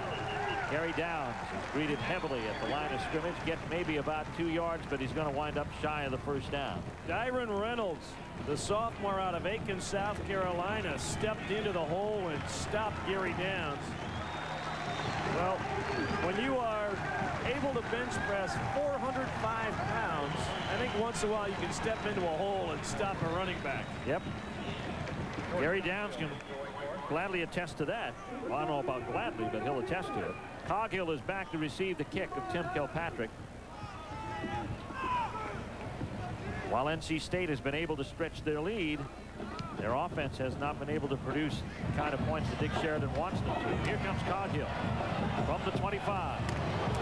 Gary Downs is greeted heavily at the line of scrimmage. Get maybe about 2 yards, but he's going to wind up shy of the 1st down. Dyron Reynolds, the sophomore out of Aiken, South Carolina, stepped into the hole and stopped Gary Downs. Well, when you are able to bench press 405 pounds, I think once in a while you can step into a hole and stop a running back. Yep. Gary Downs can gladly attest to that. Well, I don't know about gladly, but he'll attest to it. Coghill is back to receive the kick of Tim Kilpatrick. While NC State has been able to stretch their lead, their offense has not been able to produce the kind of points that Dick Sheridan wants them to. Here comes Coghill from the 25.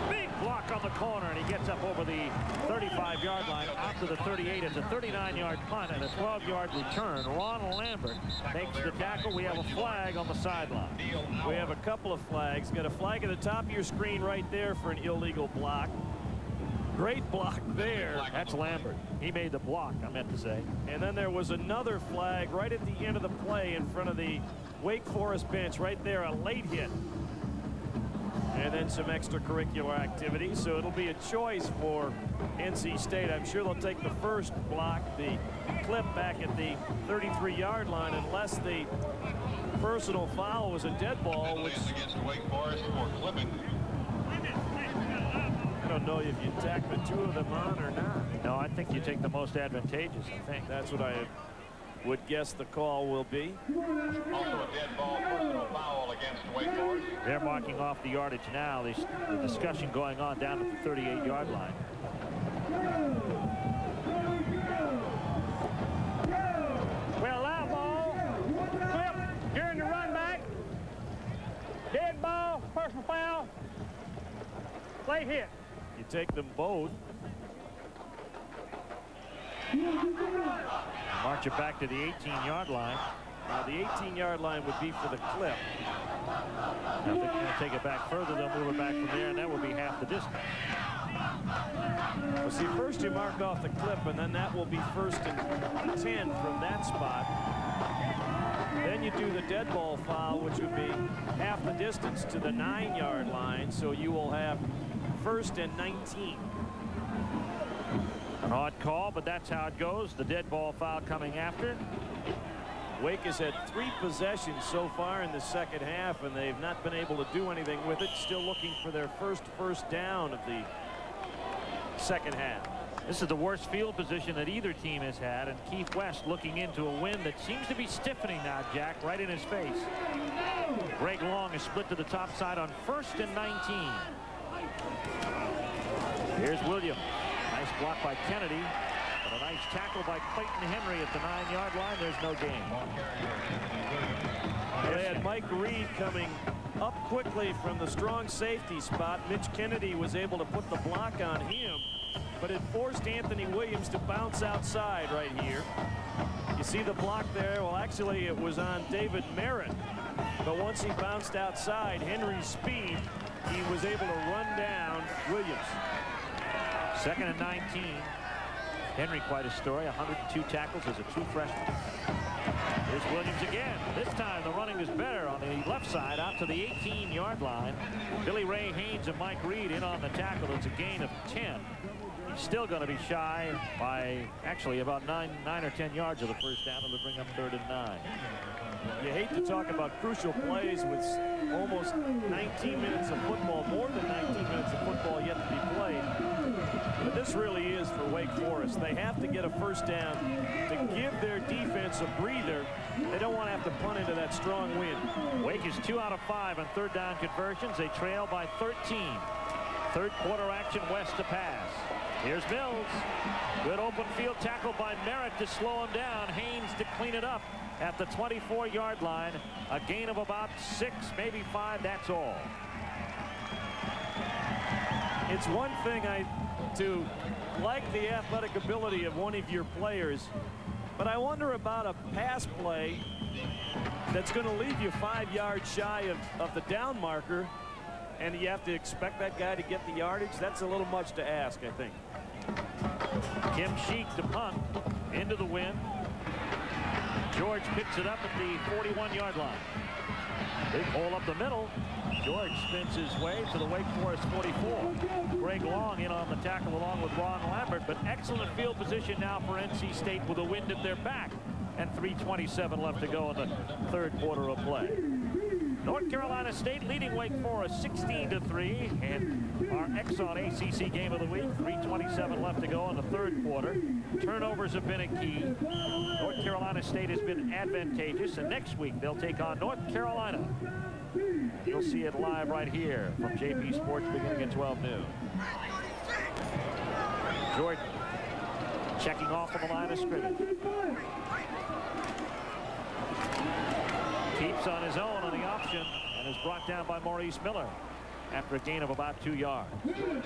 Big block on the corner, and he gets up over the 35-yard line out to the 38. It's a 39-yard punt and a 12-yard return. Ron Lambert makes the tackle. We have a flag on the sideline. We have a couple of flags. Got a flag at the top of your screen right there for an illegal block. Great block there. That's Lambert. He made the block, I meant to say. And then there was another flag right at the end of the play in front of the Wake Forest bench right there, a late hit. And then some extracurricular activity. So it'll be a choice for NC State. I'm sure they'll take the first block, the clip back at the 33-yard line, unless the personal foul was a dead ball, which against Wake Forest for clipping. I don't know if you tack the two of them on or not. No, I think you take the most advantageous, I think. That's what I would guess the call will be. Also a dead ball, personal foul against Wake Forest. They're marking off the yardage now. The discussion going on down at the 38-yard line. Well, loud ball, clip during the run back, dead ball, personal foul, late hit. You take them both. March it back to the 18-yard line. Now the 18-yard line would be for the clip. Now if they're going to take it back further, they'll move it back from there, and that would be half the distance. Well, see, first you mark off the clip, and then that will be 1st and 10 from that spot. Then you do the dead ball foul, which would be half the distance to the 9-yard line, so you will have 1st and 19. An odd call, but that's how it goes. The dead ball foul coming after. Wake has had 3 possessions so far in the second half, and they've not been able to do anything with it. Still looking for their first down of the second half. This is the worst field position that either team has had, and Keith West looking into a wind that seems to be stiffening now, Jack, right in his face. Greg Long is split to the top side on 1st and 19. Here's Williams. Nice block by Kennedy, but a nice tackle by Clayton Henry at the 9-yard line. There's no gain. They had Mike Reed coming up quickly from the strong safety spot. Mitch Kennedy was able to put the block on him, but it forced Anthony Williams to bounce outside right here. You see the block there? Well, actually, it was on David Merritt, but once he bounced outside, Henry's speed, he was able to run down Williams. 2nd and 19. Henry, quite a story. 102 tackles as a true freshman. Here's Williams again. This time the running is better on the left side out to the 18-yard line. Billy Ray Haynes and Mike Reed in on the tackle. It's a gain of 10. He's still going to be shy by actually about 9 or 10 yards of the first down. It'll bring up 3rd and 9. You hate to talk about crucial plays with almost 19 minutes of football, more than 19 minutes of football yet to be played. But this really is for Wake Forest. They have to get a first down to give their defense a breather. They don't want to have to punt into that strong wind. Wake is 2 out of 5 on 3rd down conversions. They trail by 13. 3rd quarter action, West to pass. Here's Mills. Good open field tackle by Merritt to slow him down. Haynes to clean it up at the 24-yard line. A gain of about 6, maybe 5. That's all. It's one thing to like the athletic ability of one of your players, but I wonder about a pass play that's going to leave you 5 yards shy of the down marker, and you have to expect that guy to get the yardage. That's a little much to ask, I think. Kim Sheik to punt into the wind. George picks it up at the 41-yard line. Big hole up the middle. George spins his way to the Wake Forest 44. Greg Long in on the tackle along with Ron Lambert, but excellent field position now for NC State with the wind at their back and 3:27 left to go in the 3rd quarter of play. North Carolina State leading Wake Forest 16-3. And our Exxon ACC game of the week, 3:27 left to go in the third quarter. Turnovers have been a key. North Carolina State has been advantageous, and next week they'll take on North Carolina. You'll see it live right here from JP Sports beginning at 12 noon. Jordan checking off on the line of scrimmage. Keeps on his own on the option and is brought down by Maurice Miller after a gain of about 2 yards. The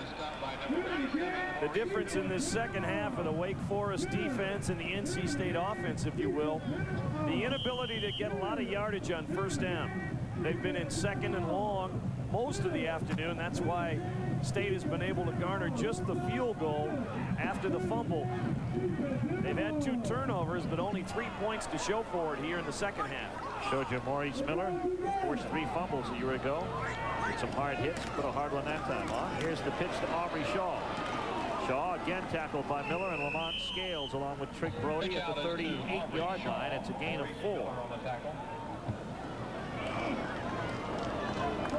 difference in this second half of the Wake Forest defense and the NC State offense, if you will, the inability to get a lot of yardage on first down. They've been in second and long most of the afternoon. That's why State has been able to garner just the field goal after the fumble. They've had 2 turnovers, but only 3 points to show for it here in the second half. Showed you Maurice Miller forced 3 fumbles a year ago. With some hard hits, put a hard one that time on. Here's the pitch to Aubrey Shaw. Shaw again tackled by Miller, and Lamont Scales along with Trick Brody at the 38-yard line. It's a gain of 4.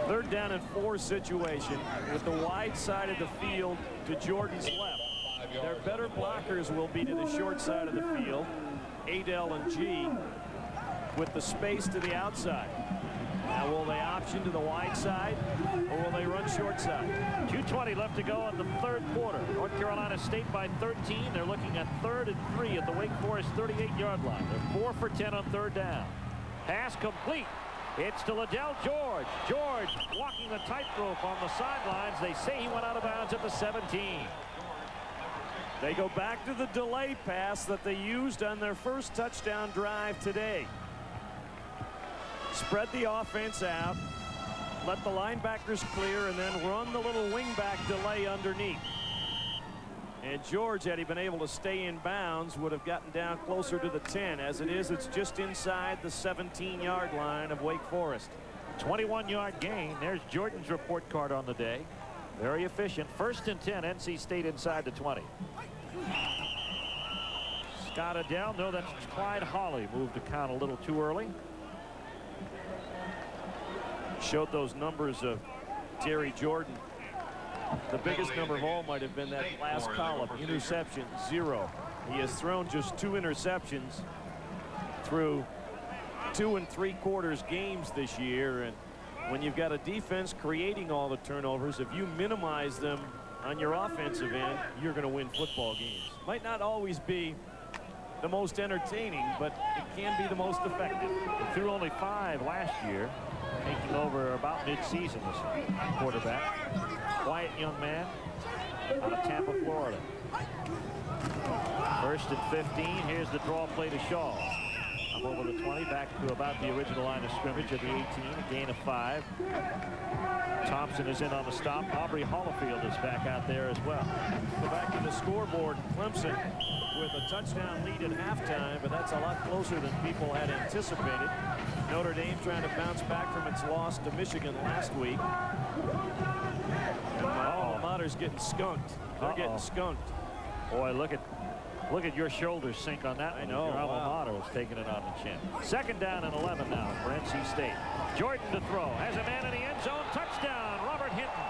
Third down and 4 situation with the wide side of the field to Jordan's left. Their better blockers will be to the short side of the field, Adel and G, with the space to the outside. Now will they option to the wide side, or will they run short side? 2:20 left to go in the third quarter. North Carolina State by 13. They're looking at 3rd and 3 at the Wake Forest 38-yard line. They're 4 for 10 on third down. Pass complete. It's to Liddell George. George walking the tightrope on the sidelines. They say he went out of bounds at the 17. They go back to the delay pass that they used on their first touchdown drive today. Spread the offense out, let the linebackers clear, and then run the little wingback delay underneath. And George, had he been able to stay in bounds, would have gotten down closer to the 10. As it is, it's just inside the 17-yard line of Wake Forest. 21-yard gain. There's Jordan's report card on the day. Very efficient. 1st and 10, NC State inside the 20. Scott Adele, no, that's Clyde Hawley. Moved to count a little too early. Showed those numbers of Terry Jordan. The biggest number of all might have been that last column. Interception, 0. He has thrown just 2 interceptions through 2 3/4 games this year. And when you've got a defense creating all the turnovers, if you minimize them on your offensive end, you're going to win football games. Might not always be the most entertaining, but it can be the most effective. He threw only 5 last year, taking over about mid-season this quarterback. Quiet young man out of Tampa, Florida. 1st and 15. Here's the draw play to Shaw. Up over the 20, back to about the original line of scrimmage at the 18. A gain of 5. Thompson is in on the stop. Aubrey Hollifield is back out there as well. Go back to the scoreboard. Clemson with a touchdown lead at halftime, but that's a lot closer than people had anticipated. Notre Dame trying to bounce back from its loss to Michigan last week. And my alma mater's getting skunked. They're getting skunked. Boy, look at your shoulders sink on that. I know. Your alma mater is taking it on the chin. 2nd down and 11 now for NC State. Jordan to throw. Has a man in the end zone. Touchdown, Robert Hinton.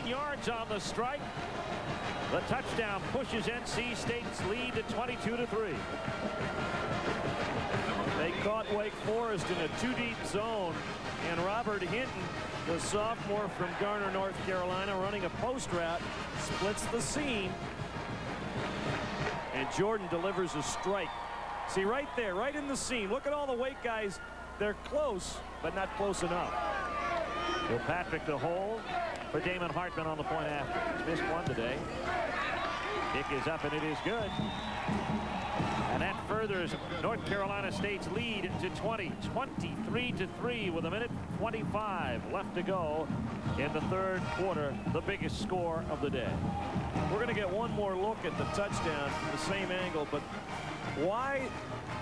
Yards on the strike. The touchdown pushes NC State's lead to 22-3. They caught Wake Forest in a 2-deep zone, and Robert Hinton, the sophomore from Garner, North Carolina, running a post route, splits the seam, and Jordan delivers a strike. See, right there, right in the seam. Look at all the Wake guys. They're close, but not close enough. Kilpatrick to hold for Damon Hartman on the point after. He's missed one today. Kick is up, and it is good. And that furthers North Carolina State's lead to 23-3 with 1:25 left to go in the third quarter, the biggest score of the day. We're going to get one more look at the touchdown from the same angle, but Why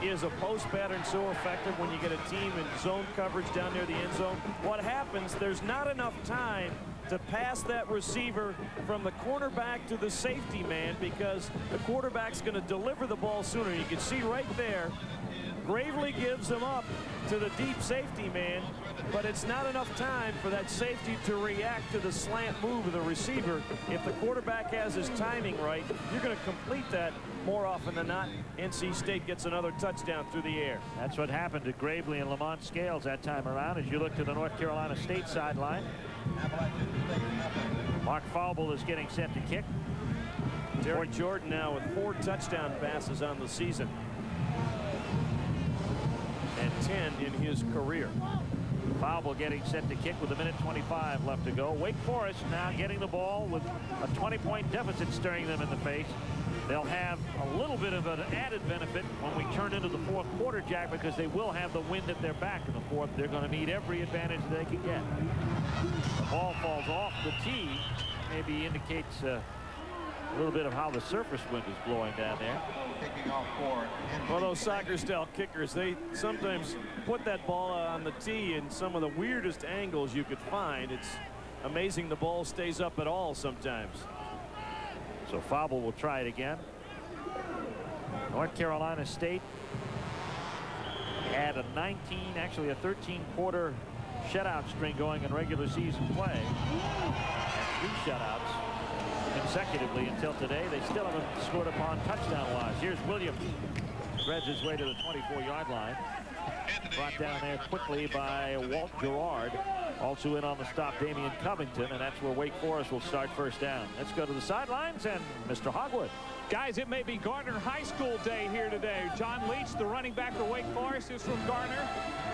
is a post pattern so effective when you get a team in zone coverage down near the end zone? What happens, there's not enough time to pass that receiver from the cornerback to the safety man because the quarterback's going to deliver the ball sooner. You can see right there, Gravely gives them up to the deep safety man, but it's not enough time for that safety to react to the slant move of the receiver. If the quarterback has his timing right, you're going to complete that more often than not. NC State gets another touchdown through the air. That's what happened to Gravely and Lamont Scales that time around. As you look to the North Carolina State sideline, Mark Falble is getting set to kick. Derek Jordan now with 4 touchdown passes on the season and 10 in his career. Falble getting set to kick with 1:25 left to go. Wake Forest now getting the ball with a 20-point deficit staring them in the face. They'll have a little bit of an added benefit when we turn into the fourth quarter, Jack, because they will have the wind at their back in the fourth. They're going to need every advantage they can get. The ball falls off the tee. Maybe indicates a little bit of how the surface wind is blowing down there. Well, those soccer-style kickers, they sometimes put that ball on the tee in some of the weirdest angles you could find. It's amazing the ball stays up at all sometimes. So Falble will try it again. North Carolina State had a 13-quarter shutout string going in regular season play. And 3 shutouts consecutively until today. They still haven't scored upon touchdown lines. Here's Williams. Threads his way to the 24-yard line. Brought down there quickly by Walt Gerard. Also in on the stop, Damian Covington, and that's where Wake Forest will start first down. Let's go to the sidelines and Mr. Hogwood. Guys, it may be Garner High School day here today. John Leach, the running back for Wake Forest, is from Garner.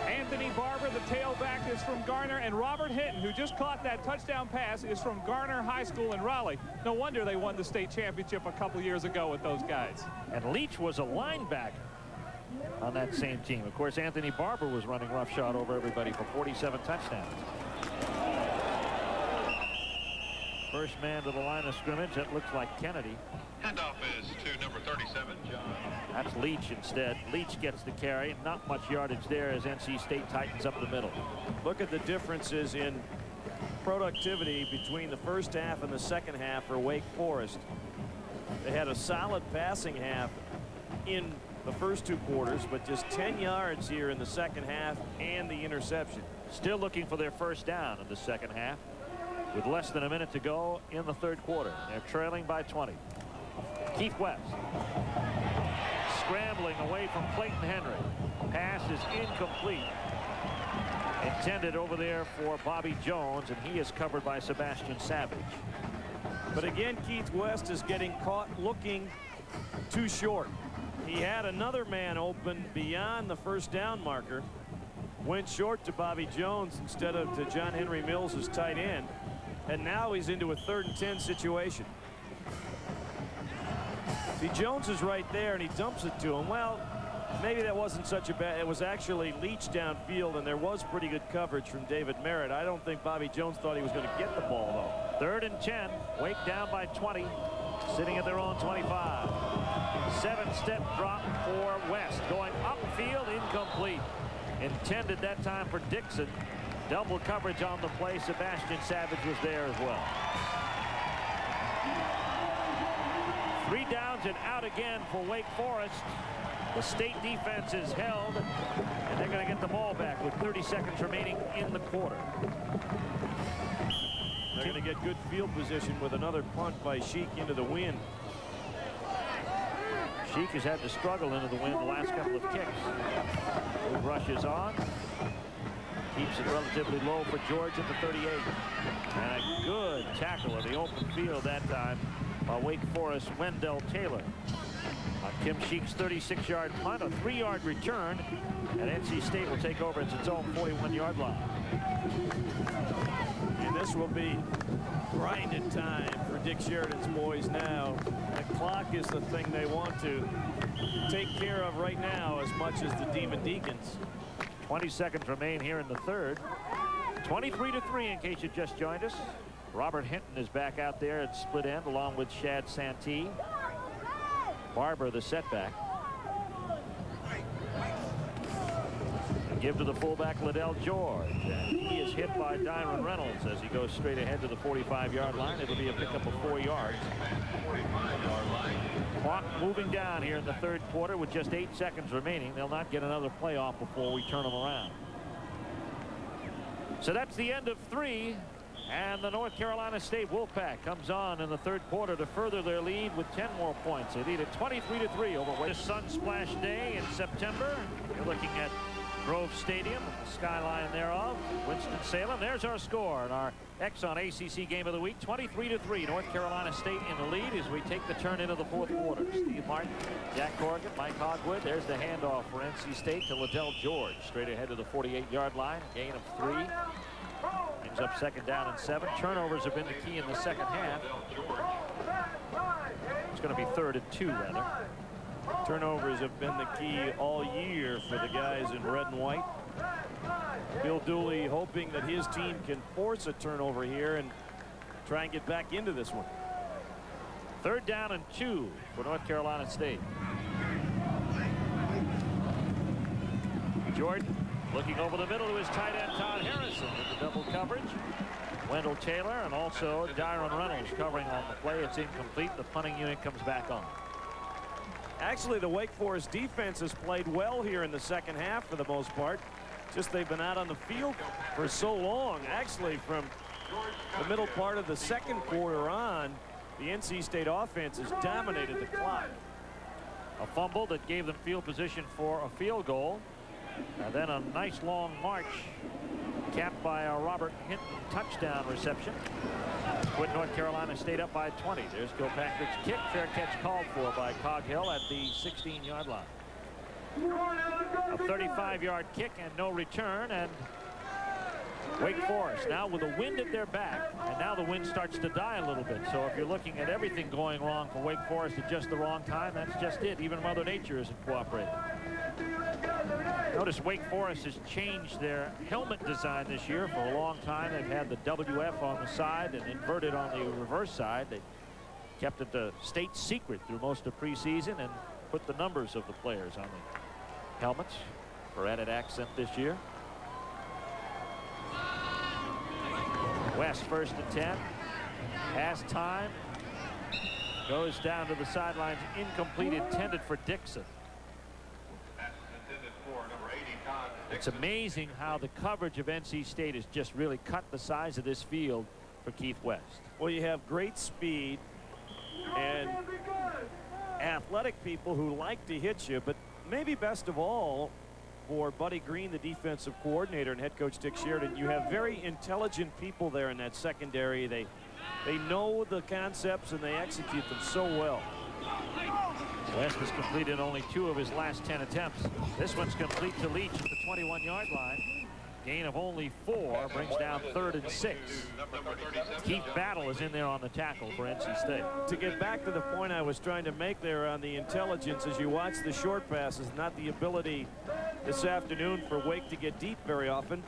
Anthony Barbour, the tailback, is from Garner. And Robert Hinton, who just caught that touchdown pass, is from Garner High School in Raleigh. No wonder they won the state championship a couple years ago with those guys. And Leach was a linebacker on that same team. Of course, Anthony Barbour was running roughshod over everybody for 47 touchdowns. First man to the line of scrimmage. That looks like Kennedy. Handoff is to number 37, John. That's Leach instead. Leach gets the carry. Not much yardage there as NC State tightens up the middle. Look at the differences in productivity between the first half and the second half for Wake Forest. They had a solid passing half in the first 2 quarters, but just 10 yards here in the second half and the interception. Still looking for their first down in the second half with less than a minute to go in the third quarter. They're trailing by 20. Keith West scrambling away from Clayton Henry. Pass is incomplete. Intended over there for Bobby Jones, and he is covered by Sebastian Savage. But again, Keith West is getting caught looking too short. He had another man open beyond the first down marker. Went short to Bobby Jones instead of to John Henry Mills as tight end. And now he's into a 3rd and 10 situation. See, Jones is right there, and he dumps it to him. Well, maybe that wasn't such a bad. It was actually Leach downfield, and there was pretty good coverage from David Merritt. I don't think Bobby Jones thought he was going to get the ball, though. 3rd and 10. Wake down by 20. Sitting at their own 25. 7-step drop for West. Going upfield, incomplete. Intended that time for Dixon. Double coverage on the play. Sebastian Savage was there as well. 3 downs and out again for Wake Forest. The state defense is held, and they're going to get the ball back with 30 seconds remaining in the quarter. They're going to get good field position with another punt by Sheik into the wind. Sheik has had to struggle into the wind the last couple of kicks. He rushes on. Keeps it relatively low for George at the 38. And a good tackle in the open field that time by Wake Forest Wendell Taylor. Kim Sheik's 36-yard punt, a 3-yard return, and NC State will take over at its own 41-yard line. And this will be grinding time for Dick Sheridan's boys now. The clock is the thing they want to take care of right now as much as the Demon Deacons. 20 seconds remain here in the third. 23-3 in case you just joined us. Robert Hinton is back out there at split end along with Shad Santee. Barbour the setback. Give to the fullback, Liddell George. And he is hit by Dyron Reynolds as he goes straight ahead to the 45-yard line. It'll be a pickup of 4 yards. Clock moving down here in the third quarter with just 8 seconds remaining. They'll not get another play off before we turn them around. So that's the end of 3. And the North Carolina State Wolfpack comes on in the third quarter to further their lead with 10 more points. They lead at 23-3 over this Sun Splash Day in September. You're looking at Grove Stadium, the skyline thereof, Winston-Salem. There's our score in our Exxon ACC Game of the Week. 23-3, North Carolina State in the lead as we take the turn into the fourth quarter. Steve Martin, Jack Corrigan, Mike Hogwood. There's the handoff for NC State to Liddell George. Straight ahead to the 48-yard line. Gain of 3. Brings up 2nd down and 7. Turnovers have been the key in the second half. It's going to be 3rd and 2, rather. Turnovers have been the key all year for the guys in red and white. Bill Dooley hoping that his team can force a turnover here and try and get back into this one. 3rd down and 2 for North Carolina State. Jordan looking over the middle to his tight end Todd Harrison with the double coverage. Wendell Taylor and also Dyron Reynolds covering on the play. It's incomplete. The punting unit comes back on. Actually, the Wake Forest defense has played well here in the second half for the most part. Just they've been out on the field for so long. Actually, from the middle part of the second quarter on, the NC State offense has dominated the clock. A fumble that gave them field position for a field goal. And then a nice long march capped by a Robert Hinton touchdown reception. Put North Carolina State up by 20. There's Kilpatrick's kick. Fair catch called for by Coghill at the 16-yard line. A 35-yard kick and no return. And Wake Forest now with a wind at their back. And now the wind starts to die a little bit. So if you're looking at everything going wrong for Wake Forest at just the wrong time, that's just it. Even Mother Nature isn't cooperating. Notice Wake Forest has changed their helmet design this year. For a long time, they've had the WF on the side and inverted on the reverse side. They kept it a state secret through most of preseason and put the numbers of the players on the helmets for added accent this year. West 1st and 10. Pass time. Goes down to the sidelines. Incomplete, intended for Dixon. It's amazing how the coverage of NC State has just really cut the size of this field for Keith West. Well, you have great speed and athletic people who like to hit you, but maybe best of all for Buddy Green, the defensive coordinator, and head coach Dick Sheridan, you have very intelligent people there in that secondary. They know the concepts and they execute them so well. West has completed only 2 of his last 10 attempts. This one's complete to Leach at the 21-yard line. Gain of only 4 brings down 3rd and 6. Keith Battle is in there on the tackle for NC State. To get back to the point I was trying to make there on the intelligence as you watch the short passes, not the ability this afternoon for Wake to get deep very often.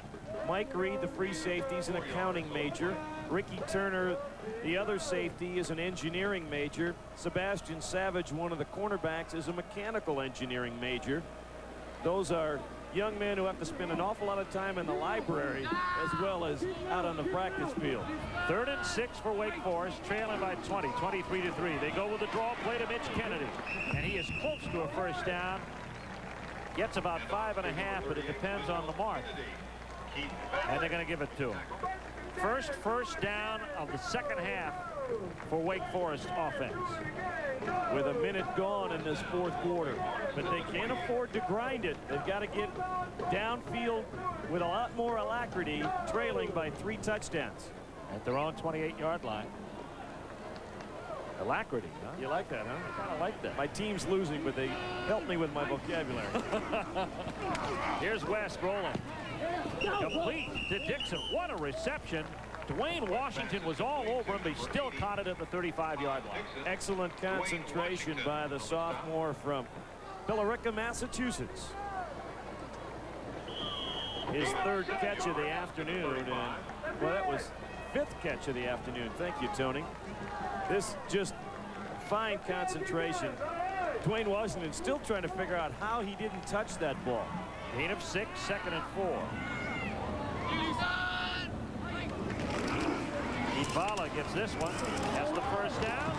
Mike Reed, the free safety, is an accounting major. Ricky Turner, the other safety, is an engineering major. Sebastian Savage, one of the cornerbacks, is a mechanical engineering major. Those are young men who have to spend an awful lot of time in the library as well as out on the practice field. 3rd and 6 for Wake Forest, trailing by 20, 23-3. They go with the draw play to Mitch Kennedy, and he is close to a first down. Gets about 5.5, but it depends on the mark. And they're going to give it to him. First down of the second half for Wake Forest offense. With a minute gone in this fourth quarter. But they can't afford to grind it. They've got to get downfield with a lot more alacrity, trailing by 3 touchdowns. At their own 28-yard line. Alacrity, huh? You like that, huh? I kind of like that. My team's losing, but they help me with my vocabulary. Here's West rolling. Complete to Dixon. What a reception. Dwayne Washington was all over him, but he still caught it at the 35-yard line. Excellent concentration by the sophomore from Billerica, Massachusetts. His 3rd catch of the afternoon, and well, that was 5th catch of the afternoon. Thank you, Tony. This just fine concentration. Dwayne Washington still trying to figure out how he didn't touch that ball. Gain of 6, 2nd and 4. Ibala gets this one. That's the first down.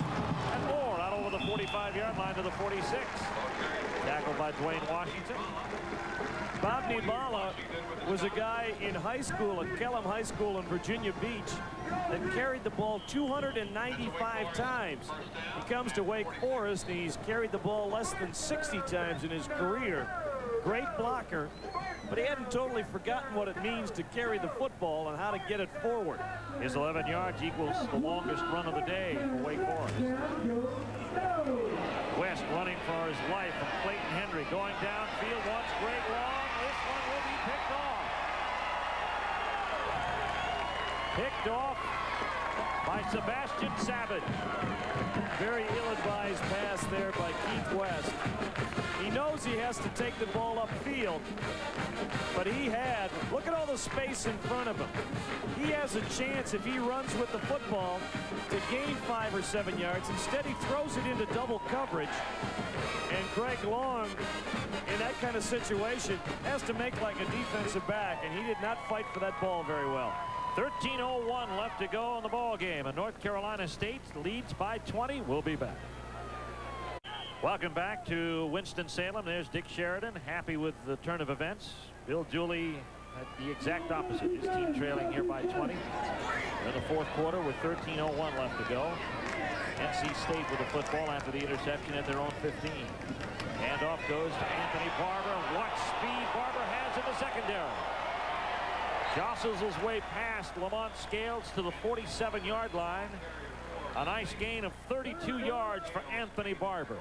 And more out over the 45-yard line to the 46. Tackled by Dwayne Washington. Bob Ibala was a guy in high school at Kellam High School in Virginia Beach that carried the ball 295 times. He comes to Wake Forest and he's carried the ball less than 60 times in his career. Great blocker, but he hadn't totally forgotten what it means to carry the football and how to get it forward. His 11 yards equals the longest run of the day for Wake Forest. West running for his life from Clayton Henry, going downfield once, great long. This one will be picked off. Picked off by Sebastian Savage. Very ill-advised pass there by Keith West. He knows he has to take the ball upfield, but look at all the space in front of him. He has a chance if he runs with the football to gain 5 or 7 yards. Instead, he throws it into double coverage. And Greg Long, in that kind of situation, has to make like a defensive back, and he did not fight for that ball very well. 13:01 left to go in the ball game, and North Carolina State leads by 20. We'll be back. Welcome back to Winston-Salem. There's Dick Sheridan, happy with the turn of events. Bill Dooley at the exact opposite. His team trailing here by 20. We're in the fourth quarter with 13:01 left to go. NC State with the football after the interception at their own 15. Handoff goes to Anthony Barbour. What speed Barbour has in the secondary. Jostles his way past Lamont Scales to the 47-yard line. A nice gain of 32 yards for Anthony Barbour.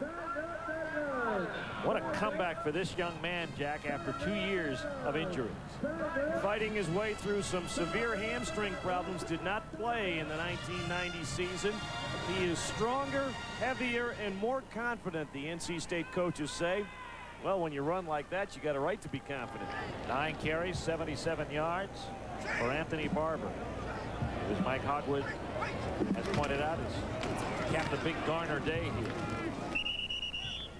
What a comeback for this young man, Jack, after 2 years of injuries. Fighting his way through some severe hamstring problems, did not play in the 1990 season. He is stronger, heavier, and more confident, the NC State coaches say. Well, when you run like that, you got a right to be confident. 9 carries, 77 yards for Anthony Barbour. As Mike Hogwood has pointed out, has capped a big Garner day here.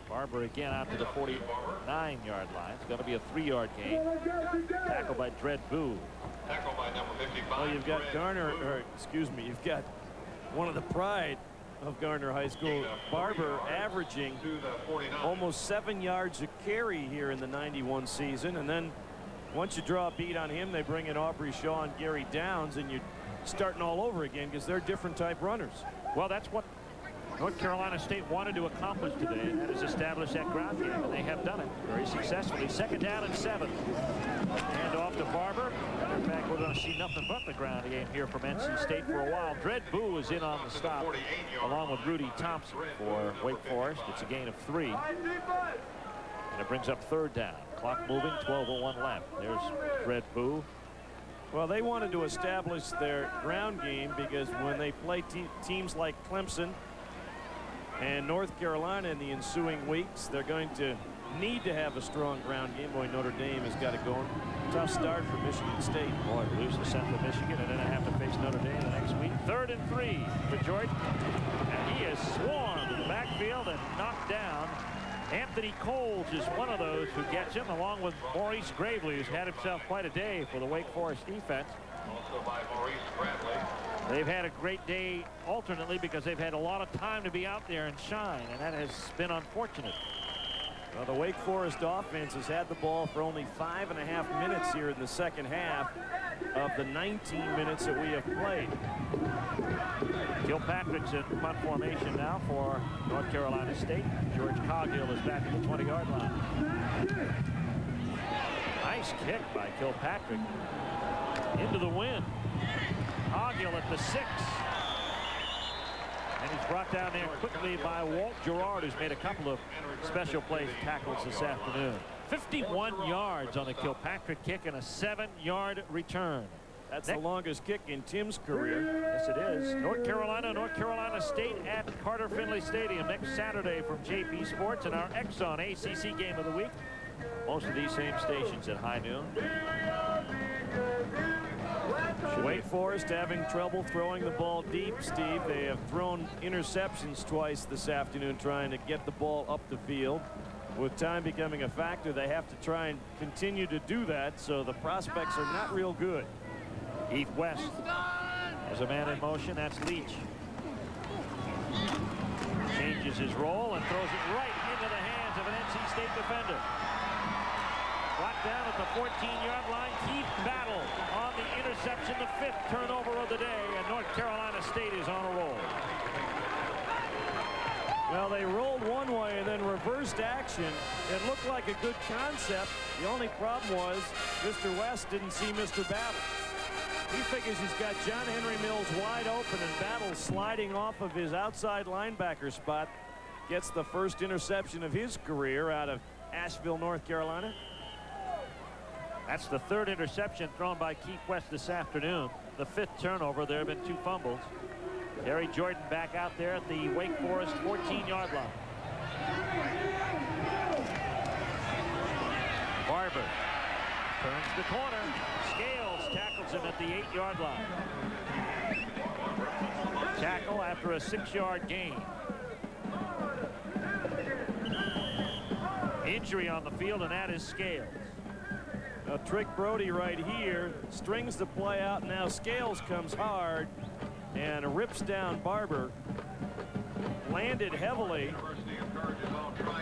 Barbour again out to the 49-yard line. It's going to be a 3-yard gain. Tackled by Dred Boo. Tackled by number 55. Well, you've got you've got one of the pride of Garner High School, Barbour, averaging almost 7 yards a carry here in the 91 season. And then once you draw a beat on him, they bring in Aubrey Shaw and Gary Downs, and you're starting all over again because they're different type runners. Well, that's what North Carolina State wanted to accomplish today, and that is establish that ground game, and they have done it very successfully. 2nd down and 7. Hand off to Barbour. In fact, we're going to see nothing but the ground game here from NC State for a while. Dred Boo is in on the stop, along with Rudy Thompson for Wake Forest. It's a gain of 3. And it brings up 3rd down. Clock moving, 12:01 left. There's Dred Boo. Well, they wanted to establish their ground game because when they play teams like Clemson and North Carolina in the ensuing weeks, they're going to need to have a strong ground game. Boy, Notre Dame has got it going. Tough start for Michigan State. Boy, lose to Central Michigan and then I have to face Notre Dame the next week. 3rd and 3 for George. And he is swarmed in the backfield and knocked down. Anthony Coles is one of those who gets him, along with Maurice Gravely, who's had himself quite a day for the Wake Forest defense. Also by Maurice Bradley. They've had a great day alternately because they've had a lot of time to be out there and shine, and that has been unfortunate. Well, the Wake Forest offense has had the ball for only 5.5 minutes here in the second half of the 19 minutes that we have played. Kilpatrick's in punt formation now for North Carolina State. George Coghill is back at the 20-yard line. Nice kick by Kilpatrick into the wind. Coghill at the 6. And he's brought down there quickly by Walt Gerard, who's made a couple of special play tackles this afternoon. 51 yards on the Kilpatrick kick and a 7-yard return. That's the longest kick in Tim's career. Yes, it is. North Carolina State at Carter Finley Stadium next Saturday from JP Sports and our Exxon ACC game of the week. Most of these same stations at high noon. Wake Forest having trouble throwing the ball deep, Steve. They have thrown interceptions twice this afternoon trying to get the ball up the field. With time becoming a factor, they have to try and continue to do that, so the prospects are not real good. Heath West has a man in motion. That's Leach. Changes his role and throws it right into the hands of an NC State defender. Brought down at the 14-yard line. Keith Battle on the interception, the 5th turnover of the day, and North Carolina State is on a roll. Well, they rolled one way and then reversed action. It looked like a good concept. The only problem was Mr. West didn't see Mr. Battle. He figures he's got John Henry Mills wide open, and Battle sliding off of his outside linebacker spot gets the first interception of his career out of Asheville, North Carolina. That's the 3rd interception thrown by Keith West this afternoon. The 5th turnover. There have been 2 fumbles. Terry Jordan back out there at the Wake Forest 14-yard line. Barbour turns the corner. Scales tackles him at the 8-yard line. Tackle after a 6-yard gain. Injury on the field, and that is Scales. Now, Trick Brody right here strings the play out. Now Scales comes hard and rips down Barbour. Landed heavily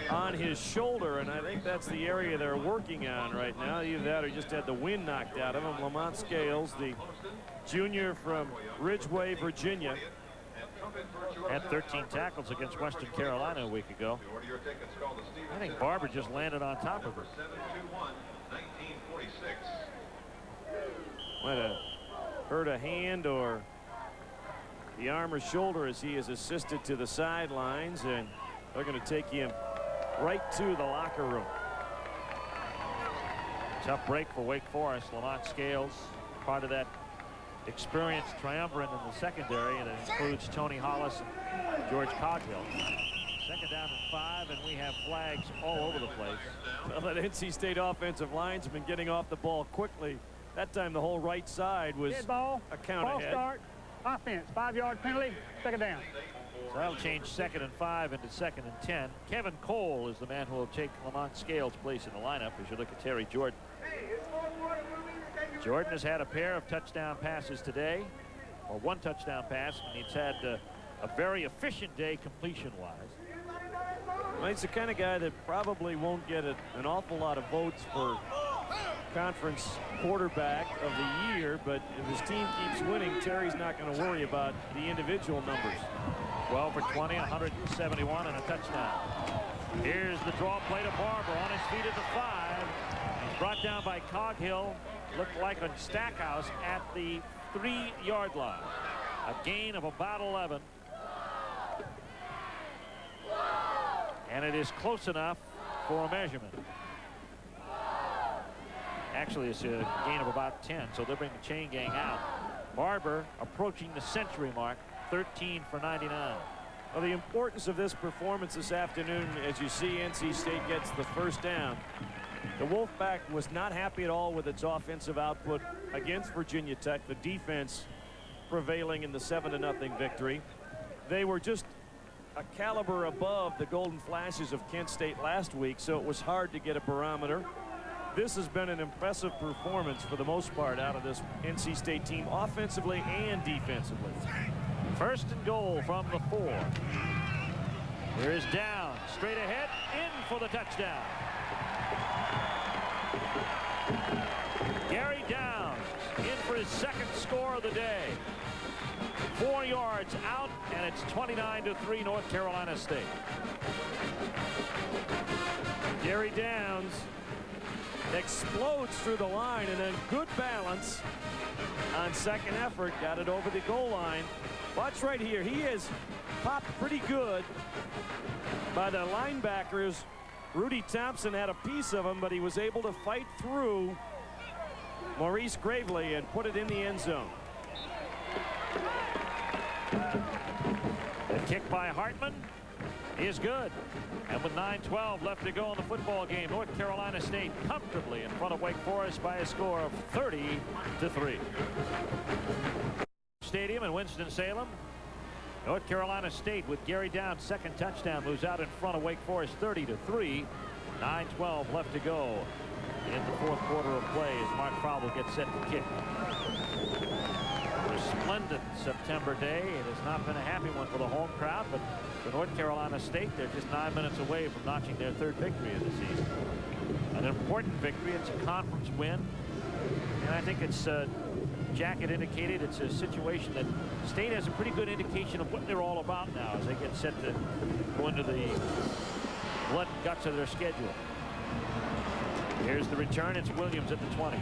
on his shoulder, and I think that's the area they're working on right now. Either that or just had the wind knocked out of him. Lamont Scales, the junior from Ridgeway, Virginia. Had 13 tackles against Western Carolina a week ago. I think Barbour just landed on top of her. Might have hurt a hand or the arm or shoulder as he is assisted to the sidelines, and they're going to take him right to the locker room. Tough break for Wake Forest. Lamont Scales, part of that experienced triumvirate in the secondary, and it includes Tony Hollis and George Coghill. 2nd down and 5, and we have flags all over the place. Well, that NC State offensive lineman getting off the ball quickly. That time the whole right side was ball, a count ball ahead. Start, offense, 5-yard penalty, 2nd down. So that'll change 2nd and 5 into 2nd and 10. Kevin Cole is the man who will take Lamont Scales' place in the lineup as you look at Terry Jordan. Jordan has had a pair of touchdown passes today, or 1 touchdown pass, and he's had a very efficient day completion-wise. Well, he's the kind of guy that probably won't get an awful lot of votes for conference quarterback of the year, but if his team keeps winning, Terry's not going to worry about the individual numbers. 12 for 20, 171, and a touchdown. Here's the draw play to Barbour on his feet at the 5. He's brought down by Coghill. Looked like a Stackhouse at the 3-yard line. A gain of about 11. And it is close enough for a measurement. Actually, it's a gain of about 10, so they'll bring the chain gang out. Barbour approaching the century mark, 13 for 99. Well, the importance of this performance this afternoon, as you see NC State gets the 1st down. The Wolfpack was not happy at all with its offensive output against Virginia Tech. The defense prevailing in the 7-0 victory. They were just a caliber above the Golden Flashes of Kent State last week, so it was hard to get a barometer. This has been an impressive performance for the most part out of this NC State team, offensively and defensively. 1st and goal from the 4. Here is Downs, straight ahead, in for the touchdown. Gary Downs in for his 2nd score of the day. 4 yards out, and it's 29-3 North Carolina State. Gary Downs explodes through the line, and then good balance on 2nd effort. Got it over the goal line. Watch right here. He is popped pretty good by the linebackers. Rudy Thompson had a piece of him, but he was able to fight through Maurice Gravely and put it in the end zone. The kick by Hartman is good. And with 9:12 left to go in the football game, North Carolina State comfortably in front of Wake Forest by a score of 30-3. Stadium in Winston-Salem. North Carolina State with Gary Downs' 2nd touchdown moves out in front of Wake Forest 30-3. 9:12 left to go in the fourth quarter of play as Mark Frobel gets set to kick. A resplendent September day. It has not been a happy one for the home crowd, but for North Carolina State, they're just 9 minutes away from notching their third victory of the season. An important victory. It's a conference win, and I think it's Jack had indicated it's a situation that State has a pretty good indication of what they're all about now as they get set to go into the blood and guts of their schedule. Here's the return. It's Williams at the 20. On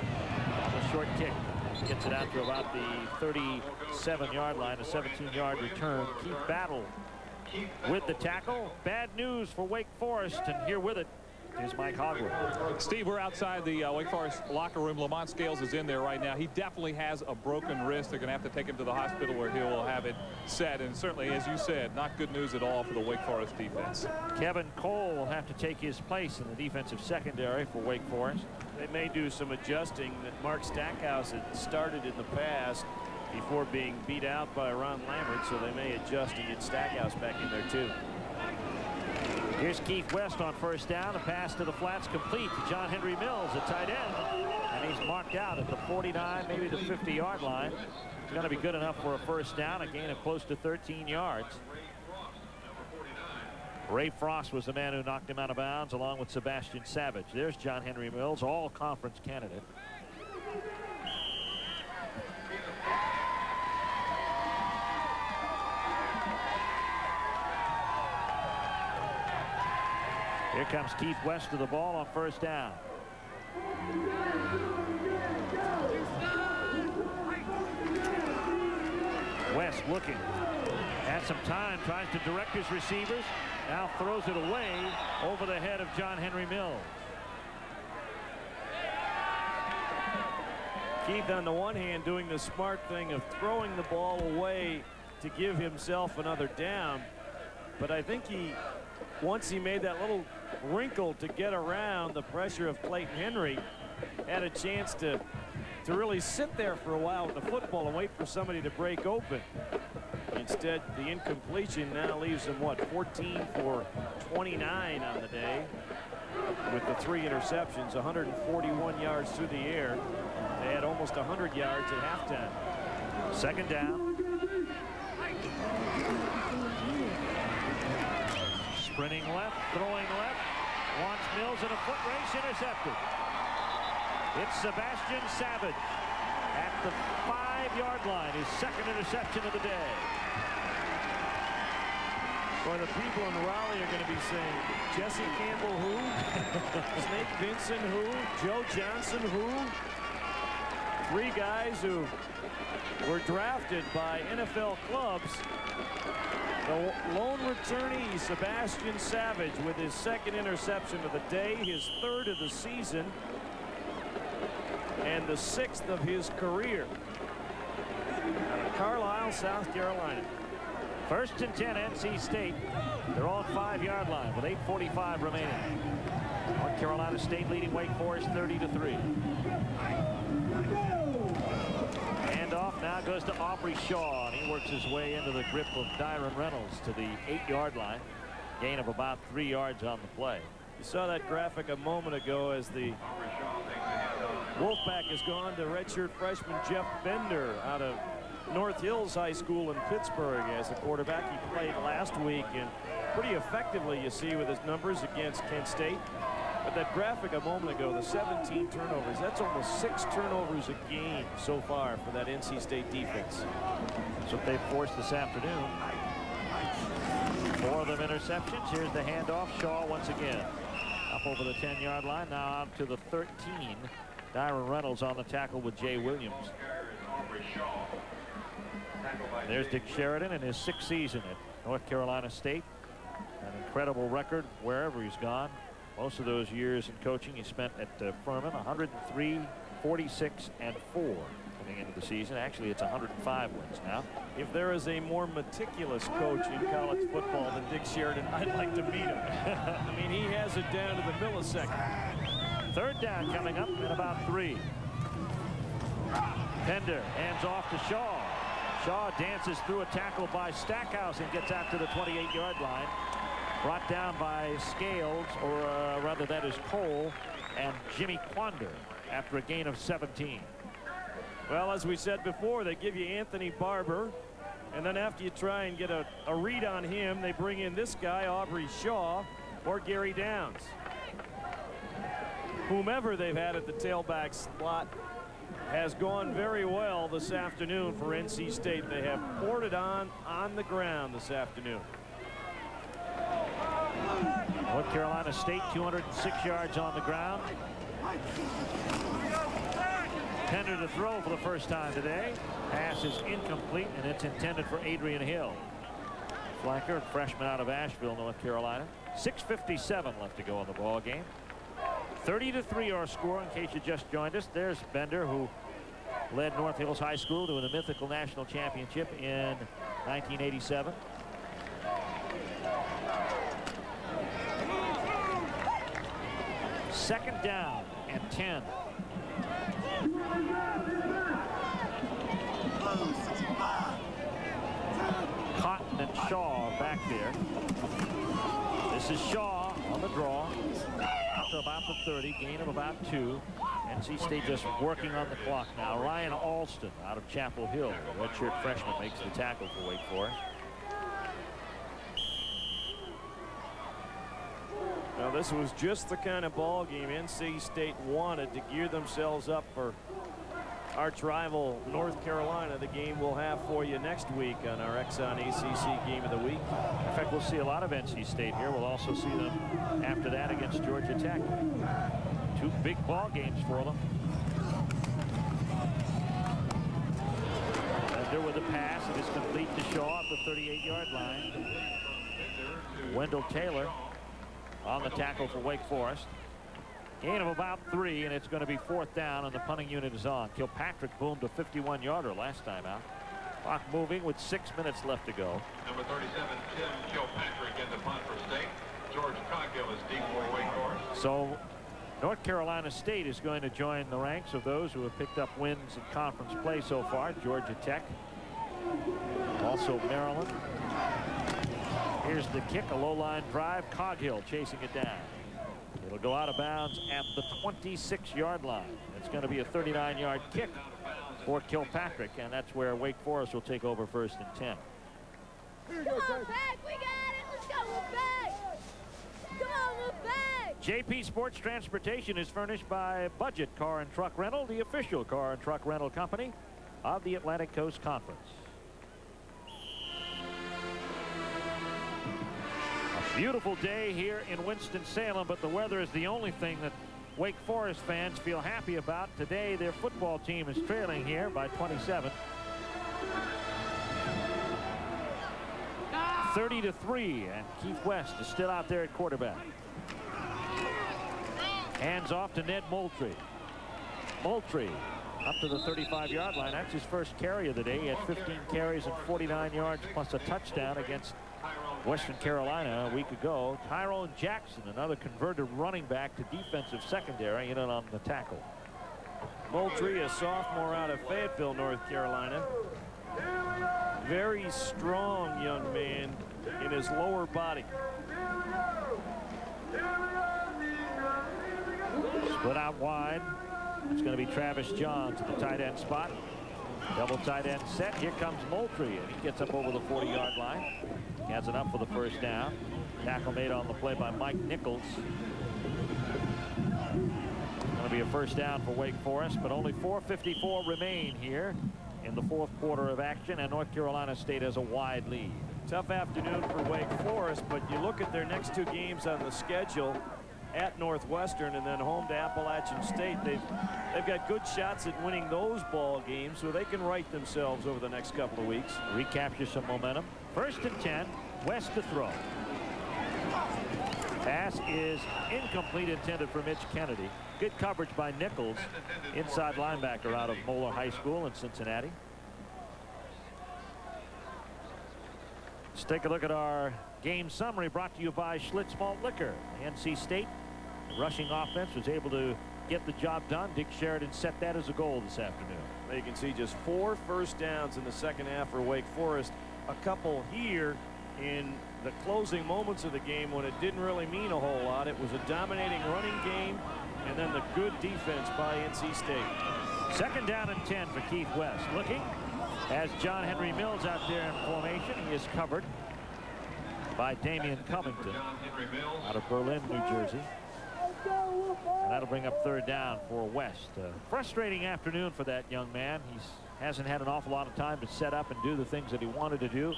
the short kick. Gets it out to about the 37-yard line. A 17-yard return. Keith Battle with the tackle. Bad news for Wake Forest, and here with it is Mike Hogwood. Steve, we're outside the Wake Forest locker room. Lamont Scales is in there right now. He definitely has a broken wrist. They're going to have to take him to the hospital where he will have it set. And certainly, as you said, not good news at all for the Wake Forest defense. Kevin Cole will have to take his place in the defensive secondary for Wake Forest. They may do some adjusting that Mark Stackhouse had started in the past before being beat out by Ron Lambert, so they may adjust and get Stackhouse back in there too. Here's Keith West on first down. A pass to the flats complete to John Henry Mills, a tight end. And he's marked out at the 49, maybe the 50-yard line. It's going to be good enough for a first down, a gain of close to 13 yards. Ray Frost was the man who knocked him out of bounds along with Sebastian Savage. There's John Henry Mills, all-conference candidate. Here comes Keith West to the ball on first down. West looking. Has some time, tries to direct his receivers. Now throws it away over the head of John Henry Mills. Keith, on the one hand, doing the smart thing of throwing the ball away to give himself another down. But I think once he made that little wrinkle to get around the pressure of Clayton Henry, had a chance to really sit there for a while with the football and wait for somebody to break open. Instead, the incompletion now leaves him, what, 14 for 29 on the day with the 3 interceptions, 141 yards through the air. They had almost 100 yards at halftime. Second down. Sprinting left, throwing left. Wants Mills in a foot race, intercepted. It's Sebastian Savage at the 5-yard line, his second interception of the day. Boy, the people in Raleigh are going to be saying, Jesse Campbell who? Snake Vincent who? Joe Johnson who? 3 guys who were drafted by NFL clubs. The lone returnee, Sebastian Savage, with his second interception of the day, his 3rd of the season, and the 6th of his career. Out of Carlisle, South Carolina. First and 10, NC State. They're on 5-yard line with 8:45 remaining. North Carolina State leading Wake Forest 30-3. Handoff now goes to Aubrey Shaw, and he works his way into the grip of Dyron Reynolds to the 8-yard line. Gain of about 3 yards on the play. You saw that graphic a moment ago as the Wolfpack has gone to redshirt freshman Jeff Bender out of North Hills High School in Pittsburgh as the quarterback. He played last week and pretty effectively, you see, with his numbers against Kent State. But that graphic a moment ago, the 17 turnovers, that's almost 6 turnovers a game so far for that NC State defense. That's what they've forced this afternoon. 4 of them interceptions. Here's the handoff. Shaw once again up over the 10-yard line. Now out to the 13. Dyron Reynolds on the tackle with Jay Williams. There's Dick Sheridan in his 6th season at North Carolina State. An incredible record wherever he's gone. Most of those years in coaching he spent at Furman. 103, 46, and 4 coming into the season. Actually, it's 105 wins now. If there is a more meticulous coach in college football than Dick Sheridan, I'd like to meet him. I mean, he has it down to the millisecond. 3rd down coming up in about 3. Pender hands off to Shaw. Shaw dances through a tackle by Stackhouse and gets out to the 28-yard line. brought down by Scales, or rather that is Cole and Jimmy Quander, after a gain of 17. Well, as we said before, they give you Anthony Barbour, and then after you try and get a read on him, they bring in this guy, Aubrey Shaw, or Gary Downs. Whomever they've had at the tailback slot has gone very well this afternoon for NC State. They have poured it on the ground this afternoon. North Carolina State 206 yards on the ground. Tender to throw for the first time today. Pass is incomplete, and it's intended for Adrian Hill. Flanker, freshman out of Asheville, North Carolina. 6:57 left to go in the ball game. 30-3 our score, in case you just joined us. There's Bender, who led North Hills High School to the mythical national championship in 1987. Second down and 10. Cotton and Shaw back there. This is Shaw on the draw. Up to about the 30, gain of about 2. NC State just working on the clock now. Ryan Alston out of Chapel Hill, the redshirt freshman, makes the tackle for Wake Forest. Now, this was just the kind of ball game NC State wanted to gear themselves up for arch rival North Carolina, the game we'll have for you next week on our Exxon ACC Game of the Week. In fact, we'll see a lot of NC State here. We'll also see them after that against Georgia Tech. 2 big ball games for them. Bender with a pass. It is complete to Shaw at the 38-yard line. Wendell Taylor on the tackle for Wake Forest. Gain of about 3, and it's going to be 4th down, and the punting unit is on. Kilpatrick boomed a 51-yarder last time out. Clock moving with 6 minutes left to go. Number 37, Tim Kilpatrick in the punt for State. George Coghill is deep for Wake Forest. So North Carolina State is going to join the ranks of those who have picked up wins in conference play so far. Georgia Tech, also Maryland. Here's the kick, a low-line drive. Coghill chasing it down. It'll go out of bounds at the 26-yard line. It's going to be a 39-yard kick for Kilpatrick, and that's where Wake Forest will take over 1st and 10. Come on, back. We got it. Let's go, move back. Come on, move back. JP Sports Transportation is furnished by Budget Car and Truck Rental, the official car and truck rental company of the Atlantic Coast Conference. Beautiful day here in Winston-Salem, but the weather is the only thing that Wake Forest fans feel happy about. Today, their football team is trailing here by 27. 30-3, and Keith West is still out there at quarterback. Hands off to Ned Moultrie. Moultrie up to the 35-yard line. That's his first carry of the day. He had 15 carries and 49 yards plus a touchdown against Western Carolina a week ago. Tyrone Jackson, another converted running back to defensive secondary, in on the tackle. Moultrie, a sophomore out of Fayetteville, North Carolina. Very strong young man in his lower body. Split out wide. It's going to be Travis Johns at the tight end spot. Double tight end set. Here comes Moultrie, and he gets up over the 40-yard line. He has enough for the first down. Tackle made on the play by Mike Nichols. Going to be a first down for Wake Forest, but only 4:54 remain here in the 4th quarter of action, and North Carolina State has a wide lead. Tough afternoon for Wake Forest, but you look at their next 2 games on the schedule, at Northwestern and then home to Appalachian State. They've got good shots at winning those ball games, so they can right themselves over the next couple of weeks. Recapture some momentum. 1st and 10. West to throw. Pass is incomplete, intended for Mitch Kennedy. Good coverage by Nichols, inside linebacker out of Moeller High School in Cincinnati. Let's take a look at our game summary, brought to you by Schlitz Malt Liquor. NC State rushing offense was able to get the job done. Dick Sheridan set that as a goal this afternoon. You can see just 4 first downs in the second half for Wake Forest. A couple here in the closing moments of the game when it didn't really mean a whole lot. It was a dominating running game, and then the good defense by NC State. 2nd down and 10 for Keith West. Looking as John Henry Mills out there in formation. He is covered by Damian Covington out of Berlin, New Jersey. And that'll bring up 3rd down for West. Frustrating afternoon for that young man. He hasn't had an awful lot of time to set up and do the things that he wanted to do.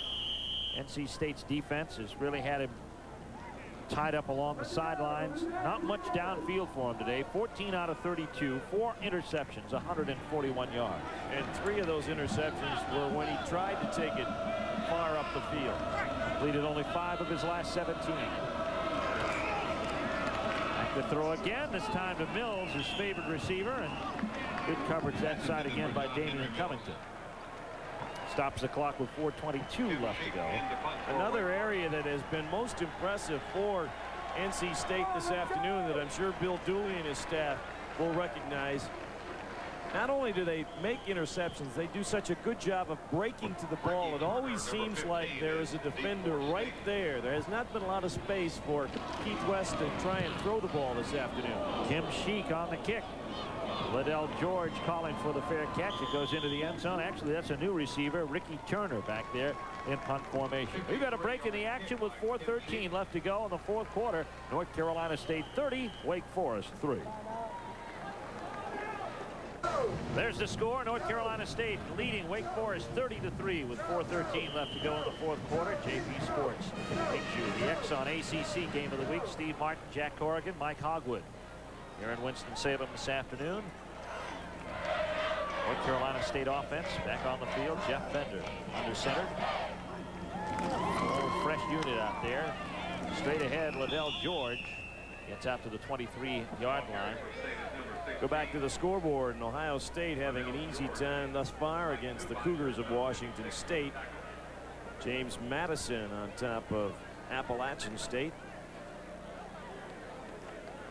NC State's defense has really had him tied up along the sidelines. Not much downfield for him today. 14 out of 32, 4 interceptions, 141 yards. And 3 of those interceptions were when he tried to take it far up the field. Completed only 5 of his last 17. Back to throw again, this time to Mills, his favorite receiver, and good coverage that side again by Damian Covington. Stops the clock with 4:22 left to go. Another area that has been most impressive for NC State this afternoon that I'm sure Bill Dooley and his staff will recognize. Not only do they make interceptions, they do such a good job of breaking to the ball. It always seems like there is a defender right there. There has not been a lot of space for Keith West to try and throw the ball this afternoon. Kim Sheik on the kick. Liddell George calling for the fair catch. It goes into the end zone. Actually, that's a new receiver, Ricky Turner, back there in punt formation. We've got a break in the action with 4:13 left to go in the 4th quarter. North Carolina State 30, Wake Forest 3. There's the score. North Carolina State leading Wake Forest 30-3 with 4:13 left to go in the 4th quarter. JP Sports brings you the Exxon ACC game of the week. Steve Martin, Jack Corrigan, Mike Hogwood here in Winston-Salem this afternoon. North Carolina State offense back on the field. Jeff Bender under center. A fresh unit out there. Straight ahead, Liddell George gets out to the 23-yard line. Go back to the scoreboard, and Ohio State having an easy time thus far against the Cougars of Washington State. James Madison on top of Appalachian State.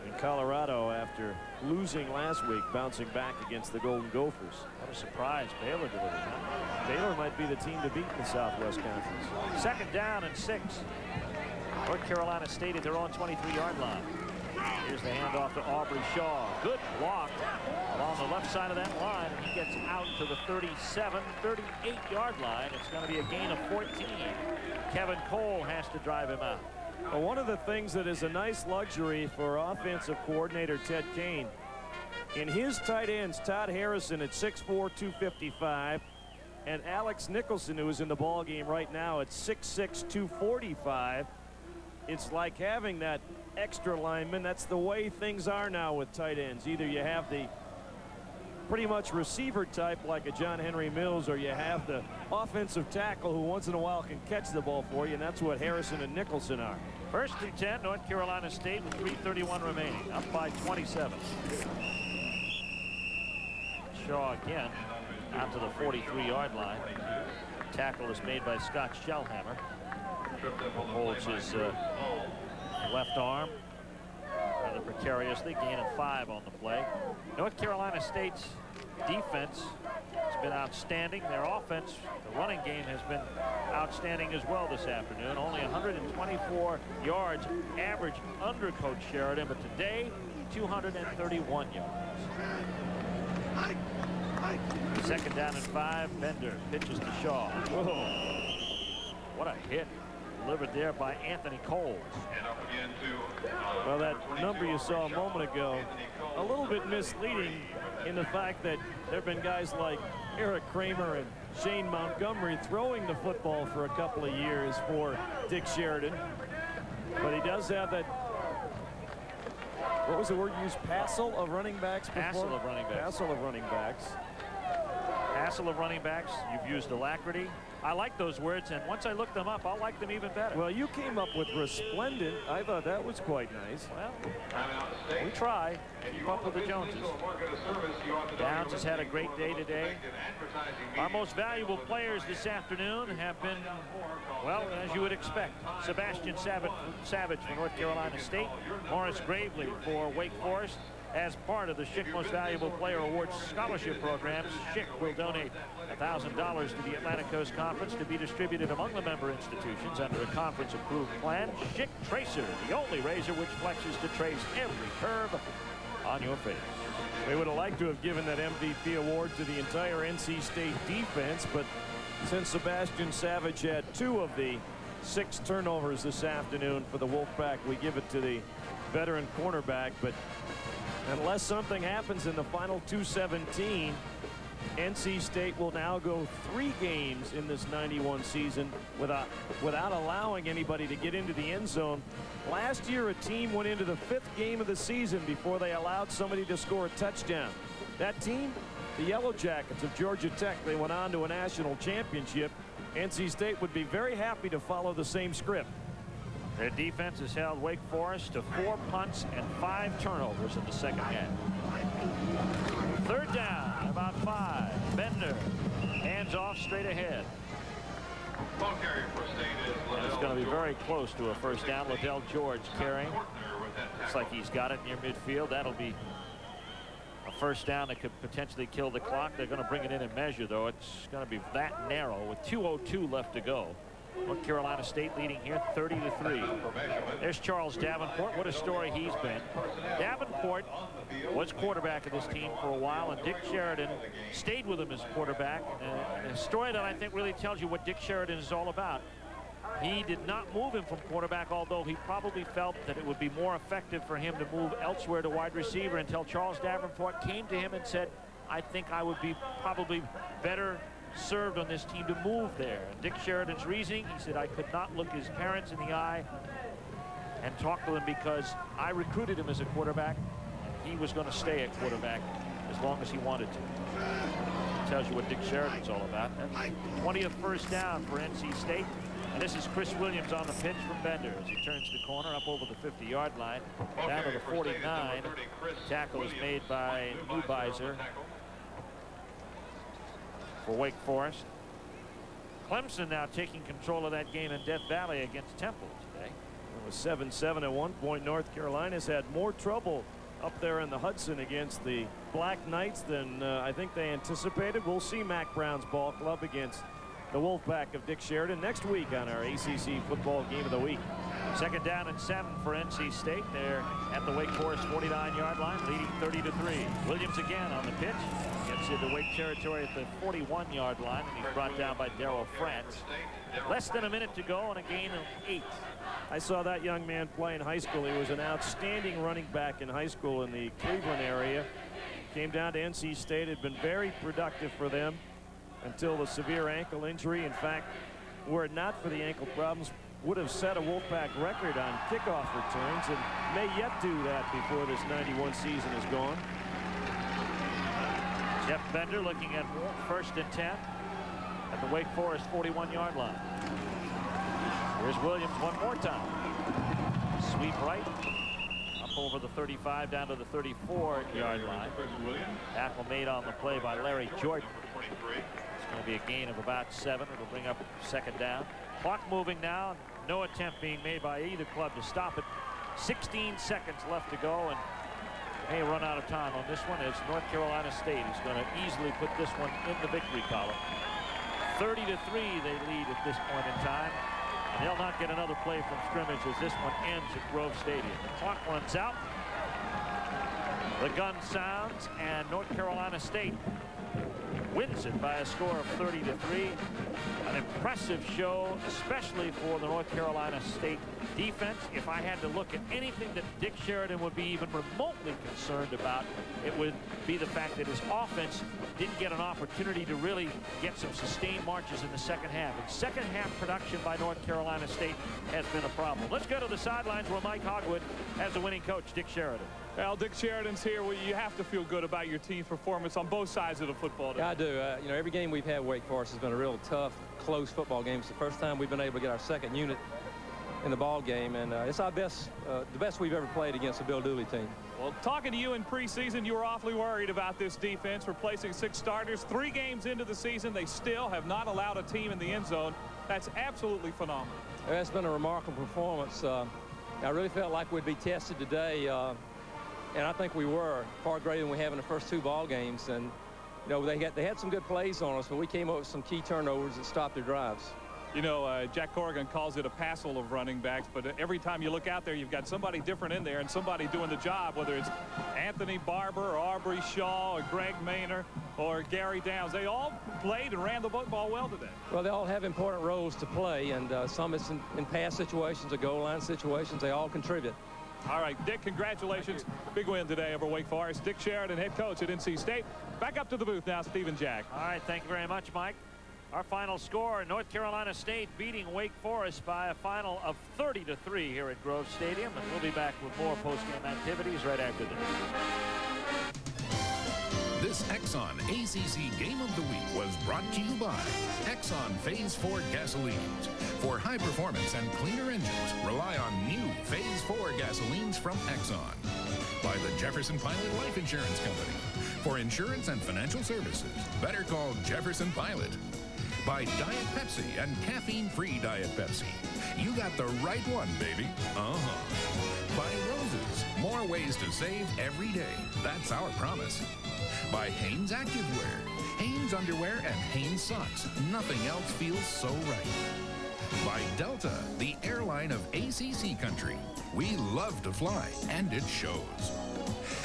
In Colorado, after losing last week, bouncing back against the Golden Gophers. What a surprise Baylor delivered. Huh? Baylor might be the team to beat in the Southwest Conference. 2nd down and 6. North Carolina State at their own 23-yard line. Here's the handoff to Aubrey Shaw. Good block along the left side of that line. He gets out to the 37, 38-yard line. It's going to be a gain of 14. Kevin Cole has to drive him out. Well, one of the things that is a nice luxury for offensive coordinator Ted Kane, in his tight ends, Todd Harrison at 6'4", 255, and Alex Nicholson, who is in the ball game right now at 6'6", 245. It's like having that extra lineman. That's the way things are now with tight ends. Either you have the pretty much receiver type like a John Henry Mills, or you have the offensive tackle who once in a while can catch the ball for you, and that's what Harrison and Nicholson are. 1st and 10, North Carolina State with 3:31 remaining, up by 27. Shaw again out to the 43-yard line. Tackle is made by Scott Shellhammer. Holds his left arm rather precariously. Gain of 5 on the play. North Carolina State's defense has been outstanding. Their offense, the running game, has been outstanding as well this afternoon. Only 124 yards average under Coach Sheridan, but today 231 yards. 2nd down and 5. Bender pitches to Shaw. Whoa. What a hit delivered there by Anthony Cole. Well, that number you saw a moment ago, a little bit misleading in the fact that there have been guys like Eric Kramer and Shane Montgomery throwing the football for a couple of years for Dick Sheridan. But he does have that, what was the word you used, passel of running backs before? Passel of running backs. Passel of running backs. Passel of running backs. You've used alacrity. I like those words, and once I look them up, I'll like them even better. Well, you came up with resplendent. I thought that was quite nice. Well, we try. Keep up with the Joneses. Downs has had a great day today. Our most valuable players this afternoon have been, well, as you would expect, Sebastian Savage for North Carolina State, Morris Gravely for Wake Forest, As part of the Schick Most Valuable Player Awards scholarship program, Schick will donate $1,000 to the Atlantic Coast Conference to be distributed among the member institutions under a conference-approved plan. Schick Tracer, the only razor which flexes to trace every curve on your face. They would have liked to have given that MVP award to the entire NC State defense, but since Sebastian Savage had 2 of the 6 turnovers this afternoon for the Wolfpack, we give it to the veteran cornerback. But unless something happens in the final 2:17, NC State will now go 3 games in this 91 season without allowing anybody to get into the end zone. Last year, a team went into the 5th game of the season before they allowed somebody to score a touchdown. That team, the Yellow Jackets of Georgia Tech, they went on to a national championship. NC State would be very happy to follow the same script. Their defense has held Wake Forest to 4 punts and 5 turnovers in the second half. 3rd down, about 5. Bender hands off straight ahead. And it's going to be very close to a first down. Liddell George carrying. Looks like he's got it near midfield. That'll be a first down that could potentially kill the clock. They're going to bring it in and measure, though. It's going to be that narrow with 2:02 left to go. North Carolina State leading here 30-3. There's Charles Davenport. What a story he's been. Davenport was quarterback of this team for a while, and Dick Sheridan stayed with him as quarterback. And a story that I think really tells you what Dick Sheridan is all about. He did not move him from quarterback, although he probably felt that it would be more effective for him to move elsewhere to wide receiver, until Charles Davenport came to him and said, I think I would be probably better served on this team to move there. And Dick Sheridan's reasoning, he said, I could not look his parents in the eye and talk to them because I recruited him as a quarterback. He was going to stay at quarterback as long as he wanted to. It tells you what Dick Sheridan's all about. That's 20th first down for NC State. And this is Chris Williams on the pitch from Bender as he turns the corner up over the 50-yard line. Down to the 49. Tackle is made by Neubeiser for Wake Forest. Clemson now taking control of that game in Death Valley against Temple today. It was 7-7 at one point. North Carolina's had more trouble up there in the Hudson against the Black Knights than I think they anticipated. We'll see Mac Brown's ball club against the Wolfpack of Dick Sheridan next week on our ACC football game of the week. 2nd down and 7 for NC State. They're at the Wake Forest 49-yard line, leading 30-3. Williams again on the pitch. Gets into Wake territory at the 41-yard line, and he's brought down by Darrell France. Less than a minute to go and a gain of 8. I saw that young man play in high school. He was an outstanding running back in high school in the Cleveland area. Came down to NC State, had been very productive for them until the severe ankle injury. In fact, were it not for the ankle problems, would have set a Wolfpack record on kickoff returns and may yet do that before this 91 season is gone. Jeff Bender looking at 1st and 10 at the Wake Forest 41-yard line. Here's Williams one more time. Sweep right. Up over the 35 down to the 34-yard line. Tackle made on the play by Larry Jordan. It's going to be a gain of about 7. It'll bring up 2nd down. Clock moving now. No attempt being made by either club to stop it. 16 seconds left to go, and may run out of time on this one as North Carolina State is going to easily put this one in the victory column. 30-3 they lead at this point in time, and they'll not get another play from scrimmage as this one ends at Grove Stadium. The clock runs out. The gun sounds, and North Carolina State wins it by a score of 30-3. An impressive show, especially for the North Carolina State defense. If I had to look at anything that Dick Sheridan would be even remotely concerned about, it would be the fact that his offense didn't get an opportunity to really get some sustained marches in the second half. And second half production by North Carolina State has been a problem. Let's go to the sidelines where Mike Hogwood has the winning coach, Dick Sheridan. Well, Dick Sheridan's here. Well, you have to feel good about your team's performance on both sides of the football. Yeah, I do. You know, every game we've had Wake Forest has been a real tough, close football game. It's the first time we've been able to get our second unit in the ball game, and it's our best, the best we've ever played against a Bill Dooley team. Well, talking to you in preseason, you were awfully worried about this defense, replacing 6 starters. 3 games into the season, they still have not allowed a team in the end zone. That's absolutely phenomenal. It's been a remarkable performance. I really felt like we'd be tested today. and I think we were far greater than we have in the first 2 ball games. And you know, they had some good plays on us, but we came up with some key turnovers that stopped their drives. You know, Jack Corrigan calls it a passel of running backs, but every time you look out there, you've got somebody different in there and somebody doing the job, whether it's Anthony Barbour or Aubrey Shaw or Greg Maynor or Gary Downs. They all played and ran the football well today. Well, they all have important roles to play, and some it's in pass situations or goal line situations. They all contribute. All right, Dick, congratulations. Big win today over Wake Forest. Dick Sheridan, head coach at NC State. Back up to the booth now, Steve and Jack. All right, thank you very much, Mike. Our final score, North Carolina State beating Wake Forest by a final of 30-3 here at Grove Stadium. And we'll be back with more post-game activities right after this. This Exxon ACC Game of the Week was brought to you by Exxon Phase 4 gasolines. For high performance and cleaner engines, rely on new Phase 4 gasolines from Exxon. By the Jefferson Pilot Life Insurance Company. For insurance and financial services, better call Jefferson Pilot. By Diet Pepsi and caffeine-free Diet Pepsi. You got the right one, baby. By Roses. More ways to save every day. That's our promise. By Hanes Activewear. Hanes underwear and Hanes socks. Nothing else feels so right. By Delta, the airline of ACC country. We love to fly, and it shows.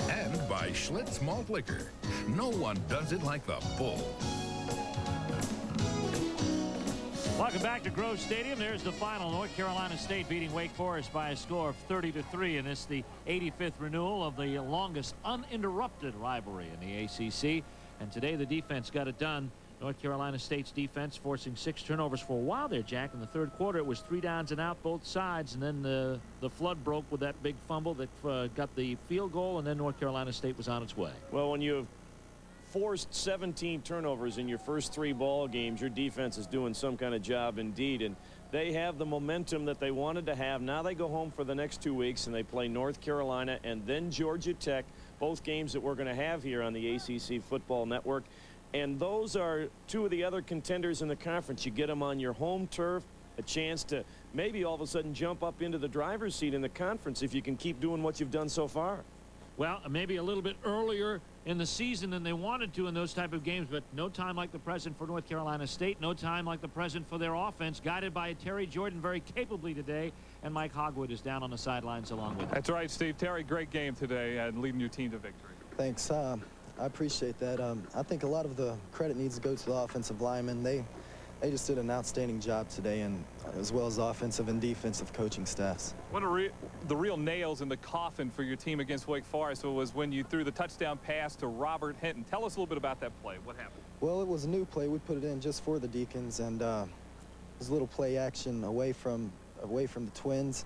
And by Schlitz Malt Liquor. No one does it like the Bull. Welcome back to Grove Stadium. There's the final. North Carolina State beating Wake Forest by a score of 30-3 in this, the 85th renewal of the longest uninterrupted rivalry in the ACC. And today the defense got it done. North Carolina State's defense forcing 6 turnovers for a while there, Jack. In the third quarter, it was 3 downs and out both sides, and then the flood broke with that big fumble that got the field goal, and then North Carolina State was on its way. Well, when you have forced 17 turnovers in your first 3 ball games, your defense is doing some kind of job indeed, and they have the momentum that they wanted to have. Now they go home for the next 2 weeks and they play North Carolina and then Georgia Tech, both games that we're going to have here on the ACC Football Network, and those are 2 of the other contenders in the conference. You get them on your home turf, a chance to maybe all of a sudden jump up into the driver's seat in the conference if you can keep doing what you've done so far. Well, maybe a little bit earlier in the season than they wanted to in those type of games, but no time like the present for North Carolina State, no time like the present for their offense, guided by Terry Jordan very capably today, and Mike Hogwood is down on the sidelines along with him. That's right, Steve. Terry, great game today and leading your team to victory. Thanks. I appreciate that. I think a lot of the credit needs to go to the offensive linemen. They just did an outstanding job today, and as well as the offensive and defensive coaching staffs. One of the real nails in the coffin for your team against Wake Forest was when you threw the touchdown pass to Robert Hinton. Tell us a little bit about that play. What happened? Well, it was a new play. We put it in just for the Deacons, and it was a little play action away from the Twins,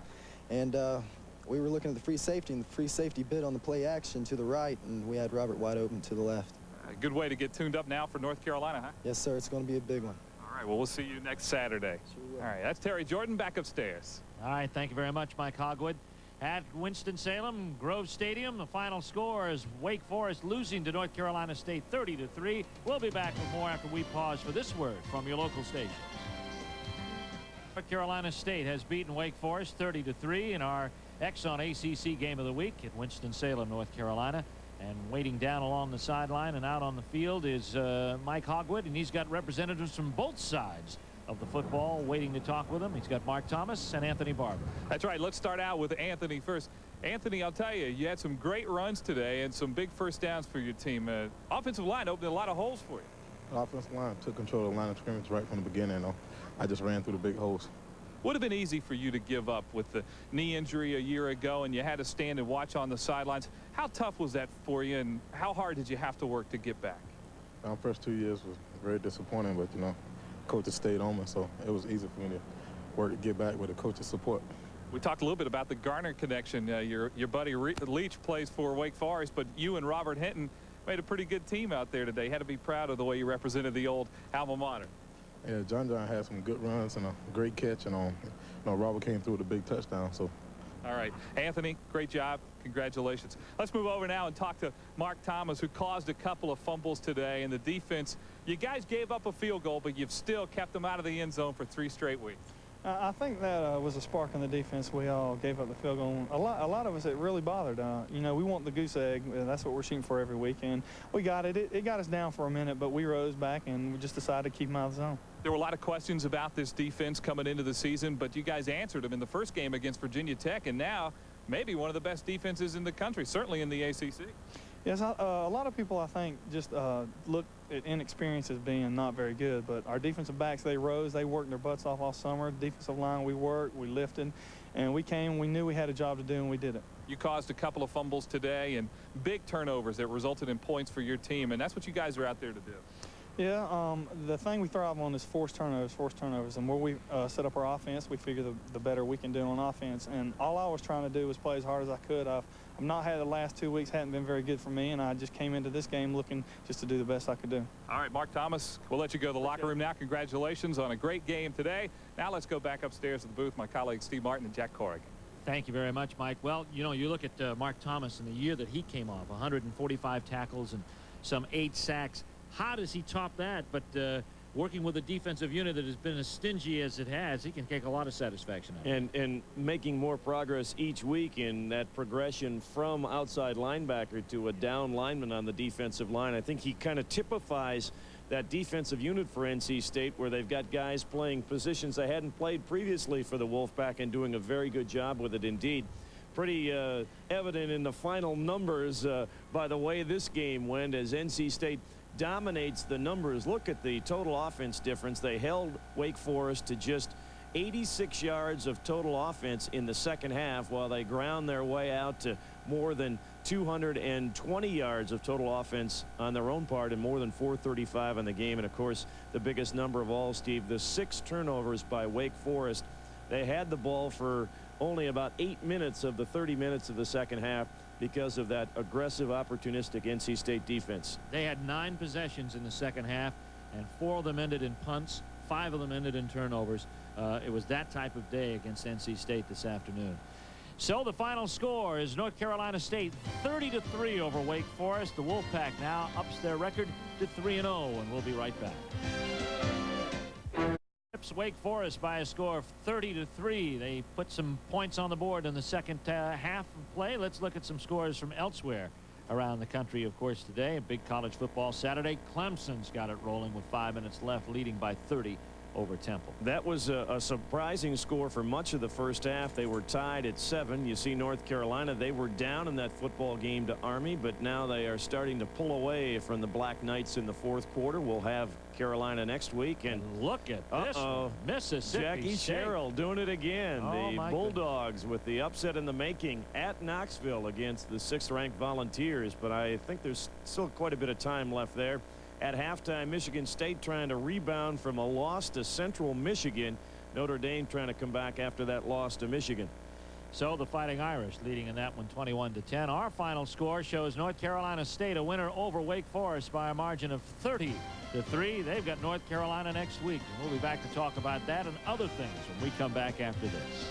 and we were looking at the free safety, and the free safety bit on the play action to the right, and we had Robert wide open to the left. A good way to get tuned up now for North Carolina, huh? Yes, sir. It's going to be a big one. All right, well, we'll see you next Saturday. All right, that's Terry Jordan back upstairs. All right, thank you very much, Mike Hogwood. At Winston-Salem, Grove Stadium, the final score is Wake Forest losing to North Carolina State 30-3. We'll be back with more after we pause for this word from your local station. North Carolina State has beaten Wake Forest 30-3 in our Exxon ACC Game of the Week at Winston-Salem, North Carolina. And waiting down along the sideline and out on the field is Mike Hogwood, and he's got representatives from both sides of the football waiting to talk with him. He's got Mark Thomas and Anthony Barbour. That's right. Let's start out with Anthony first. Anthony, I'll tell you, you had some great runs today and some big first downs for your team. Offensive line opened a lot of holes for you. The offensive line took control of the line of scrimmage right from the beginning. I just ran through the big holes. Would have been easy for you to give up with the knee injury a year ago, and you had to stand and watch on the sidelines. How tough was that for you, and how hard did you have to work to get back? Our first 2 years was very disappointing, but, coaches stayed on me, so it was easy for me to work to get back with the coach's support. We talked a little bit about the Garner connection. Your buddy Leach plays for Wake Forest, but you and Robert Hinton made a pretty good team out there today. You had to be proud of the way you represented the old alma mater. Yeah, John had some good runs and a great catch, and Robert came through with a big touchdown. So, all right, Anthony, great job. Congratulations. Let's move over now and talk to Mark Thomas, who caused a couple of fumbles today. And the defense, you guys gave up a field goal, but you've still kept them out of the end zone for 3 straight weeks. I think that was a spark in the defense. We all gave up the field goal. A lot of us, it really bothered. You know, we want the goose egg. That's what we're shooting for every week, and we got it. It got us down for a minute, but we rose back, and we just decided to keep them out of the zone. There were a lot of questions about this defense coming into the season, but you guys answered them in the first game against Virginia Tech, and now maybe one of the best defenses in the country, certainly in the ACC. Yes, a lot of people, I think, just look at inexperience as being not very good, but our defensive backs, they rose, they worked their butts off all summer. Defensive line, we worked, we lifted, and we came, we knew we had a job to do, and we did it. You caused a couple of fumbles today and big turnovers that resulted in points for your team, and that's what you guys are out there to do. Yeah, the thing we thrive on is forced turnovers, and where we set up our offense, we figure the better we can do on offense. And all I was trying to do was play as hard as I could. I've not had the last 2 weeks, hadn't been very good for me, and I just came into this game looking just to do the best I could do. All right, Mark Thomas, we'll let you go to the locker room now. Congratulations on a great game today. Now let's go back upstairs to the booth. My colleagues Steve Martin and Jack Corrigan. Thank you very much, Mike. Well, you know, you look at Mark Thomas in the year that he came off, 145 tackles and some 8 sacks. How does he top that? But working with a defensive unit that has been as stingy as it has, he can take a lot of satisfaction out of it. And making more progress each week in that progression from outside linebacker to a down lineman on the defensive line. I think he kind of typifies that defensive unit for NC State, where they've got guys playing positions they hadn't played previously for the Wolfpack and doing a very good job with it indeed. Pretty evident in the final numbers by the way this game went, as NC State dominates the numbers. Look at the total offense difference. They held Wake Forest to just 86 yards of total offense in the second half, while they ground their way out to more than 220 yards of total offense on their own part and more than 435 in the game. And of course, the biggest number of all, Steve, the 6 turnovers by Wake Forest. They had the ball for only about 8 minutes of the 30 minutes of the second half because of that aggressive, opportunistic NC State defense. They had 9 possessions in the second half, and 4 of them ended in punts, 5 of them ended in turnovers. It was that type of day against NC State this afternoon. So the final score is North Carolina State 30-3 over Wake Forest. The Wolfpack now ups their record to 3-0, and we'll be right back. Wake Forest by a score of 30-3. They put some points on the board in the second half of play. Let's look at some scores from elsewhere around the country. Of course, today, a big college football Saturday. Clemson's got it rolling with 5 minutes left, leading by 30 over Temple. That was a surprising score for much of the first half. They were tied at 7. You see North Carolina, they were down in that football game to Army, but now they are starting to pull away from the Black Knights in the fourth quarter. We'll have Carolina next week. And look at this one. Mississippi Jackie State. Sherrill doing it again. Oh, the Bulldogs with the upset in the making at Knoxville against the 6th-ranked Volunteers, but I think there's still quite a bit of time left there. At halftime, Michigan State trying to rebound from a loss to Central Michigan. Notre Dame trying to come back after that loss to Michigan. So the Fighting Irish leading in that one 21-10. Our final score shows North Carolina State a winner over Wake Forest by a margin of 30-3. They've got North Carolina next week. And we'll be back to talk about that and other things when we come back after this.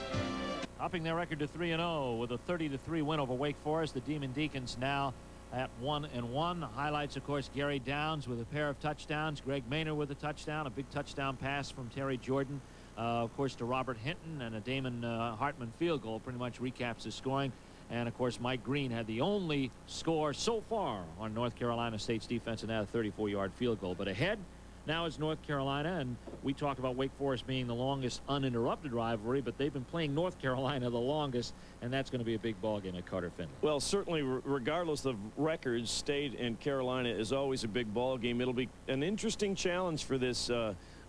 Upping their record to 3-0 with a 30-3 win over Wake Forest. The Demon Deacons now at 1-1. Highlights, of course, Gary Downs with a pair of touchdowns. Greg Maynor with a touchdown. A big touchdown pass from Terry Jordan. Of course, to Robert Hinton, and a Damon Hartman field goal pretty much recaps his scoring. And, of course, Mike Green had the only score so far on North Carolina State's defense, and that a 34-yard field goal. But ahead now is North Carolina, and we talked about Wake Forest being the longest uninterrupted rivalry, but they've been playing North Carolina the longest, and that's going to be a big ball game at Carter Finley. Well, certainly, regardless of records, State and Carolina is always a big ball game. It'll be an interesting challenge for this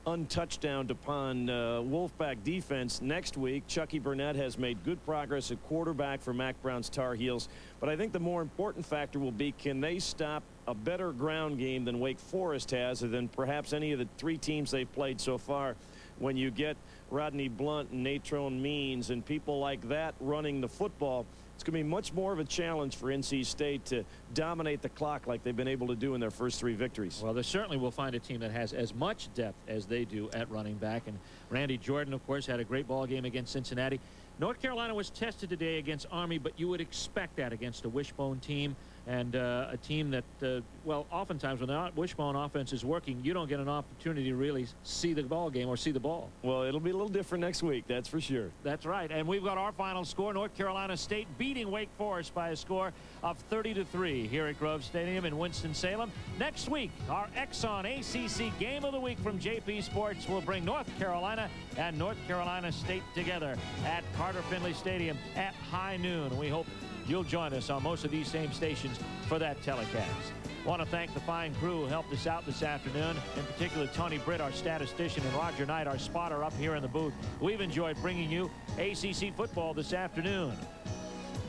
untouchdowned upon Wolfpack defense next week. Chucky Burnett has made good progress at quarterback for Mac Brown's Tar Heels, but I think the more important factor will be, can they stop a better ground game than Wake Forest has, or than perhaps any of the 3 teams they've played so far. When you get Rodney Blunt and Natrone Means and people like that running the football, it's going to be much more of a challenge for NC State to dominate the clock like they've been able to do in their first 3 victories. Well, they certainly will find a team that has as much depth as they do at running back. And Randy Jordan, of course, had a great ball game against Cincinnati. North Carolina was tested today against Army, but you would expect that against a wishbone team. And a team that, well, oftentimes when the wishbone offense is working, you don't get an opportunity to really see the ball game or see the ball. Well, it'll be a little different next week, that's for sure. That's right. And we've got our final score. North Carolina State beating Wake Forest by a score of 30-3 here at Grove Stadium in Winston-Salem. Next week, our Exxon ACC Game of the Week from JP Sports will bring North Carolina and North Carolina State together at Carter Finley Stadium at high noon. We hope you'll join us on most of these same stations for that telecast. Want to thank the fine crew who helped us out this afternoon, in particular Tony Britt, our statistician, and Roger Knight, our spotter up here in the booth. We've enjoyed bringing you ACC football this afternoon.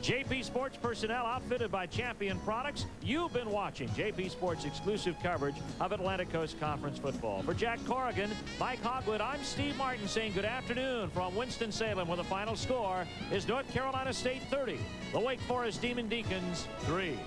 JP Sports personnel outfitted by Champion Products. You've been watching JP Sports exclusive coverage of Atlantic Coast Conference football. For Jack Corrigan, Mike Hogwood, I'm Steve Martin saying good afternoon from Winston-Salem, where the final score is North Carolina State 30, the Wake Forest Demon Deacons 3.